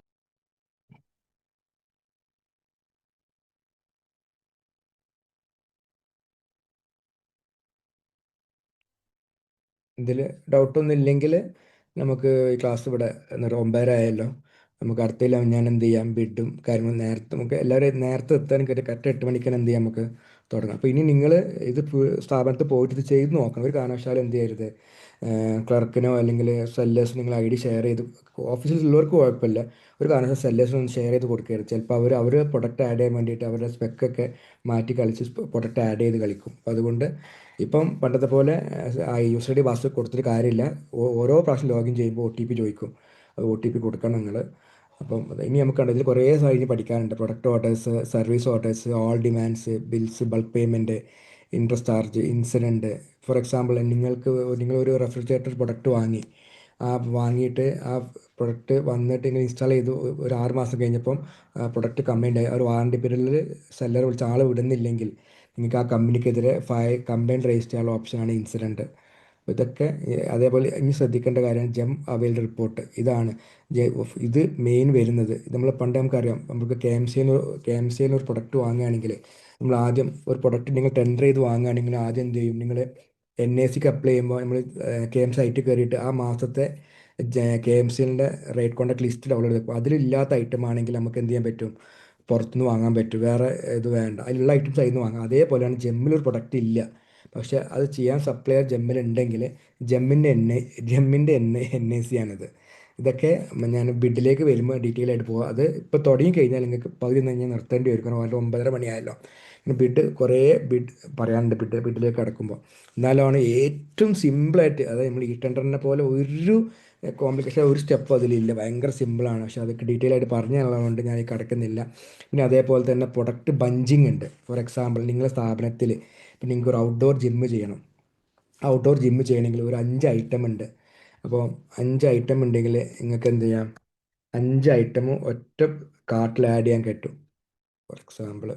ഇതിൽ ഡൗട്ടൊന്നും ഇല്ലെങ്കിൽ നമുക്ക് ഈ ക്ലാസ് ഇവിടെ 9:30 ആയല്ലോ. നമുക്ക് അടുത്തതിൽ ഞാൻ എന്ത് ചെയ്യാം, ബിഡും കാര്യങ്ങളും നേരത്തെ നമുക്ക് എല്ലാവരും നേരത്തെ എത്താനും കറക്റ്റ് 8 മണിക്ക് തന്നെ എന്ത് ചെയ്യാം, നമുക്ക് തുടങ്ങാം. അപ്പോൾ ഇനി നിങ്ങൾ ഇത് സ്ഥാപനത്തിൽ പോയിട്ട് ഇത് ചെയ്ത് നോക്കണം. ഒരു കാരണവശാലും എന്ത് ചെയ്യരുത്, ക്ലർക്കിനോ അല്ലെങ്കിൽ സെല്ലേഴ്സിനോ നിങ്ങൾ ഐ ഡി ഷെയർ ചെയ്ത്, ഓഫീസിലുള്ളവർക്ക് കുഴപ്പമില്ല, ഒരു കാരണവശാലും സെല്ലേഴ്സിനൊന്നും ഷെയർ ചെയ്ത് കൊടുക്കരുത്. ചിലപ്പോൾ അവർ പ്രൊഡക്റ്റ് ആഡ് ചെയ്യാൻ വേണ്ടിയിട്ട് അവരുടെ സ്പെക്കൊക്കെ മാറ്റി കളിച്ച് പ്രൊഡക്റ്റ് ആഡ് ചെയ്ത് കളിക്കും. അപ്പോൾ അതുകൊണ്ട് ഇപ്പം പണ്ടത്തെ പോലെ യൂസർ ഐ ഡി പാസ്വേഡ് കൊടുത്തിട്ട് കാര്യമില്ല. ഓരോ പ്രാവശ്യം ലോഗിൻ ചെയ്യുമ്പോൾ OTP ചോദിക്കും. അത് OTP കൊടുക്കണം നിങ്ങൾ. അപ്പം ഇനി നമുക്ക് കണ്ടത് ഇതിൽ കുറേ കഴിഞ്ഞ് പഠിക്കാനുണ്ട്. Product orders, service orders, all demands, bills, bulk payment, interest charge, incident. For example നിങ്ങളൊരു റെഫ്രിജറേറ്റർ പ്രൊഡക്റ്റ് വാങ്ങി, വാങ്ങിയിട്ട് ആ പ്രൊഡക്റ്റ് വന്നിട്ട് ഇങ്ങനെ ഇൻസ്റ്റാൾ ചെയ്തു, ഒരു 6 മാസം കഴിഞ്ഞപ്പം പ്രൊഡക്റ്റ് കംപ്ലൈൻ്റ് ആയി. ഒരു വാറണ്ടി പീരീഡിൽ സെല്ലർ വിളിച്ച് ആൾ വിടുന്നില്ലെങ്കിൽ നിങ്ങൾക്ക് ആ കമ്പനിക്കെതിരെ കംപ്ലൈൻറ്റ് രജിസ്റ്റർ ചെയ്യാനുള്ള ഓപ്ഷനാണ് ഇൻസിഡൻറ്റ്. ഇതൊക്കെ അതേപോലെ ഇനി ശ്രദ്ധിക്കേണ്ട കാര്യമാണ് ജം അവൈൽ റിപ്പോർട്ട്. ഇതാണ് ഇത് മെയിൻ വരുന്നത്. ഇത് നമ്മൾ പണ്ട് നമുക്കറിയാം, നമുക്ക് KMC ഒരു പ്രൊഡക്റ്റ് വാങ്ങുകയാണെങ്കിൽ നമ്മൾ ആദ്യം ഒരു പ്രൊഡക്റ്റ് നിങ്ങൾ ടെൻഡർ ചെയ്ത് വാങ്ങുകയാണെങ്കിൽ ആദ്യം എന്ത് ചെയ്യും, നിങ്ങൾ NACക്ക് അപ്ലൈ ചെയ്യുമ്പോൾ നമ്മൾ KMC സൈറ്റിൽ കയറിയിട്ട് ആ മാസത്തെ KMCൻ്റെ റേറ്റ് കോൺടാക്ട് ലിസ്റ്റ് ഡൗൺലോഡ് ചെയ്യും. അതിലില്ലാത്ത ഐറ്റം ആണെങ്കിൽ നമുക്ക് എന്ത് ചെയ്യാൻ പറ്റും, പുറത്തുനിന്ന് വാങ്ങാൻ പറ്റും. വേറെ ഇത് വേണ്ട, അതിലുള്ള ഐറ്റംസ് അതിൽ നിന്ന് വാങ്ങാം. അതേപോലെയാണ് ജെമ്മിലൊരു പ്രൊഡക്റ്റ് ഇല്ല, പക്ഷെ അത് ചെയ്യാൻ സപ്ലയർ ജെമ്മിലുണ്ടെങ്കിൽ ജെമ്മിൻ്റെ NAC ആണിത്. ഇതൊക്കെ ഞാൻ ബിഡിലേക്ക് വരുമ്പോൾ ഡീറ്റെയിൽ ആയിട്ട് പോകാം. അത് ഇപ്പോൾ തുടങ്ങി കഴിഞ്ഞാൽ നിങ്ങൾക്ക് പകുതി കഴിഞ്ഞാൽ നിർത്തേണ്ടി വരും. കാരണം വളരെ 9:30 മണിയായല്ലോ. പിന്നെ കുറേ പറയാനുണ്ട് ബിഡിലേക്ക് കടക്കുമ്പോൾ. എന്നാലാണ് ഏറ്റവും സിമ്പിളായിട്ട്, അതായത് നമ്മൾ ഈ ടെൻഡറിനെ പോലെ ഒരു കോംപ്ലിക്കേഷൻ ഒരു സ്റ്റെപ്പ് അതിലില്ല, ഭയങ്കര സിമ്പിളാണ്. പക്ഷെ അതൊക്കെ ഡീറ്റെയിൽ ആയിട്ട് പറഞ്ഞു തന്നതുകൊണ്ട് ഞാൻ ഈ കിടക്കുന്നില്ല. പിന്നെ അതേപോലെ തന്നെ പ്രൊഡക്റ്റ് ബഞ്ചിങ് ഉണ്ട്. ഫോർ എക്സാമ്പിൾ നിങ്ങളുടെ സ്ഥാപനത്തിൽ ഇപ്പം നിങ്ങൾക്ക് ഒരു ഔട്ട്ഡോർ ജിമ്മ് ചെയ്യണം. ഔട്ട്ഡോർ ജിമ്മ് ചെയ്യണമെങ്കിൽ ഒരു 5 ഐറ്റം ഉണ്ട്. അപ്പോൾ 5 ഐറ്റം ഉണ്ടെങ്കിൽ നിങ്ങൾക്ക് എന്ത് ചെയ്യാം, 5 ഐറ്റമും ഒറ്റ കാർട്ടിൽ ആഡ് ചെയ്യാൻ പറ്റും. ഫോർ എക്സാമ്പിൾ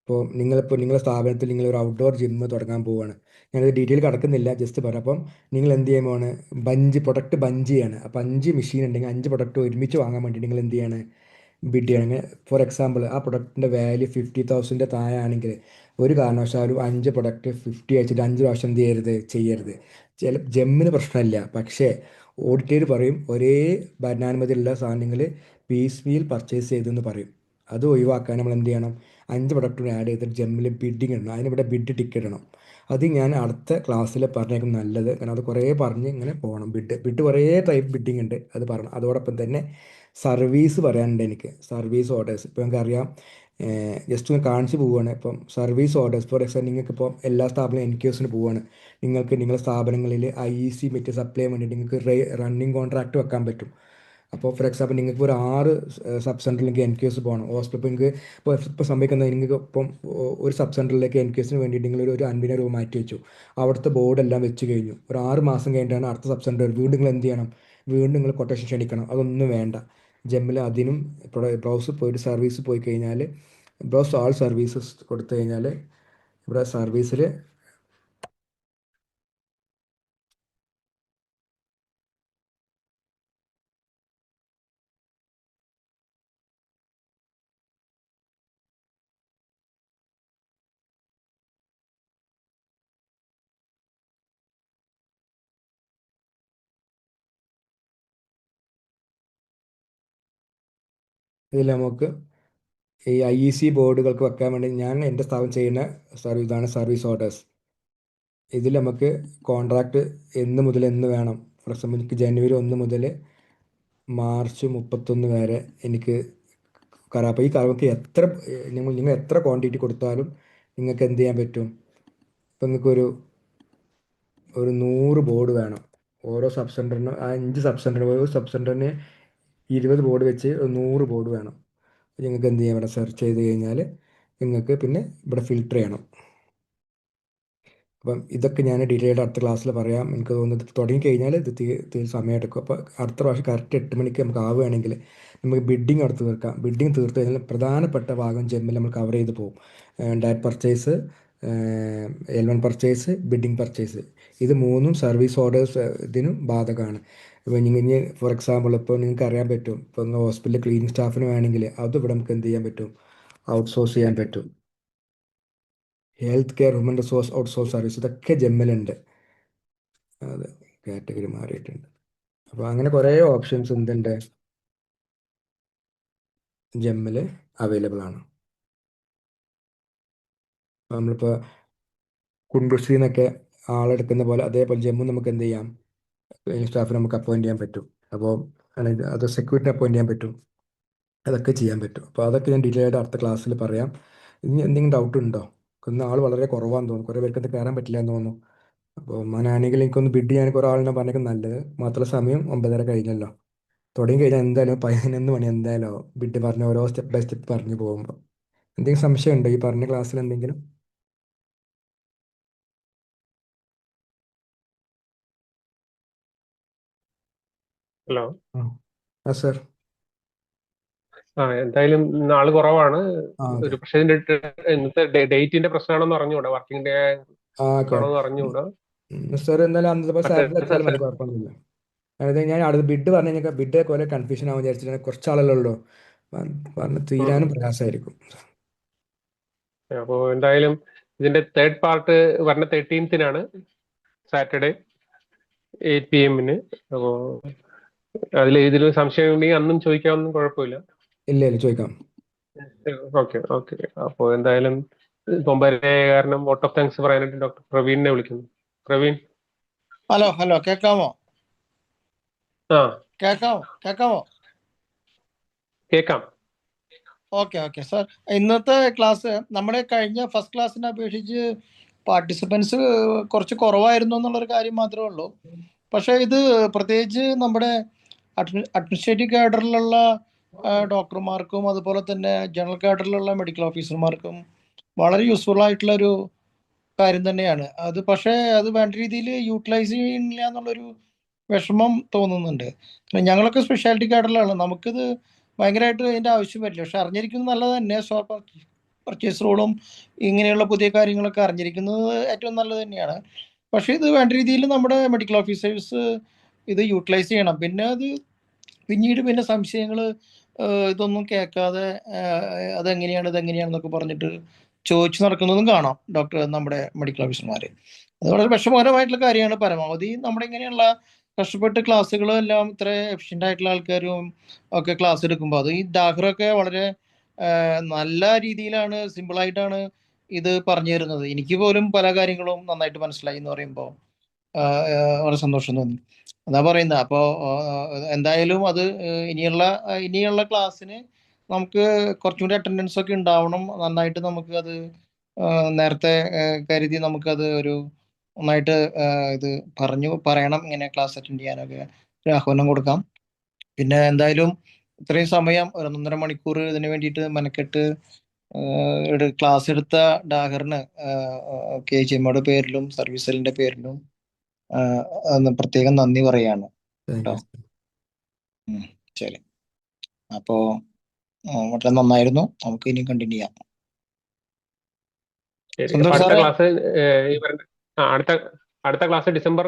ഇപ്പോൾ നിങ്ങളുടെ സ്ഥാപനത്തിൽ നിങ്ങളൊരു ഔട്ട്ഡോർ ജിമ്മ് തുടങ്ങാൻ പോവുകയാണ്. ഞാനത് ഡീറ്റെയിൽ കിടക്കുന്നില്ല, ജസ്റ്റ് പറയാം. അപ്പം നിങ്ങൾ എന്ത് ചെയ്യുമ്പോൾ പ്രൊഡക്റ്റ് ബഞ്ച് ചെയ്യാണ്. അപ്പോൾ 5 മെഷീൻ ഉണ്ടെങ്കിൽ 5 പ്രൊഡക്റ്റ് ഒരുമിച്ച് വാങ്ങാൻ വേണ്ടി നിങ്ങൾ എന്ത് ചെയ്യാണ്, ബിഡ് ചെയ്യണമെങ്കിൽ. ഫോർ എക്സാമ്പിൾ ആ പ്രൊഡക്റ്റിൻ്റെ വാല്യൂ 50,000 താഴെ ആണെങ്കിൽ ഒരു കാരണവശാലും 5 പ്രൊഡക്റ്റ് 50 അയച്ചിട്ട് 5 പ്രാവശ്യം എന്ത് ചെയ്യരുത്. ജെമ്മിന് പ്രശ്നമില്ല, പക്ഷേ ഓഡിറ്റർ പറയും ഒരേ ഭരണാനുമതിയുള്ള സാധനങ്ങൾ പീസ് മീൽ പർച്ചേസ് ചെയ്തെന്ന് പറയും. അത് ഒഴിവാക്കാൻ നമ്മൾ എന്ത് ചെയ്യണം, 5 പ്രൊഡക്റ്റിന് ആഡ് ചെയ്തിട്ട് ജെമ്മിൽ ബിഡിങ് ഇടണം. അതിനിവിടെ ബിഡ് ടിക്ക് ഇടണം. അത് ഞാൻ അടുത്ത ക്ലാസ്സിൽ പറഞ്ഞേക്കും നല്ലത്. കാരണം അത് കുറേ പറഞ്ഞ് ഇങ്ങനെ പോകണം. ബിഡ് കുറേ ടൈപ്പ് ബിഡിങ് ഉണ്ട്, അത് പറയണം. അതോടൊപ്പം തന്നെ സർവീസ് പറയാനുണ്ട് എനിക്ക്. സർവീസ് ഓർഡേഴ്സ് ഇപ്പോൾ നമുക്കറിയാം, ജസ്റ്റ് ഒന്ന് കാണിച്ച് പോവുകയാണ്. ഇപ്പം സർവീസ് ഓർഡേഴ്സ് ഫോർ എക്സാമ്പിൾ നിങ്ങൾക്കിപ്പോൾ എല്ലാ സ്ഥാപനവും NQSന് പോവുകയാണ്. നിങ്ങളുടെ സ്ഥാപനങ്ങളിൽ IEC മറ്റ് സപ്ലൈ ചെയ്യാൻ വേണ്ടിയിട്ട് നിങ്ങൾക്ക് റണ്ണിങ് കോൺട്രാക്റ്റ് വെക്കാൻ പറ്റും. അപ്പോൾ ഫോർ എക്സാമ്പിൾ നിങ്ങൾക്ക് ഒരു 6 സബ് സെൻറ്ററിലേക്ക് NQS പോകണം. ഹോസ്പിറ്റൽ ഇപ്പോൾ നിങ്ങൾക്ക് ഇപ്പോൾ സംഭവിക്കുന്നത്, നിങ്ങൾക്ക് ഇപ്പം ഒരു സബ് സെൻറ്ററിലേക്ക് NQSന് വേണ്ടിയിട്ട് നിങ്ങളൊരു 50,000 രൂപ മാറ്റി വെച്ചു. അവിടുത്തെ ബോർഡെല്ലാം വെച്ച് കഴിഞ്ഞു. ഒരു 6 മാസം കഴിഞ്ഞിട്ടാണ് അടുത്ത സബ് സെൻറ്റർ. വീണ്ടും നിങ്ങൾ എന്ത് ചെയ്യണം, വീണ്ടും നിങ്ങൾ കൊട്ടേഷൻ ക്ഷണിക്കണം. അതൊന്നും വേണ്ട. ജെമ്മിൽ അതിനും ബ്രൗസ് പോയിട്ട് സർവീസ് പോയി കഴിഞ്ഞാൽ ബ്രൗസ് ആൾ സർവീസസ് കൊടുത്തു കഴിഞ്ഞാൽ ഇവിടെ സർവീസിൽ ഇതിൽ നമുക്ക് ഈ IEC ബോർഡുകൾക്ക് വെക്കാൻ വേണ്ടി ഞാൻ എൻ്റെ സ്ഥാപനം ചെയ്യുന്ന ഇതാണ് സർവീസ് ഓർഡേഴ്സ്. ഇതിൽ നമുക്ക് കോൺട്രാക്റ്റ് എന്ന് മുതൽ എന്ന് വേണം. ഫോർ എക്സാമ്പിൾ എനിക്ക് ജനുവരി 1 മുതൽ മാർച്ച് 31 വരെ എനിക്ക് കരാം. അപ്പോൾ ഈ കറവയ്ക്ക് നിങ്ങൾ എത്ര ക്വാണ്ടിറ്റി കൊടുത്താലും നിങ്ങൾക്ക് എന്ത് ചെയ്യാൻ പറ്റും. ഇപ്പം ഒരു 100 ബോർഡ് വേണം. ഓരോ സബ് സെൻറ്ററിന് 5 സബ് സെൻറ്റർ, ഓരോ സബ് സെൻറ്ററിന് 20 ബോർഡ് വെച്ച് 100 ബോർഡ് വേണം. നിങ്ങൾക്ക് എന്ത് ചെയ്യാം, ഇവിടെ സെർച്ച് ചെയ്ത് കഴിഞ്ഞാൽ നിങ്ങൾക്ക് പിന്നെ ഇവിടെ ഫിൽട്ടർ ചെയ്യണം. അപ്പം ഇതൊക്കെ ഞാൻ ഡീറ്റെയിൽഡ് അടുത്ത ക്ലാസ്സിൽ പറയാം. എനിക്ക് തോന്നുന്നത് തുടങ്ങി കഴിഞ്ഞാൽ ഇത് സമയമെടുക്കും. അപ്പോൾ അടുത്ത പ്രാവശ്യം കറക്റ്റ് 8 മണിക്ക് നമുക്ക് ആവുകയാണെങ്കിൽ നമുക്ക് ബിഡിങ് അടുത്ത് തീർക്കാം. ബിഡിങ് തീർത്ത് കഴിഞ്ഞാൽ പ്രധാനപ്പെട്ട ഭാഗം ജെമ്മിൽ നമ്മൾ കവർ ചെയ്ത് പോകും. Direct purchase, L1 purchase, bidding purchase, ഇത് മൂന്നും സർവീസ് ഓർഡേഴ്സ് ഇതിനും ബാധകമാണ്. ഇപ്പോൾ ഇനി ഫോർ എക്സാമ്പിൾ ഇപ്പോൾ നിങ്ങൾക്ക് അറിയാൻ പറ്റും, ഇപ്പോൾ നിങ്ങൾ ഹോസ്പിറ്റലിൽ ക്ലീനിങ് സ്റ്റാഫിന് വേണമെങ്കിൽ അത് ഇവിടെ നമുക്ക് എന്ത് ചെയ്യാൻ പറ്റും, ഔട്ട്സോഴ്സ് ചെയ്യാൻ പറ്റും. Health care, human resource outsource service, ഇതൊക്കെ ജെമ്മിലുണ്ട്. അത് കാറ്റഗറി മാറിയിട്ടുണ്ട്. അപ്പോൾ അങ്ങനെ കുറേ ഓപ്ഷൻസ് എന്തുണ്ട്, ജെമ്മിൽ അവൈലബിൾ ആണ്. നമ്മളിപ്പോൾ കുണ്ടൂസിൽ നിന്നൊക്കെ ആളെടുക്കുന്ന പോലെ അതേപോലെ ജമ്മു നമുക്ക് എന്ത് ചെയ്യാം, സ്റ്റാഫ് നമുക്ക് അപ്പോയിൻറ്റ് ചെയ്യാൻ പറ്റും. അപ്പോൾ അത് സെക്യൂരിറ്റി അപ്പോയിൻറ്റ് ചെയ്യാൻ പറ്റും, അതൊക്കെ ചെയ്യാൻ പറ്റും. അപ്പോൾ അതൊക്കെ ഞാൻ ഡീറ്റെയിൽ ആയിട്ട് അടുത്ത ക്ലാസ്സിൽ പറയാം. ഇനി എന്തെങ്കിലും ഡൗട്ട് ഉണ്ടോ? ഇന്ന് ആൾ വളരെ കുറവാന്ന് തോന്നുന്നു, കുറേ പേർക്ക് അത് കയറാൻ പറ്റില്ല എന്ന് തോന്നുന്നു. അപ്പോൾ ഞാനാണെങ്കിൽ എനിക്കൊന്ന് ബിഡ് ചെയ്യാൻ കുറേ ആളിനെ പറഞ്ഞേക്കും നല്ലത്. മാത്രമല്ല സമയം 9:30 കഴിഞ്ഞല്ലോ. തുടങ്ങി കഴിഞ്ഞാൽ എന്തായാലും 11 മണി എന്തായാലും ആവും. ബിഡ് പറഞ്ഞ ഓരോ സ്റ്റെപ്പ് ബൈ സ്റ്റെപ്പ് പറഞ്ഞു പോകുമ്പോൾ എന്തെങ്കിലും സംശയം ഉണ്ടോ ഈ പറഞ്ഞ ക്ലാസ്സിൽ എന്തെങ്കിലും? ഹലോ. ആ സാർ. എന്തായാലും ആള് കുറവാണ്. അതെ. ഒരു പക്ഷേ ഇന്നത്തെ ഡേറ്റിന്റെ പ്രശ്നമാണെന്ന് അറിഞ്ഞുകൂടാ, വർക്കിംഗ് ഡേ ആണോന്ന് അറിഞ്ഞുകൂടാ. സാർ എന്തായാലും അന്നത്തെ പക്ഷേ സാറ്റർഡേ വെച്ചാൽ മതി, കുഴപ്പമൊന്നുമില്ല. അതായത് ഞാൻ അടുത്ത ബിഡ് പറഞ്ഞു കഴിഞ്ഞാൽ ബിഡ് പോലെ കൺഫ്യൂഷൻ ആവാൻ വിചാരിച്ചിട്ട് കുറച്ചാളല്ലേ ഉള്ളൂ, പറഞ്ഞ് തീരാനും പ്രയാസമായിരിക്കും. അപ്പോൾ എന്തായാലും ഇതിന്റെ തേർഡ് പാർട്ട് വരുന്ന 13th സാറ്റർഡേ 8 PM. അപ്പോൾ ഇതിൽ സംശയം ഉണ്ടെങ്കിൽ അന്നും ചോദിക്കാമെന്നും കുഴപ്പമില്ല. ഇല്ല ഇല്ല, ചോദിക്കാം. Okay okay. അപ്പോൾ എന്തായാലും 9:30 കാരണം വോട്ട് ഓഫ് താങ്ക്സ് പറയാനായിട്ട് ഡോക്ടർ പ്രവീണിനെ വിളിക്കുന്നു. പ്രവീൺ. ഹലോ ഹലോ, കേൾക്കാമോ? ആ കേൾക്കാമോ? കേൾക്കാം. ഓക്കെ ഓക്കെ സാർ, ഇന്നത്തെ ക്ലാസ് നമ്മുടെ കഴിഞ്ഞ ഫസ്റ്റ് ക്ലാസ്സിനെ അപേക്ഷിച്ച് പാർട്ടിസിപ്പൻസ് കുറച്ച് കുറവായിരുന്നു എന്നുള്ളൊരു കാര്യം മാത്രമേ ഉള്ളൂ. പക്ഷേ ഇത് പ്രത്യേകിച്ച് നമ്മുടെ അഡ്മിനിസ്ട്രേറ്റീവ് കാഡറിലുള്ള ഡോക്ടർമാർക്കും അതുപോലെ തന്നെ ജനറൽ കാഡറിലുള്ള മെഡിക്കൽ ഓഫീസർമാർക്കും വളരെ യൂസ്ഫുൾ ആയിട്ടുള്ളൊരു കാര്യം തന്നെയാണ് അത്. പക്ഷേ അത് വേണ്ട രീതിയിൽ യൂട്ടിലൈസ് ചെയ്യുന്നില്ല എന്നുള്ളൊരു വിഷമം തോന്നുന്നുണ്ട്. ഞങ്ങളൊക്കെ സ്പെഷ്യാലിറ്റി കാർഡിലാണ്, നമുക്കിത് ഭയങ്കരമായിട്ട് അതിൻ്റെ ആവശ്യം വരില്ല. പക്ഷെ അറിഞ്ഞിരിക്കുന്നത് നല്ലത് തന്നെ. പർച്ചേസ് റൂളും ഇങ്ങനെയുള്ള പുതിയ കാര്യങ്ങളൊക്കെ അറിഞ്ഞിരിക്കുന്നത് ഏറ്റവും നല്ലത് തന്നെയാണ്. പക്ഷേ ഇത് വേണ്ട രീതിയിൽ നമ്മുടെ മെഡിക്കൽ ഓഫീസേഴ്സ് ഇത് യൂട്ടിലൈസ് ചെയ്യണം. പിന്നെ അത് പിന്നീട് സംശയങ്ങൾ ഇതൊന്നും കേൾക്കാതെ ഇതെങ്ങനെയാണെന്നൊക്കെ പറഞ്ഞിട്ട് ചോദിച്ചു നടക്കുന്നതും കാണാം നമ്മുടെ മെഡിക്കൽ ഓഫീസർമാർ. അത് വളരെ വിഷമകരമായിട്ടുള്ള കാര്യമാണ്. പരമാവധി നമ്മുടെ ഇങ്ങനെയുള്ള കഷ്ടപ്പെട്ട് ക്ലാസ്സുകളെല്ലാം ഇത്ര എഫിഷ്യൻ്റ് ആയിട്ടുള്ള ആൾക്കാരും ഒക്കെ ക്ലാസ് എടുക്കുമ്പോൾ അത് ഈ ഡാക്ടറൊക്കെ വളരെ നല്ല രീതിയിലാണ്, സിമ്പിളായിട്ടാണ് ഇത് പറഞ്ഞു തരുന്നത്. എനിക്ക് പോലും പല കാര്യങ്ങളും നന്നായിട്ട് മനസ്സിലായി എന്ന് പറയുമ്പോൾ വളരെ സന്തോഷം തോന്നി. അതാ പറയുന്നത്. അപ്പോൾ എന്തായാലും അത് ഇനിയുള്ള ക്ലാസ്സിന് നമുക്ക് കുറച്ചും കൂടി അറ്റൻഡൻസ് ഒക്കെ ഉണ്ടാവണം. നന്നായിട്ട് നമുക്ക് അത് നേരത്തെ കരുതി നമുക്കത് നന്നായിട്ട് ഇത് പറയണം, ഇങ്ങനെ ക്ലാസ് അറ്റൻഡ് ചെയ്യാനൊക്കെ ഒരു ആഹ്വാനം കൊടുക്കാം. പിന്നെ എന്തായാലും ഇത്രയും സമയം 1.5 മണിക്കൂർ ഇതിന് വേണ്ടിയിട്ട് മെനക്കെട്ട് ക്ലാസ് എടുത്ത ഡാഹറിന് KGMയുടെ പേരിലും സർവീസ് സെല്ലിന്റെ പേരിലും പ്രത്യേകം നന്ദി പറയാണ് കേട്ടോ. ശരി, അപ്പോ വളരെ നന്നായിരുന്നു. നമുക്ക് ഇനി കണ്ടിന്യൂ ചെയ്യാം. സന്തോഷ് അടുത്ത സാറേ, ക്ലാസ് അടുത്ത ക്ലാസ് ഡിസംബർ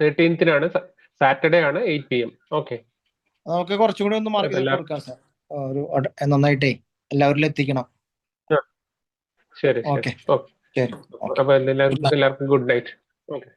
13th സാറ്റർഡേ ആണ് 8 PM. ഓക്കെ, നമുക്ക് കുറച്ചും കൂടി ഒന്ന് മാർക്ക് ചെയ്ത് കൊടുക്കാം സാർ. നന്നായിട്ടേ എല്ലാവരിലും എത്തിക്കണം. ശരി ശരി. Okay okay. ശരി. അപ്പൊ എല്ലാവർക്കും ഗുഡ് നൈറ്റ്. ഓക്കെ.